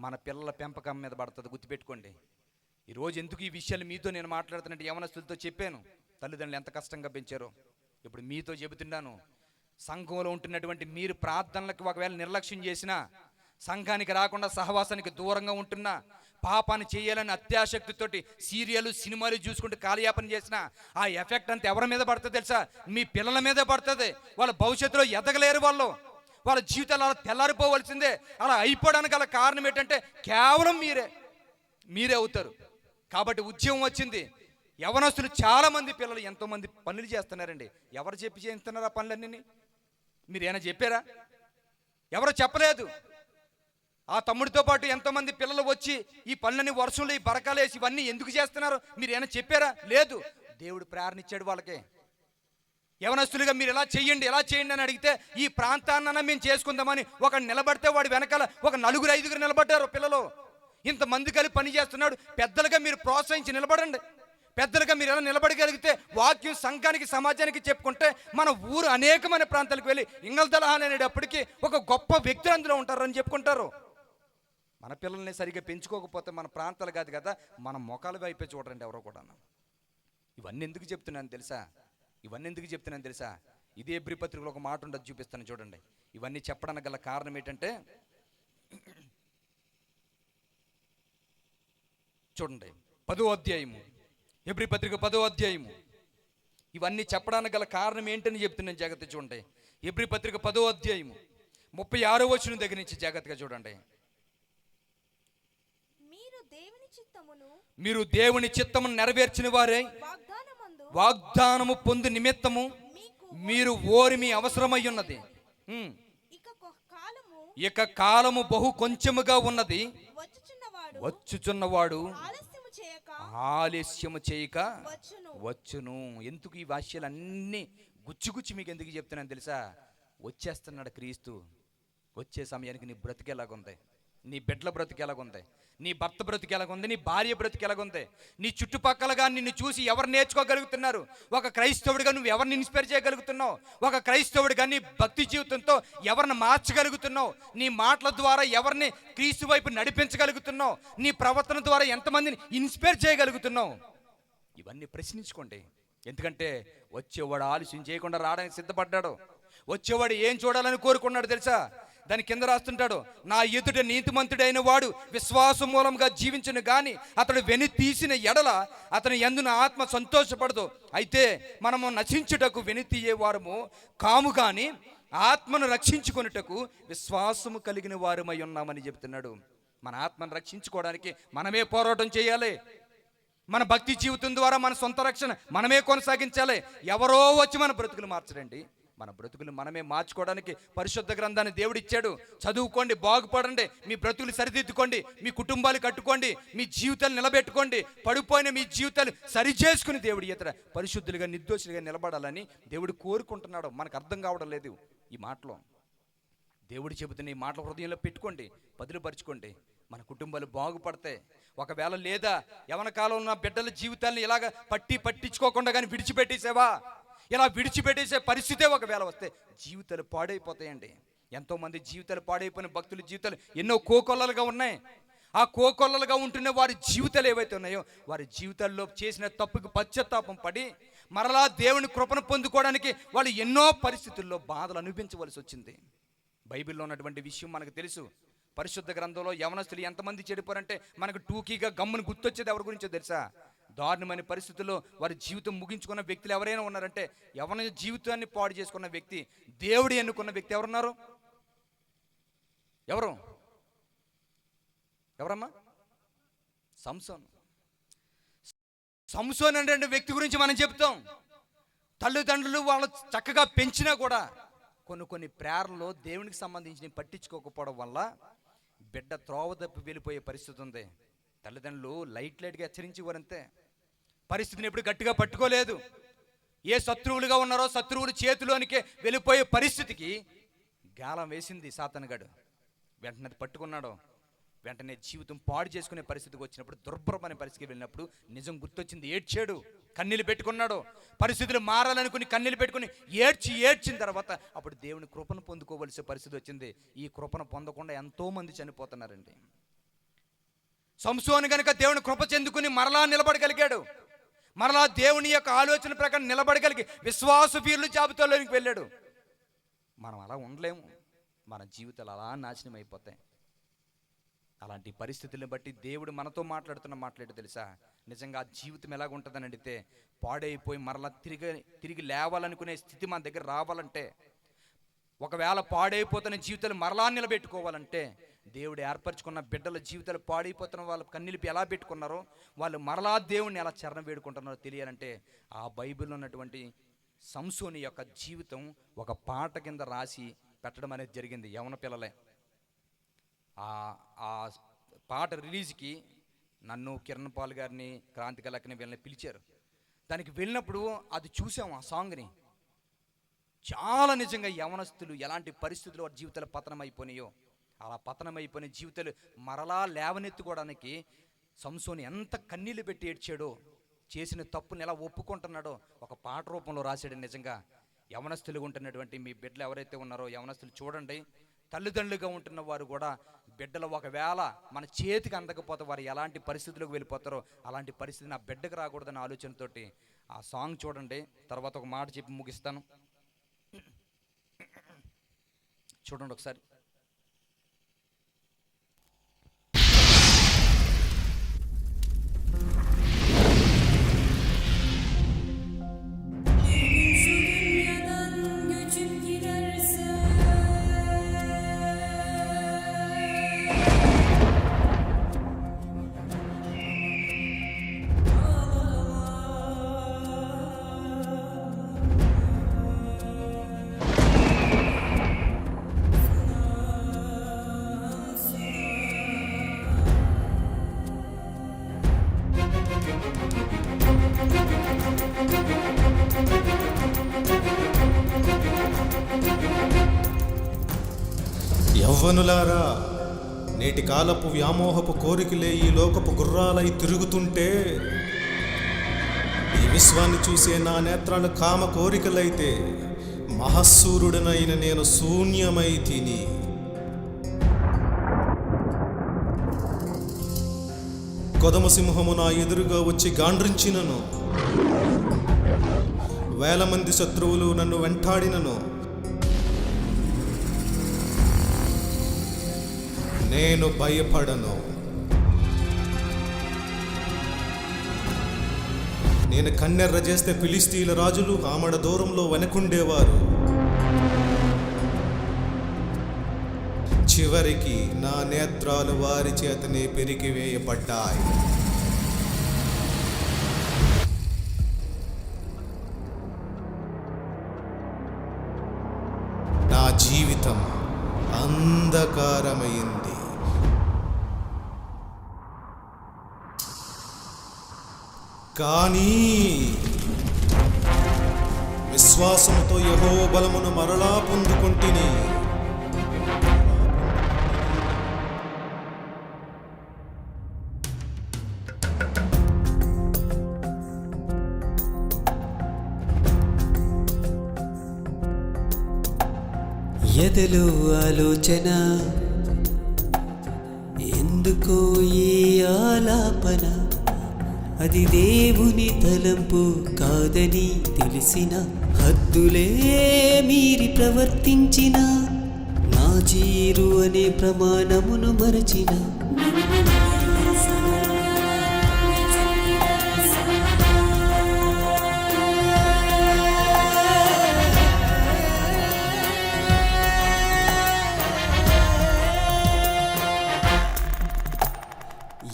మన పిల్లల పెంపకం మీద పడుతుంది, గుర్తుపెట్టుకోండి. ఈరోజు ఎందుకు ఈ విషయాలు మీతో నేను మాట్లాడుతున్నట్టు యవనస్తులతో చెప్పాను, తల్లిదండ్రులు ఎంత కష్టంగా పెంచారో. ఇప్పుడు మీతో చెబుతున్నాను, సంఘంలో ఉంటున్నటువంటి మీరు ప్రార్థనలకు ఒకవేళ నిర్లక్ష్యం చేసినా, సంఘానికి రాకుండా సహవాసానికి దూరంగా ఉంటున్నా, పాపాన్ని చేయాలని అత్యాశక్తితోటి సీరియల్ సినిమాలు చూసుకుంటూ కాలయాపన చేసినా, ఆ ఎఫెక్ట్ అంతా ఎవరి మీద పడుతుంది తెలుసా? మీ పిల్లల మీదే పడుతుంది. వాళ్ళ భవిష్యత్తులో ఎదగలేరు, వాళ్ళ జీవితాలు అలా తెల్లారిపోవలసిందే. అలా అయిపోవడానికి గల కారణం ఏంటంటే కేవలం మీరే అవుతారు. కాబట్టి ఉద్యమం వచ్చింది. యవనస్తులు చాలామంది పిల్లలు ఎంతోమంది పనులు చేస్తున్నారండి. ఎవరు చెప్పి చేస్తున్నారు ఆ పనులన్నీ? మీరు ఏమైనా చెప్పారా? ఎవరో చెప్పలేదు. ఆ తమ్ముడితో పాటు ఎంతోమంది పిల్లలు వచ్చి ఈ పనులని వర్షంలో ఈ బరకాలేసి ఇవన్నీ ఎందుకు చేస్తున్నారు మీరు ఏమైనా చెప్పారా? లేదు. దేవుడు ప్రేరణ ఇచ్చాడు వాళ్ళకి. యవనస్తులుగా మీరు ఎలా చేయండి అని అడిగితే, ఈ ప్రాంతాన్న మేము చేసుకుందామని ఒక నిలబడితే వాడు వెనకాల ఒక 4-5 నిలబడ్డారు పిల్లలు. ఇంతమంది కలిపి పని చేస్తున్నాడు. పెద్దలుగా మీరు ప్రోత్సహించి నిలబడండి. పెద్దలుగా మీరు ఎలా నిలబడగలిగితే వాక్యం సంఘానికి సమాజానికి చెప్పుకుంటే మన ఊరు అనేకమైన ప్రాంతాలకు వెళ్ళి ఇంగల్దలహాన్ అనేటప్పటికీ ఒక గొప్ప వ్యక్తులు అందులో ఉంటారని చెప్పుకుంటారు. మన పిల్లల్ని సరిగ్గా పెంచుకోకపోతే మన ప్రాంతాలు కాదు కదా, మన మొఖాలు వైపే చూడరండి ఎవరో కూడా. ఇవన్నీ ఎందుకు చెప్తున్నాను తెలుసా? ఇదే ఎబ్రీ పత్రికలో ఒక మాట ఉండదు, చూపిస్తాను చూడండి. ఇవన్నీ చెప్పడానికి గల కారణం ఏంటంటే, చూడండి 10వ అధ్యాయము, ఎబ్రీ పత్రిక 10వ అధ్యాయము. ఇవన్నీ చెప్పడానికి గల కారణం ఏంటని చెప్తున్నాను, జాగ్రత్తగా చూడండి. ఎబ్రీ పత్రిక 10వ అధ్యాయము 36వ వచనం దగ్గర నుంచి జాగ్రత్తగా చూడండి. మీరు దేవుని చిత్తమును నెరవేర్చిన వారే వాగ్దానము పొందు నిమిత్తము మీరు ఓరిమి అవసరమై ఉన్నది. ఇక కాలము బహు కొంచెముగా ఉన్నది, వచ్చుచున్నవాడు ఆలస్యము చేయక వచ్చును. ఎందుకు ఈ వాక్యాలన్నీ గుచ్చి మీకు ఎందుకు చెప్తున్నాను తెలుసా? వచ్చేస్తున్నాడు క్రీస్తు. వచ్చే సమయానికి నీ బ్రతికి ఎలాగుంది, నీ బిడ్డల బ్రతికి ఎలాగుంది, నీ భర్త బ్రతికి ఎలాగుంది, నీ భార్య బ్రతికి ఎలాగుంది, నీ చుట్టుపక్కలగా నిన్ను చూసి ఎవరు నేర్చుకోగలుగుతున్నారు? ఒక క్రైస్తవుడిగా నువ్వు ఎవరిని ఇన్స్పైర్ చేయగలుగుతున్నావు? ఒక క్రైస్తవుడిగా నీ భక్తి జీవితంతో ఎవరిని మార్చగలుగుతున్నావు? నీ మాటల ద్వారా ఎవరిని క్రీస్తు వైపు నడిపించగలుగుతున్నావు? నీ ప్రవర్తన ద్వారా ఎంతమందిని ఇన్స్పైర్ చేయగలుగుతున్నావు? ఇవన్నీ ప్రశ్నించుకోండి. ఎందుకంటే వచ్చేవాడు ఆలస్యం చేయకుండా రావడానికి సిద్ధపడ్డాడు. వచ్చేవాడు ఏం చూడాలని కోరుకున్నాడు తెలుసా? దాని కింద రాస్తుంటాడు, నా ఎదుట నీతిమంతుడైన వాడు విశ్వాసం మూలంగా జీవించను గాని అతడు వెను తీసిన ఎడల అతని యందున ఆత్మ సంతోషపడదు. అయితే మనము నశించుటకు వెను తీయేవారము కాము గాని ఆత్మను రక్షించుకొనుటకు విశ్వాసము కలిగిన వారమై ఉన్నామని చెప్తున్నాడు. మన ఆత్మను రక్షించుకోవడానికి మనమే పోరాటం చేయాలి. మన భక్తి జీవితం ద్వారా మన సొంత రక్షణ మనమే కొనసాగించాలి. ఎవరో వచ్చి మన బ్రతుకులు మార్చడండి. మన బ్రతుకులు మనమే మార్చుకోవడానికి పరిశుద్ధ గ్రంథాన్ని దేవుడు ఇచ్చాడు. చదువుకోండి, బాగుపడండి, మీ బ్రతుకులు సరిదిద్దుకోండి, మీ కుటుంబాలు కట్టుకోండి, మీ జీవితాలు నిలబెట్టుకోండి. పడిపోయిన మీ జీవితాలు సరిచేసుకుని దేవుడి ఇతర పరిశుద్ధులుగా నిర్దోషులుగా నిలబడాలని దేవుడు కోరుకుంటున్నాడు. మనకు అర్థం కావడం లేదు ఈ మాటలో. దేవుడు చెబుతున్న ఈ మాటలు హృదయంలో పెట్టుకోండి, బదులుపరుచుకోండి. మన కుటుంబాలు బాగుపడతాయి. ఒకవేళ లేదా యవన కాలంలో ఉన్న బిడ్డల జీవితాలను ఇలాగ పట్టించుకోకుండా కానీ విడిచిపెట్టేసేవా, ఇలా విడిచిపెట్టేసే పరిస్థితే ఒకవేళ వస్తే జీవితాలు పాడైపోతాయండి. ఎంతోమంది జీవితాలు పాడైపోయిన భక్తుల జీవితాలు ఎన్నో కోకొల్లలుగా ఉన్నాయి. ఆ కోకొల్లలుగా ఉంటున్న వారి జీవితాలు ఏవైతే ఉన్నాయో వారి జీవితాల్లో చేసిన తప్పుకు పశ్చాత్తాపం పడి మరలా దేవుని కృపను పొందుకోవడానికి వాళ్ళు ఎన్నో పరిస్థితుల్లో బాధలు అనుభవించవలసి వచ్చింది. బైబిల్లో ఉన్నటువంటి విషయం మనకు తెలుసు. పరిశుద్ధ గ్రంథంలో యవనస్తులు ఎంతమంది చెడిపోరంటే మనకు టూకీగా గమ్మును గుర్తొచ్చేది ఎవరి గురించో తెలుసా? దారుణమైన పరిస్థితుల్లో వారి జీవితం ముగించుకున్న వ్యక్తులు ఎవరైనా ఉన్నారంటే, యవన జీవితాన్ని పాడు చేసుకున్న వ్యక్తి, దేవుడు ఎన్నుకున్న వ్యక్తి ఎవరున్నారు? ఎవరమ్మా? సంసోన్ అనే వ్యక్తి గురించి మనం చెప్తాం. తల్లిదండ్రులు వాళ్ళు చక్కగా పెంచినా కూడా కొన్ని ప్రేరణలో దేవునికి సంబంధించి పట్టించుకోకపోవడం వల్ల బిడ్డ త్రోవ తప్పి వెళ్ళిపోయే పరిస్థితి ఉంది. తల్లిదండ్రులు లైట్గా హెచ్చరించేవారంతే. పరిస్థితిని ఎప్పుడు గట్టిగా పట్టుకోలేదు. ఏ శత్రువులుగా ఉన్నారో శత్రువులు చేతిలోనికే వెళ్ళిపోయే పరిస్థితికి గాలం వేసింది సాతానుగాడు. వెంటనే పట్టుకున్నాడు. వెంటనే జీవితం పాడు చేసుకునే పరిస్థితికి వచ్చినప్పుడు, దుర్భరమైన పరిస్థితికి వెళ్ళినప్పుడు నిజం గుర్తొచ్చింది. ఏడ్చాడు, కన్నీళ్ళు పెట్టుకున్నాడు. పరిస్థితులు మారాలనుకుని కన్నీళ్ళు పెట్టుకుని ఏడ్చిన తర్వాత అప్పుడు దేవుని కృపను పొందుకోవలసిన పరిస్థితి వచ్చింది. ఈ కృపను పొందకుండా ఎంతోమంది చనిపోతున్నారండి. సంసోను గనుక దేవుని కృప చెందుకుని మరలా నిలబడగలిగాడు. మరలా దేవుని యొక్క ఆలోచన ప్రకారం నిలబడగలిగి విశ్వాస వీరుల జాబితాలోనికి వెళ్ళాడు. మనం అలా ఉండలేము. మన జీవితాలు అలా నాశనం అయిపోతాయి. అలాంటి పరిస్థితులను బట్టి దేవుడు మనతో మాట్లాడుతున్న మాట్లాడి తెలుసా, నిజంగా జీవితం ఎలాగుంటుందని అడిగితే, పాడైపోయి మరలా తిరిగి లేవాలనుకునే స్థితి మన దగ్గర రావాలంటే, ఒకవేళ పాడైపోతున్న జీవితాలు మరలా నిలబెట్టుకోవాలంటే, దేవుడు ఏర్పరచుకున్న బిడ్డల జీవితాలు పాడైపోతున్న వాళ్ళ కన్నీళ్ళు ఎలా పెట్టుకున్నారో, వాళ్ళు మరలా దేవుడిని ఎలా చరణ వేడుకుంటున్నారో తెలియాలంటే, ఆ బైబిల్లో ఉన్నటువంటి సంసోని యొక్క జీవితం ఒక పాట కింద రాసి పెట్టడం అనేది జరిగింది. యవన పిల్లలే ఆ పాట రిలీజ్కి నన్ను, కిరణ్ పాల్ గారిని, క్రాంతిక లక్కని వీళ్ళని పిలిచారు. దానికి వెళ్ళినప్పుడు అది చూసాం. ఆ సాంగ్ని చాలా నిజంగా యవనస్తులు ఎలాంటి పరిస్థితులు వారి జీవితాలు పతనం అయిపోయినాయో, అలా పతనం అయిపోయిన జీవితాలు మరలా లేవనెత్తుకోవడానికి సంసోని ఎంత కన్నీళ్ళు పెట్టి ఏడ్చాడో, చేసిన తప్పుని ఎలా ఒప్పుకుంటున్నాడో ఒక పాట రూపంలో రాశాడు. నిజంగా యవనస్తులుగా ఉంటున్నటువంటి మీ బిడ్డలు ఎవరైతే ఉన్నారో యవనస్తులు చూడండి. తల్లిదండ్రులుగా ఉంటున్న వారు కూడా బిడ్డలు ఒకవేళ మన చేతికి అందకపోతే వారు ఎలాంటి పరిస్థితులకు వెళ్ళిపోతారో అలాంటి పరిస్థితి నా బిడ్డకు రాకూడదన్న ఆలోచనతోటి ఆ సాంగ్ చూడండి. తర్వాత ఒక మాట చెప్పి ముగిస్తాను. చూడండి ఒకసారి. యవ్వనులారా, నేటి కాలపు వ్యామోహపు కోరికలే ఈ లోకపు గుర్రాలై తిరుగుతుంటే, ఈ విశ్వాన్ని చూసే నా నేత్రాలు కామ కోరికలైతే, మహస్సూరుడనైన నేను శూన్యమై తిని కొదమ సింహము నా ఎదురుగా వచ్చి గాండ్రించినను, వేల మంది శత్రువులు నన్ను వెంటాడినను, నేను భయపడను. నేను కన్నెర్ర చేస్తే ఫిలిస్తీన్ల రాజులు ఆమడ దూరంలో వెనకుండేవారు. చివరికి నా నేత్రాలు వారి చేతనే పెరిగివేయబడ్డాయి. నా జీవితం అంధకారమైంది. కానీ విశ్వాసంతో యెహోవా బలమును మరలా పొందుకొంటిని. ఎదలో ఆలోచన, ఎందుకో ఈ ఆలాపన, అది దేవుని తలంపు కాదని తెలిసిన, హద్దులే మీరి ప్రవర్తించిన, నా జీరు అనే ప్రమాణమును మరచిన,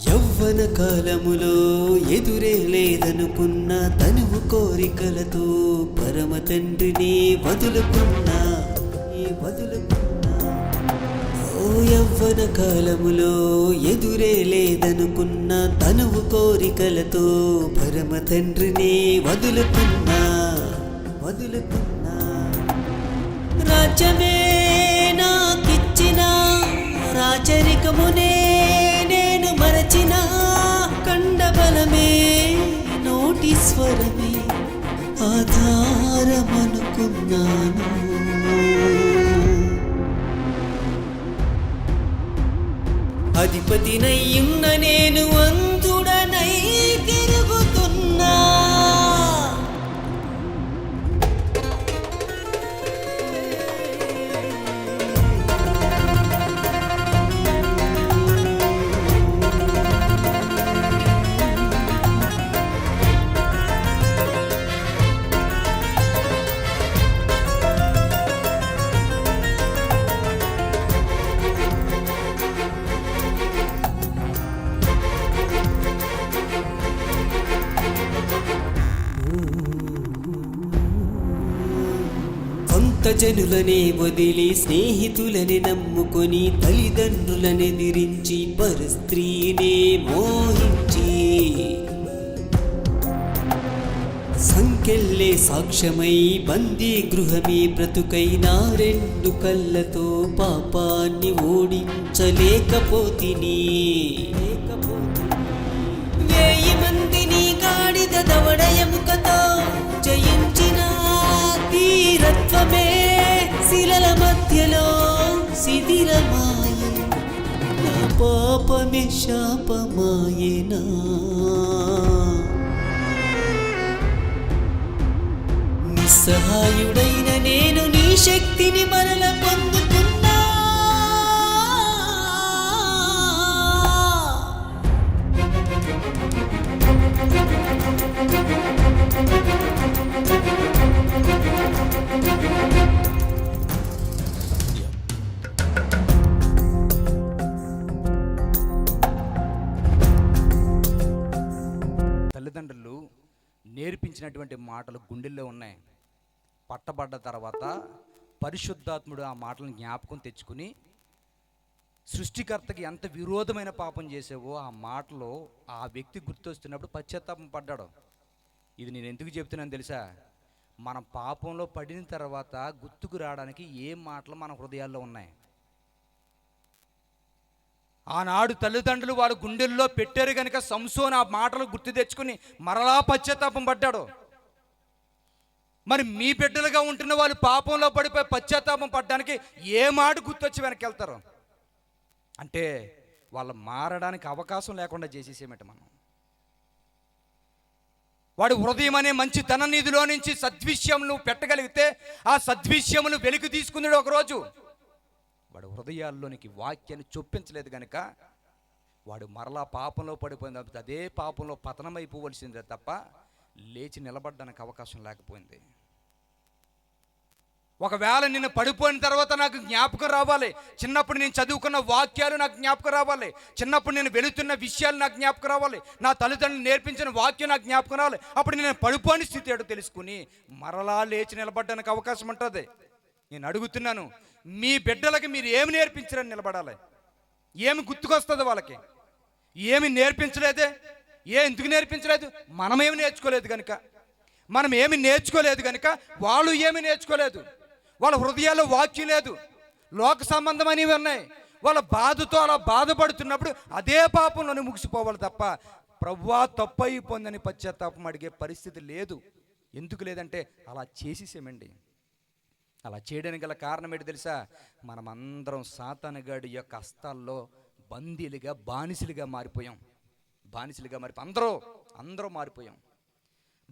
యవ్వన కాలములో ఎదురే లేదనుకున్న తనువు కోరికలతో పరమ తండ్రిని వదులుకున్నా. ఓ యవ్వన కాలములో ఎదురే లేదనుకున్న తనువు కోరికలతో పరమ తండ్రిని వదులుకున్నా. రాజ్యమే నాకిచ్చిన రాచరికమునే నేను మరచిన, కండబలమే నోటి స్వరమే అనుకున్నాను. అధిపతినయ్యున్న నేను అంతుడనై తిరుగుతున్నా. సొంత జనులనే వదిలి స్నేహితులని నమ్ముకొని తల్లిదండ్రులనెదిరించి పరస్త్రీనే మోహించి సంకెళ్ళే సాక్ష్యమై బందీ గృహమే బ్రతుకై నా రెండు కళ్ళతో పాపాన్ని ఓడించలేకపోతిని. 1000 మందిని గాడిద దవడ ఎముకతో జయించిన తీరత్వమే శిలల మధ్యలో శిథిలమాయే. నా పాపమే శాపమాయేనా. నిస్సహాయుడైన నేను నీ శక్తిని మరల పొందుతున్నా. తల్లిదండ్రులు నేర్పించినటువంటి మాటలు గుండెల్లో ఉన్నాయి. పట్టబడ్డ తర్వాత పరిశుద్ధాత్ముడు ఆ మాటలను జ్ఞాపకం తెచ్చుకుని సృష్టికర్తకి ఎంత విరోధమైన పాపం చేసావో ఆ మాటలో ఆ వ్యక్తి గుర్తొస్తున్నప్పుడు పశ్చాత్తాపం పడ్డాడు. ఇది నేను ఎందుకు చెప్తున్నాను తెలుసా? మనం పాపంలో పడిన తర్వాత గుర్తుకు రావడానికి ఏ మాటలు మన హృదయాల్లో ఉన్నాయి. ఆనాడు తల్లిదండ్రులు వాళ్ళ గుండెల్లో పెట్టారు కనుక సంసోను ఆ మాటలు గుర్తు తెచ్చుకుని మరలా పశ్చాత్తాపం పడ్డాడు. మరి మీ బిడ్డలుగా ఉంటున్న వాళ్ళు పాపంలో పడిపోయి పశ్చాత్తాపం పడ్డానికి ఏ మాట గుర్తొచ్చి వెనక్కి వెళ్తారు అంటే వాళ్ళు మారడానికి అవకాశం లేకుండా చేసేసేమట. మనం వాడు హృదయం అనే మంచి ధన నిధిలో నుంచి సద్విషయమును పెట్టగలిగితే ఆ సద్విషయమును వెలికి తీసుకున్నాడు. ఒకరోజు వాడు హృదయాల్లోనికి వాక్యాన్ని చొప్పించలేదు కనుక వాడు మరలా పాపంలో పడిపోయింది. అదే పాపంలో పతనమైపోవలసిందే తప్ప లేచి నిలబడడానికి అవకాశం లేకపోయింది. ఒకవేళ నిన్ను పడిపోయిన తర్వాత నాకు జ్ఞాపకం రావాలి. చిన్నప్పుడు నేను చదువుకున్న వాక్యాలు నాకు జ్ఞాపకం రావాలి. చిన్నప్పుడు నేను వెళుతున్న విషయాలు నాకు జ్ఞాపకం రావాలి. నా తల్లిదండ్రులు నేర్పించిన వాక్యం నాకు జ్ఞాపకం రావాలి. అప్పుడు నేను పడిపోయిన స్థితి ఏడో తెలుసుకుని మరలా లేచి నిలబడడానికి అవకాశం ఉంటుంది. నేను అడుగుతున్నాను, మీ బిడ్డలకి మీరు ఏమి నేర్పించారని నిలబడాలి. ఏమి గుర్తుకొస్తుంది వాళ్ళకి? ఏమి నేర్పించలేదే. ఎందుకు నేర్పించలేదు? మనమేమి నేర్చుకోలేదు కనుక. మనం ఏమి నేర్చుకోలేదు కనుక వాళ్ళు ఏమి నేర్చుకోలేదు. వాళ్ళ హృదయాల్లో వాక్యం లేదు, లోక సంబంధమైనవి ఉన్నాయి. వాళ్ళ బాధతో అలా బాధపడుతున్నప్పుడు అదే పాపంలోనే ముగిసిపోవాలి తప్ప ప్రభువా తప్పు అయిపోయిందని పశ్చాత్తాపం అడిగే పరిస్థితి లేదు. ఎందుకు లేదంటే అలా చేసేసేమండి. అలా చేయడానికి గల కారణం ఏంటి తెలుసా? మనమందరం సాతానుగాడి యొక్క హస్తాల్లో బందీలుగా బానిసలుగా మారిపోయాం. అందరూ మారిపోయాం.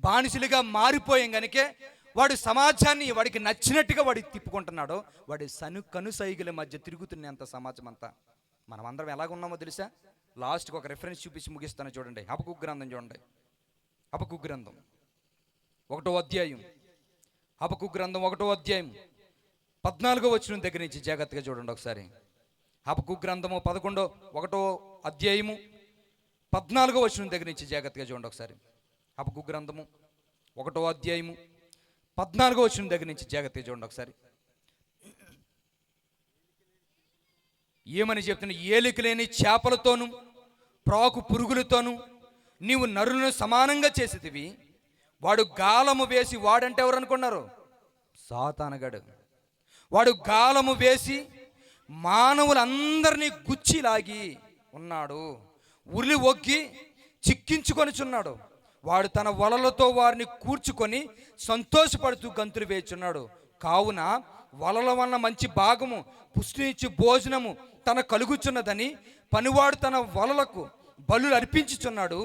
బానిసలుగా మారిపోయాం కనుకే వాడు సమాజాన్ని వాడికి నచ్చినట్టుగా వాడికి తిప్పుకుంటున్నాడు. వాడి కనుసైగుల మధ్య తిరుగుతున్నంత సమాజం అంతా. మనం అందరం ఎలాగున్నామో తెలుసా? లాస్ట్కి ఒక రెఫరెన్స్ చూపించి ముగిస్తాను. చూడండి, హబక్కూకు గ్రంథం చూడండి. హబక్కూకు గ్రంథం 1వ అధ్యాయం. హబక్కూకు గ్రంథం 1వ అధ్యాయం 14వ వచనం దగ్గర నుంచి జాగ్రత్తగా చూడండి ఒకసారి. హబక్కూకు గ్రంథము 1వ అధ్యాయము 14వ వచనం దగ్గర నుంచి జాగ్రత్తగా చూడండి ఒకసారి. హబక్కూకు గ్రంథము 1వ అధ్యాయము 14వ వచనం దగ్గర నుంచి జాగ్రత్తగా చూడండి ఒకసారి. ఏమని చెప్తున్నా? ఏలిక లేని చేపలతోనూ ప్రాకు పురుగులతోనూ నీవు నరులను సమానంగా చేసేదివి. వాడు గాలము వేసి, వాడంటే ఎవరు అనుకున్నారు? సాతానగాడు. వాడు గాలము వేసి మానవులందరినీ గుచ్చిలాగి ఉన్నాడు. ఉరి ఒగ్గి చిక్కించుకొనిచున్నాడు. వాడు తన వలలతో వారిని కూర్చుకొని సంతోషపడుతూ గంతులు వేచున్నాడు. కావున వలల వలన మంచి భాగము, పుష్టినిచ్చు భోజనము తన కలుగుచున్నదని పనివాడు తన వలలకు బలులు అర్పించుచున్నాడు,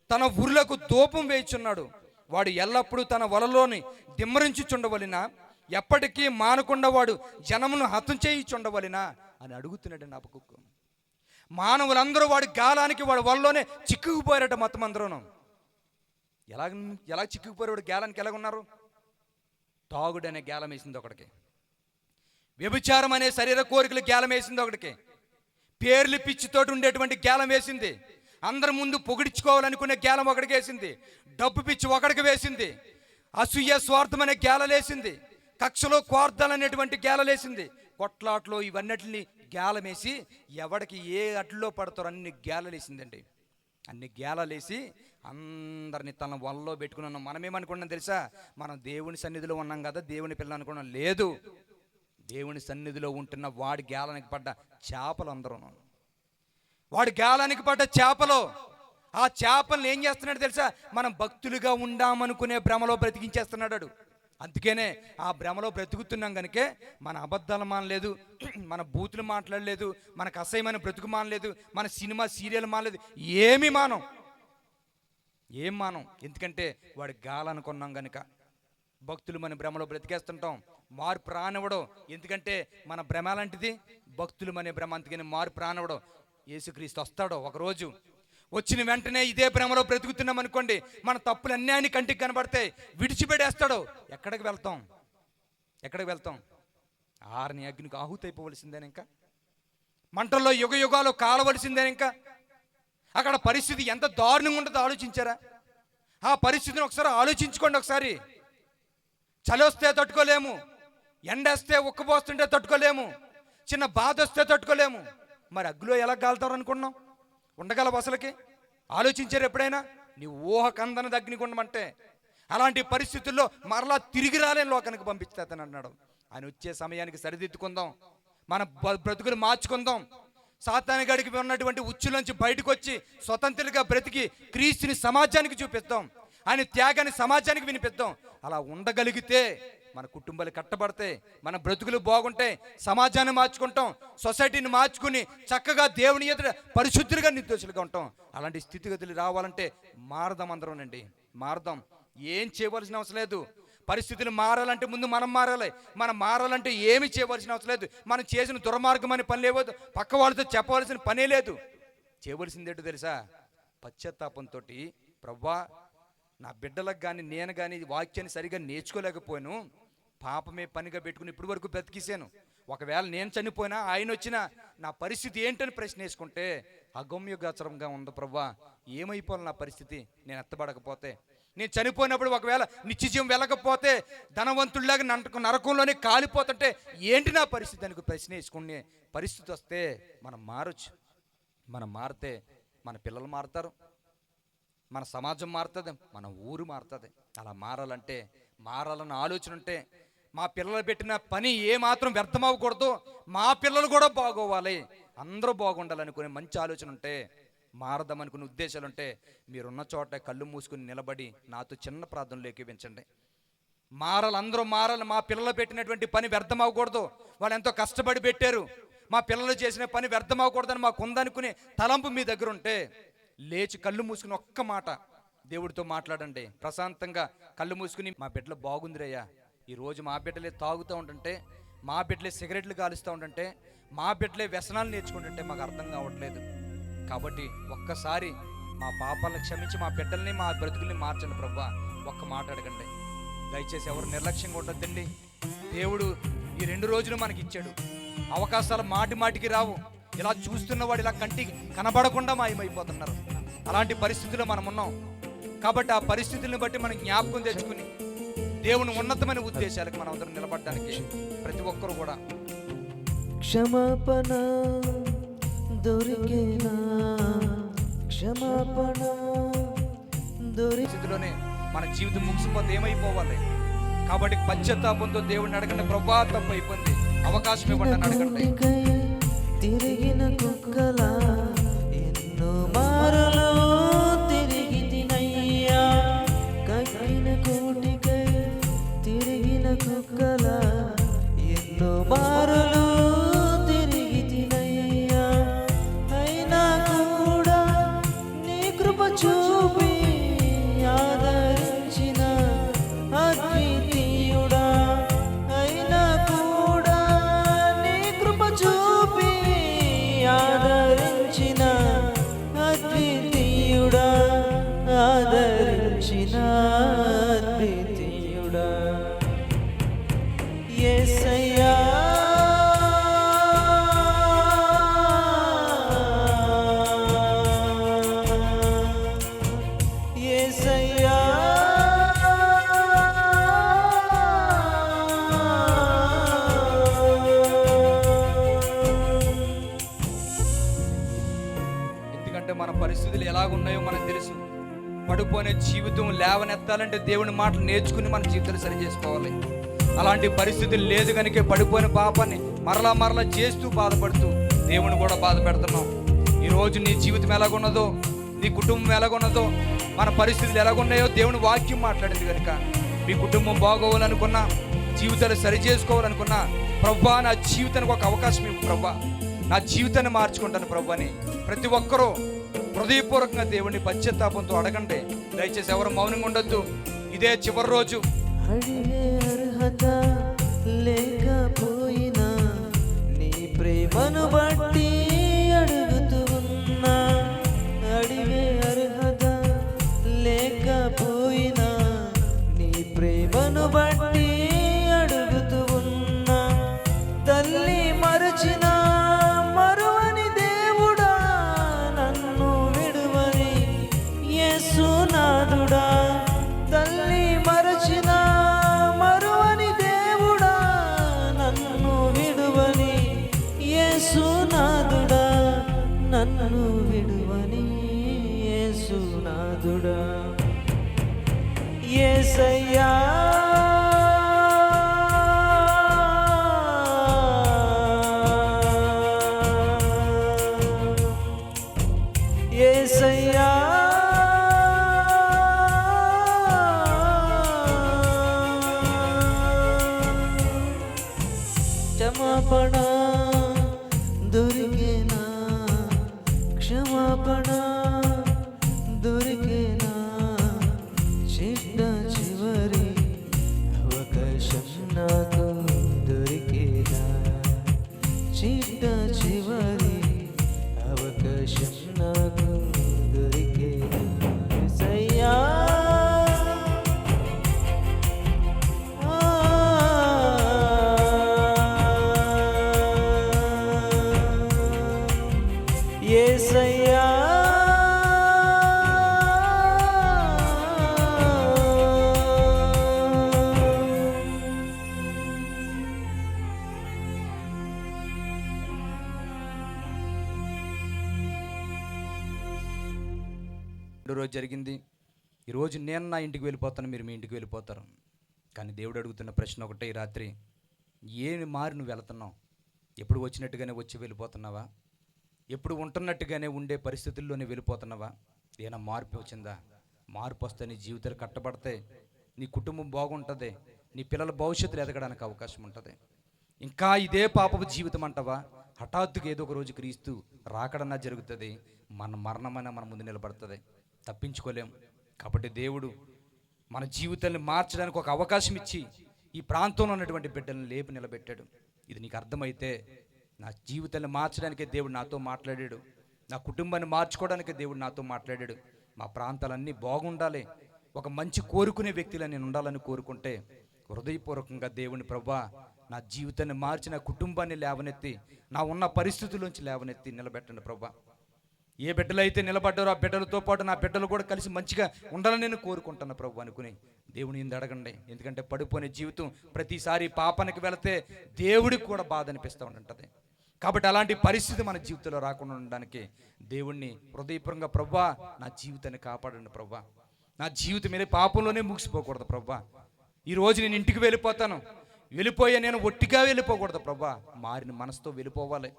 తన ఉరులకు ధూపం వేయుచున్నాడు. వాడు ఎల్లప్పుడూ తన వలలోని దిమ్మరించుచుండవలెనా, ఎప్పటికీ మానకుండా వాడు జనమును హతం చేయుచుండవలెనా అని అడుగుతున్నాడు హబక్కూకు. మానవులందరూ వాడి గాలానికి వాడి వలలోనే చిక్కుకుపోయారట. మొత్తం అందరూ ఎలా చిక్కుకుపోయారు? వాడు గాలానికి ఎలాగున్నారు? తాగుడు అనే గేలం వేసింది ఒకడికి, వ్యభిచారం అనే శరీర కోరికలు గేలం వేసింది ఒకడికి, పేర్లు పిచ్చితోటి ఉండేటువంటి గేలం వేసింది, అందరి ముందు పొగిడించుకోవాలనుకునే గేలం ఒకడికి వేసింది, డబ్బు పిచ్చి ఒకడికి వేసింది, అసూయ స్వార్థం అనే గేలలేసింది, కక్షలో క్వార్థాలు అనేటువంటి గేలలేసింది, కొట్లాట్లో ఇవన్నిటిని గేలమేసి ఎవడికి ఏ అడ్లో పడతారో అన్ని గేలలేసిందండి. అన్ని గేలలేసి అందరిని తన వలలో పెట్టుకుని ఉన్నాం. మనమేమనుకున్నాం తెలుసా? మనం దేవుని సన్నిధిలో ఉన్నాం కదా, దేవుని పిల్లలు అనుకున్నాం. లేదు, దేవుని సన్నిధిలో ఉంటున్న వాడి గేలానికి పడ్డ చేపలు అందరూ, వాడి గేలానికి పడ్డ చేపలు. ఆ చేపలను ఏం చేస్తున్నాడు తెలుసా? మనం భక్తులుగా ఉండామనుకునే భ్రమలో బ్రతికించేస్తున్నాడు. అందుకనే ఆ భ్రమలో బ్రతుకుతున్నాం కనుకే మన అబద్ధాలు మానలేదు, మన బూతులు మాట్లాడలేదు, మనకు అసహ్యమైన బ్రతుకు మానలేదు, మన సినిమా సీరియల్ మానలేదు, ఏం మానం. ఎందుకంటే వాడి గాలనుకున్నాం కనుక. భక్తులు మన భ్రమలో బ్రతికేస్తుంటాం, మార్పు రానివ్వడం. ఎందుకంటే మన భ్రమ లాంటిది, భక్తులు మన భ్రమ. అందుకని మార్పు రానివ్వడం. యేసుక్రీస్తు వస్తాడో ఒకరోజు, వచ్చిన వెంటనే ఇదే భ్రమలో బ్రతుకుతున్నాం అనుకోండి, మన తప్పులు అన్యాయాన్ని కంటికి కనబడతాయి, విడిచిపెట్టేస్తాడు. ఎక్కడికి వెళ్తాం? ఆరని అగ్నికి ఆహుతైపోవలసిందేనా? ఇంకా మంటల్లో యుగ యుగాలు కాలవలసిందేనా? ఇంకా అక్కడ పరిస్థితి ఎంత దారుణంగా ఉంటుందో ఆలోచించారా? ఆ పరిస్థితిని ఒకసారి ఆలోచించుకోండి. ఒకసారి చలి వస్తే తట్టుకోలేము, ఎండేస్తే ఉక్కబోస్తుంటే తట్టుకోలేము, చిన్న బాధ వస్తే తట్టుకోలేము. మరి అగ్గిలో ఎలా కాలుతారు అనుకున్నాం? ఉండగలవు అసలుకి? ఆలోచించారు ఎప్పుడైనా? నీ ఊహ కందన అగ్నికి ఉండమంటే అలాంటి పరిస్థితుల్లో మరలా తిరిగి రాలేని లోకానికి పంపిస్తాను అన్నాడు. ఆయన వచ్చే సమయానికి సరిదిద్దుకుందాం, మన బ్రతుకులు మార్చుకుందాం, సాతాను గడికి ఉన్నటువంటి ఉచ్చులోంచి బయటకు వచ్చి స్వతంత్రులుగా బ్రతికి క్రీస్తుని సమాజానికి చూపిద్దాం, ఆయన త్యాగాన్ని సమాజానికి వినిపిద్దాం. అలా ఉండగలిగితే మన కుటుంబాలు కట్టబడతాయి, మన బ్రతుకులు బాగుంటాయి, సమాజాన్ని మార్చుకుంటాం, సొసైటీని మార్చుకుని చక్కగా దేవుని ఎదుట పరిశుద్ధులుగా నిర్దోషులుగా ఉంటాం. అలాంటి స్థితిగతులు రావాలంటే మారదాం అందరం. మారదాం. ఏం చేయవలసిన అవసరం లేదు. పరిస్థితులు మారాలంటే ముందు మనం మారాలి. మనం మారాలంటే ఏమి చేయవలసిన అవసరం లేదు. మనం చేసిన దుర్మార్గం అని పని లేవద్దు, పక్క వాళ్ళతో చెప్పవలసిన పనే లేదు. చేయవలసింది ఏంటో తెలుసా? పశ్చాత్తాపంతో, ప్రవ్వా నా బిడ్డలకు కానీ నేను కానీ వాక్యాన్ని సరిగా నేర్చుకోలేకపోయాను, పాపమే పనిగా పెట్టుకుని ఇప్పటి వరకు బ్రతికిసాను, ఒకవేళ నేను చనిపోయినా ఆయన వచ్చినా నా పరిస్థితి ఏంటని ప్రశ్న వేసుకుంటే అగమ్యగోచరంగా ఉంది. ప్రవ్వా ఏమైపోవాలి నా పరిస్థితి నేను ఎత్తబడకపోతే? నేను చనిపోయినప్పుడు ఒకవేళ నిత్యజీవం వెళ్ళకపోతే, ధనవంతుల్లాగా నరకంలోనే కాలిపోతుంటే ఏంటి నా పరిస్థితి అని ప్రశ్న వేసుకునే పరిస్థితి వస్తే మనం మారచ్చు. మనం మారితే మన పిల్లలు మారుతారు, మన సమాజం మారుతుంది, మన ఊరు మారుతుంది. అలా మారాలన్న ఆలోచన ఉంటే, మా పిల్లలు పెట్టిన పని ఏమాత్రం వ్యర్థం అవ్వకూడదు, మా పిల్లలు కూడా బాగోవాలి, అందరూ బాగుండాలనుకునే మంచి ఆలోచన ఉంటే, మారదామనుకునే ఉద్దేశాలు ఉంటే, మీరున్న చోట కళ్ళు మూసుకుని నిలబడి నాతో చిన్న ప్రార్థనలు ఏకీవించండి. అందరూ మారాలి. మా పిల్లలు పెట్టినటువంటి పని వ్యర్థం అవ్వకూడదు, వాళ్ళు ఎంతో కష్టపడి పెట్టారు, మా పిల్లలు చేసిన పని వ్యర్థం అవ్వకూడదని మాకు ఉందనుకునే తలంపు మీ దగ్గర ఉంటే, లేచి కళ్ళు మూసుకుని ఒక్క మాట దేవుడితో మాట్లాడండి. ప్రశాంతంగా కళ్ళు మూసుకుని, మా బిడ్డలు బాగుందిరయ్యా, ఈరోజు మా బిడ్డలే తాగుతూ ఉంటుంటే, మా బిడ్డలే సిగరెట్లు కాలుస్తూ ఉంటుంటే, మా బిడ్డలే వ్యసనాలు నేర్చుకుంటుంటే మాకు అర్థం కావట్లేదు. కాబట్టి ఒక్కసారి మా పాపాలను క్షమించి మా బిడ్డల్ని, మా బ్రతుకుల్ని మార్చండి ప్రభువా. ఒక్క మాట అడగండి. దయచేసి ఎవరు నిర్లక్ష్యంగా ఉండొద్దండి. దేవుడు ఈ 2 రోజులు మనకి ఇచ్చాడు. అవకాశాలు మాటికి రావు. ఇలా చూస్తున్నవాడు ఇలా కంటికి కనబడకుండా మాయమైపోతున్నారు. అలాంటి పరిస్థితుల్లో మనం ఉన్నాం. కాబట్టి ఆ పరిస్థితులను బట్టి మనం జ్ఞాపకం తెచ్చుకుని దేవుని ఉన్నతమైన ఉద్దేశాలకు మనం అందరం నిలబడడానికి ప్రతి ఒక్కరు కూడా క్షమాపణ దొరికేనా, క్షమాపణ స్థితిలోనే మన జీవితం ముగిసిపోతే ఏమైపోవాలి. కాబట్టి పశ్చాత్తాపంతో దేవుడిని అడగండి. ప్రభువా తప్పు అయిపోయింది, అవకాశం ఇవ్వండి అడగండి. తిరిగిన కుక్కలా ఎన్నో మారలో తిరిగి తినయ్యా, ఆదరించిన అద్వితీయుడా యేసయ్యా యేసయ్యా ఎందుకంటే మన పరిస్థితులు ఎలాగున్నాయో మనకు తెలుసు. పడిపోయిన జీవితం లేవనెత్తాలంటే దేవుని మాటలు నేర్చుకుని మన జీవితాలు సరి చేసుకోవాలి. అలాంటి పరిస్థితులు లేదు కనుక పడిపోయిన పాపాన్ని మరలా మరలా చేస్తూ బాధపడుతూ దేవుని కూడా బాధ పెడుతున్నాం. ఈరోజు నీ జీవితం ఎలాగున్నదో, నీ కుటుంబం ఎలాగున్నదో, మన పరిస్థితులు ఎలాగున్నాయో దేవుని వాక్యం మాట్లాడింది కనుక మీ కుటుంబం బాగోవాలనుకున్నా, జీవితాలు సరి చేసుకోవాలనుకున్నా, ప్రభువా నా జీవితానికి ఒక అవకాశం ఇవ్వు ప్రభువా, నా జీవితాన్ని మార్చుకుంటాను ప్రభు అని ప్రతి ఒక్కరూ హృదయపూర్వకంగా దేవుని పశ్చాత్తాపంతో అడగండి. దయచేసి ఎవరు మౌనంగా ఉండొద్దు. ఇదే చివరి రోజు. అడిగే అర్హత లేకపోయినా నీ ప్రేమను బట్టి అడుగుతూ ఉన్నా. అడిగే అర్హత లేకపోయినా నీ ప్రేమను బట్టి అడుగుతూ ఉన్నా. తల్లి మరచిన మరువని దేవుడా, నన్ను విడువని యేసునాథుడా. తల్లి మరచిన మరువని దేవుడా, నన్ను విడువని యేసునాథుడా. నన్ను విడువని యేసునాథుడా. యేసయ్యా యేసయ్యా క్షమాపణ దొరికేనా, క్షమాపణ దొరికేనా. చిట్ట చివరి అవకాశం నాకు దొరికేనా. చిట్ట చివరి అవకాశం నాకు దొరికేనా. యేసయ్యా యేసయ్యా రోజు జరిగింది. ఈరోజు నేను నా ఇంటికి వెళ్ళిపోతాను, మీరు మీ ఇంటికి వెళ్ళిపోతారు. కానీ దేవుడు అడుగుతున్న ప్రశ్న ఒకటే ఈ రాత్రి, ఏమి మారి నువ్వు వెళుతున్నావు? ఎప్పుడు వచ్చినట్టుగానే వచ్చి వెళ్ళిపోతున్నావా? ఎప్పుడు ఉంటున్నట్టుగానే ఉండే పరిస్థితుల్లోనే వెళ్ళిపోతున్నావా? ఏమైనా మార్పు వచ్చిందా? మార్పు వస్తే నీ జీవితాలు కట్టబడతాయి, నీ కుటుంబం బాగుంటుంది, నీ పిల్లల భవిష్యత్తులో ఎదగడానికి అవకాశం ఉంటుంది. ఇంకా ఇదే పాపపు జీవితం అంటావా? హఠాత్తుగా ఏదో ఒక రోజు క్రీస్తు రాకడన్నా జరుగుతుంది, మన మరణమైనా మన ముందు నిలబడుతుంది, తప్పించుకోలేం. కాబట్టి దేవుడు మన జీవితాన్ని మార్చడానికి ఒక అవకాశం ఇచ్చి ఈ ప్రాంతంలో ఉన్నటువంటి బిడ్డలను లేపి నిలబెట్టాడు. ఇది నీకు అర్థమైతే నా జీవితాన్ని మార్చడానికే దేవుడు నాతో మాట్లాడాడు, నా కుటుంబాన్ని మార్చుకోవడానికే దేవుడు నాతో మాట్లాడాడు. మా ప్రాంతాలన్నీ బాగుండాలి, ఒక మంచి కోరుకునే వ్యక్తిలా నేను ఉండాలని కోరుకుంటే హృదయపూర్వకంగా దేవుని ప్రభువా నా జీవితాన్ని మార్చి నా కుటుంబాన్ని లేవనెత్తి నా ఉన్న పరిస్థితుల్లోంచి లేవనెత్తి నిలబెట్టండి ప్రభువా. ఏ బిడ్డలైతే నిలబడ్డారో ఆ బిడ్డలతో పాటు నా బిడ్డలు కూడా కలిసి మంచిగా ఉండాలని నేను కోరుకుంటాను ప్రభు అనుకుని దేవుని ఇంద అడగండి. ఎందుకంటే పడిపోయిన జీవితం ప్రతిసారి పాపానికి వెళితే దేవుడికి కూడా బాధ అనిపిస్తూ ఉంటుంది. కాబట్టి అలాంటి పరిస్థితి మన జీవితంలో రాకుండా ఉండడానికి దేవుణ్ణి హృదయపూర్వకంగా ప్రభువా నా జీవితాన్ని కాపాడండి ప్రభువా, నా జీవితం మీద పాపంలోనే ముగిసిపోకూడదు ప్రభువా. ఈరోజు నేను ఇంటికి వెళ్ళిపోతాను, వెళ్ళిపోయే నేను ఒట్టిగా వెళ్ళిపోకూడదు ప్రభువా, మారిన మనసుతో వెళ్ళిపోవాలి,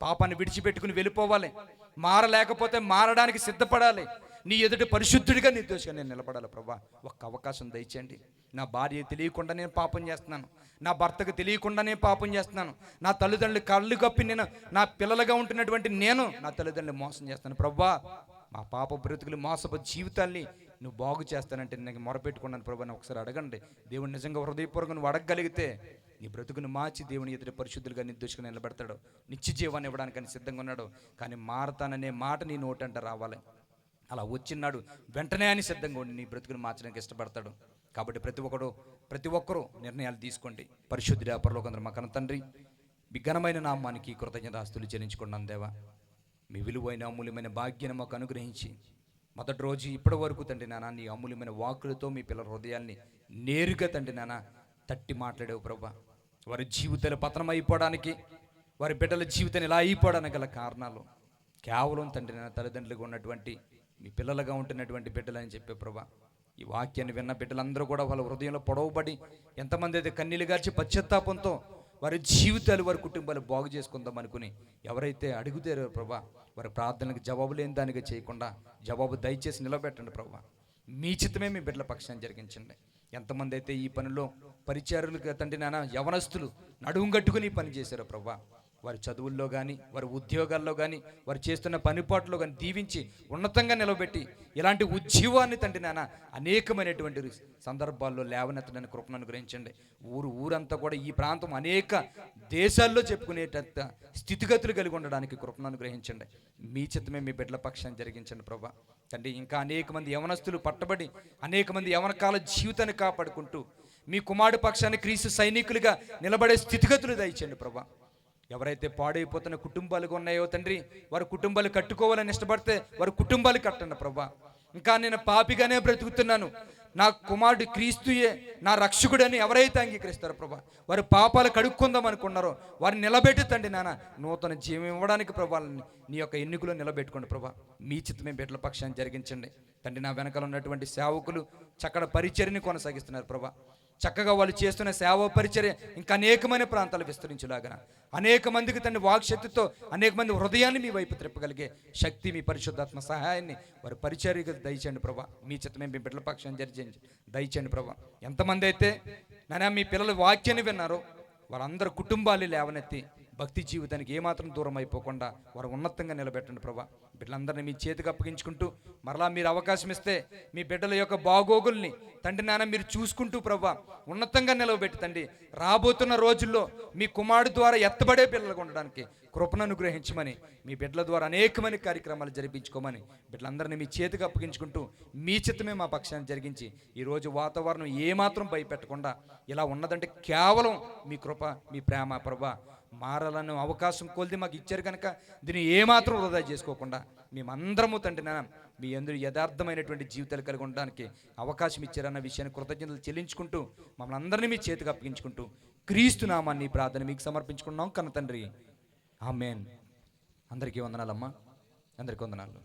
పాపాన్ని విడిచిపెట్టుకుని వెళ్ళిపోవాలి. మారలేకపోతే మారడానికి సిద్ధపడాలి. నీ ఎదుటి పరిశుద్ధుడిగా నిర్దోషిగా నేను నిలబడాలి ప్రభా. ఒక్క అవకాశం దయచేయండి. నా భార్య తెలియకుండా నేను పాపం చేస్తున్నాను, నా భర్తకు తెలియకుండా నేను పాపం చేస్తున్నాను, నా తల్లిదండ్రులు కళ్ళు కప్పి నేను నా పిల్లలుగా ఉంటున్నటువంటి నేను నా తల్లిదండ్రులు మోసం చేస్తాను ప్రభా. మా పాప బ్రతుకులు మోసపు జీవితాల్ని నువ్వు బాగు చేస్తానంటే నేను మొరపెట్టుకున్నాను ప్రభా అని ఒకసారి అడగండి. దేవుడు నిజంగా హృదయపూర్వకంగా నువ్వు అడగగలిగితే నీ బ్రతుకును మార్చి దేవుని ఎదుటి పరిశుద్ధులుగా నిర్దోషిగా నిలబెడతాడు, నిత్య జీవాన్ని ఇవ్వడానికని సిద్ధంగా ఉన్నాడు. కానీ మారతాననే మాట నీ నోటంట రావాలి. అలా వచ్చినాడు వెంటనే అని సిద్ధంగా ఉండి నీ బ్రతుకుని మార్చడానికి ఇష్టపడతాడు. కాబట్టి ప్రతి ఒక్కరూ నిర్ణయాలు తీసుకోండి. పరిశుద్ధుడా పరలోకందరూ మా కన్న తండ్రి, మీ ఘనమైన నామానికి కృతజ్ఞతాస్తులు చెల్లించుకున్నాను దేవా. మీ విలువైన అమూల్యమైన భాగ్యాన్ని మాకు అనుగ్రహించి మొదటి రోజు ఇప్పటి వరకు తండ్రి నాన్న నీ అమూల్యమైన వాక్కులతో మీ పిల్లల హృదయాల్ని నేరుగా తండ్రి నాన్న తట్టి మాట్లాడేవు ప్రభా. వారి జీవితాలు పతనం అయిపోవడానికి, వారి బిడ్డల జీవితాన్ని ఇలా అయిపోవడానికి గల కారణాలు కేవలం తండ్రి నాన్న తల్లిదండ్రులుగా ఉన్నటువంటి మీ పిల్లలుగా ఉంటున్నటువంటి బిడ్డలని చెప్పే ప్రభా. ఈ వాక్యాన్ని విన్న బిడ్డలందరూ కూడా వాళ్ళ హృదయంలో పొడవబడి ఎంతమంది అయితే కన్నీళ్ళు గార్చి పశ్చాత్తాపంతో వారి జీవితాలు వారి కుటుంబాలు బాగు చేసుకుందాం అనుకుని ఎవరైతే అడుగుతారో ప్రభా, వారి ప్రార్థనలకు జవాబు లేని దానిగా చేయకుండా జవాబు దయచేసి నిలబెట్టండి ప్రభా. మీ చిత్తమే మీ బిడ్డల పక్షాన్ని జరిగించండి. ఎంతమంది అయితే ఈ పనిలో పరిచారులుగా తండ్రి నాన్న యవనస్తులు నడుము కట్టుకుని ఈ పని చేశారో ప్రభా, వారి చదువుల్లో కానీ వారి ఉద్యోగాల్లో కానీ వారు చేస్తున్న పనిపాట్లో కానీ దీవించి ఉన్నతంగా నిలబెట్టి ఇలాంటి ఉద్యోగాన్ని తండ్రి నాన్న అనేకమైనటువంటి సందర్భాల్లో లేవనెత్తడానికి కృపను అనుగ్రహించండి. ఊరంతా కూడా ఈ ప్రాంతం అనేక దేశాల్లో చెప్పుకునేటంత స్థితిగతులు కలిగి ఉండడానికి కృపను అనుగ్రహించండి. మీ చిత్తమే మీ బిడ్డల పక్షాన్ని జరిగించండి ప్రభా. తండ్రి ఇంకా అనేక మంది యవనస్తులు పట్టబడి అనేక మంది యవన కాల జీవితాన్ని కాపాడుకుంటూ మీ కుమారుడు పక్షాన్ని క్రీస్తు సైనికులుగా నిలబడే స్థితిగతులు దయచేయండి ప్రభా. ఎవరైతే పాడైపోతున్న కుటుంబాలుగా ఉన్నాయో తండ్రి, వారి కుటుంబాలు కట్టుకోవాలని ఇష్టపడితే వారి కుటుంబాలు కట్టండి ప్రభా. ఇంకా నేను పాపిగానే బ్రతుకుతున్నాను, నా కుమారుడు క్రీస్తుయే నా రక్షకుడని ఎవరైతే అంగీకరిస్తారో ప్రభా, వారి పాపాలు కడుక్కుందాం అనుకున్నారో వారిని నిలబెట్టి తండ్రి నాన్న నూతన జీవం ఇవ్వడానికి ప్రభా నీ యొక్క ఎన్నికలో నిలబెట్టుకోండి ప్రభా. మీ చిత్తమే బిడ్డల పక్షాన్ని జరిగించండి తండ్రి. నా వెనకాల ఉన్నటువంటి సేవకులు చక్కటి పరిచర్యని కొనసాగిస్తున్నారు ప్రభా. చక్కగా వాళ్ళు చేస్తున్న సేవ పరిచర్య ఇంకా అనేకమైన ప్రాంతాలు విస్తరించులాగా అనేక మందికి తండ్రి వాక్శక్తితో అనేక మంది హృదయాన్ని మీ వైపు త్రిప్పగలిగే శక్తి మీ పరిశుద్ధాత్మ సహాయాన్ని వారి పరిచర్యకు దయచేయండి ప్రభా. మీ చిత్తమే మీ బిడ్డల పక్షాన్ని దయచేయండి ప్రభా. ఎంతమంది అయితే నాన్న మీ పిల్లలు వాక్యాన్ని విన్నారో వారందరూ కుటుంబాలు లేవనెత్తి భక్తి జీవితానికి ఏమాత్రం దూరం అయిపోకుండా వారు ఉన్నతంగా నిలబెట్టండి ప్రభా. బిడ్డలందరినీ మీ చేతికి అప్పగించుకుంటూ మరలా మీరు అవకాశం ఇస్తే మీ బిడ్డల యొక్క బాగోగుల్ని తండ్రి నాన్న మీరు చూసుకుంటూ ప్రభా ఉన్నతంగా నిలబెట్టి తండ్రి రాబోతున్న రోజుల్లో మీ కుమారుడు ద్వారా ఎత్తబడే పిల్లలుగా ఉండడానికి కృపను అనుగ్రహించమని, మీ బిడ్డల ద్వారా అనేకమైన కార్యక్రమాలు జరిపించుకోమని బిడ్డలందరినీ మీ చేతికి అప్పగించుకుంటూ మీ చిత్తమే మా పక్షాన్ని జరిగించి ఈరోజు వాతావరణం ఏమాత్రం భయపెట్టకుండా ఇలా ఉన్నదంటే కేవలం మీ కృప మీ ప్రేమ ప్రభా. మారాలని అవకాశం కొలిది మాకు ఇచ్చారు కనుక దీన్ని ఏమాత్రం వృధా చేసుకోకుండా మేమందరము తండ్రి నాన్న మీ అందరూ యథార్థమైనటువంటి జీవితాలు కలిగి ఉండడానికి అవకాశం ఇచ్చారన్న విషయాన్ని కృతజ్ఞతలు చెల్లించుకుంటూ మమ్మల్ని అందరినీ మీ చేతికి అప్పగించుకుంటూ క్రీస్తు నామాన్ని ప్రార్థన మీకు సమర్పించుకున్నాం కన్న తండ్రి. ఆమేన్. అందరికీ వందనాలమ్మా, అందరికీ వందనాలు.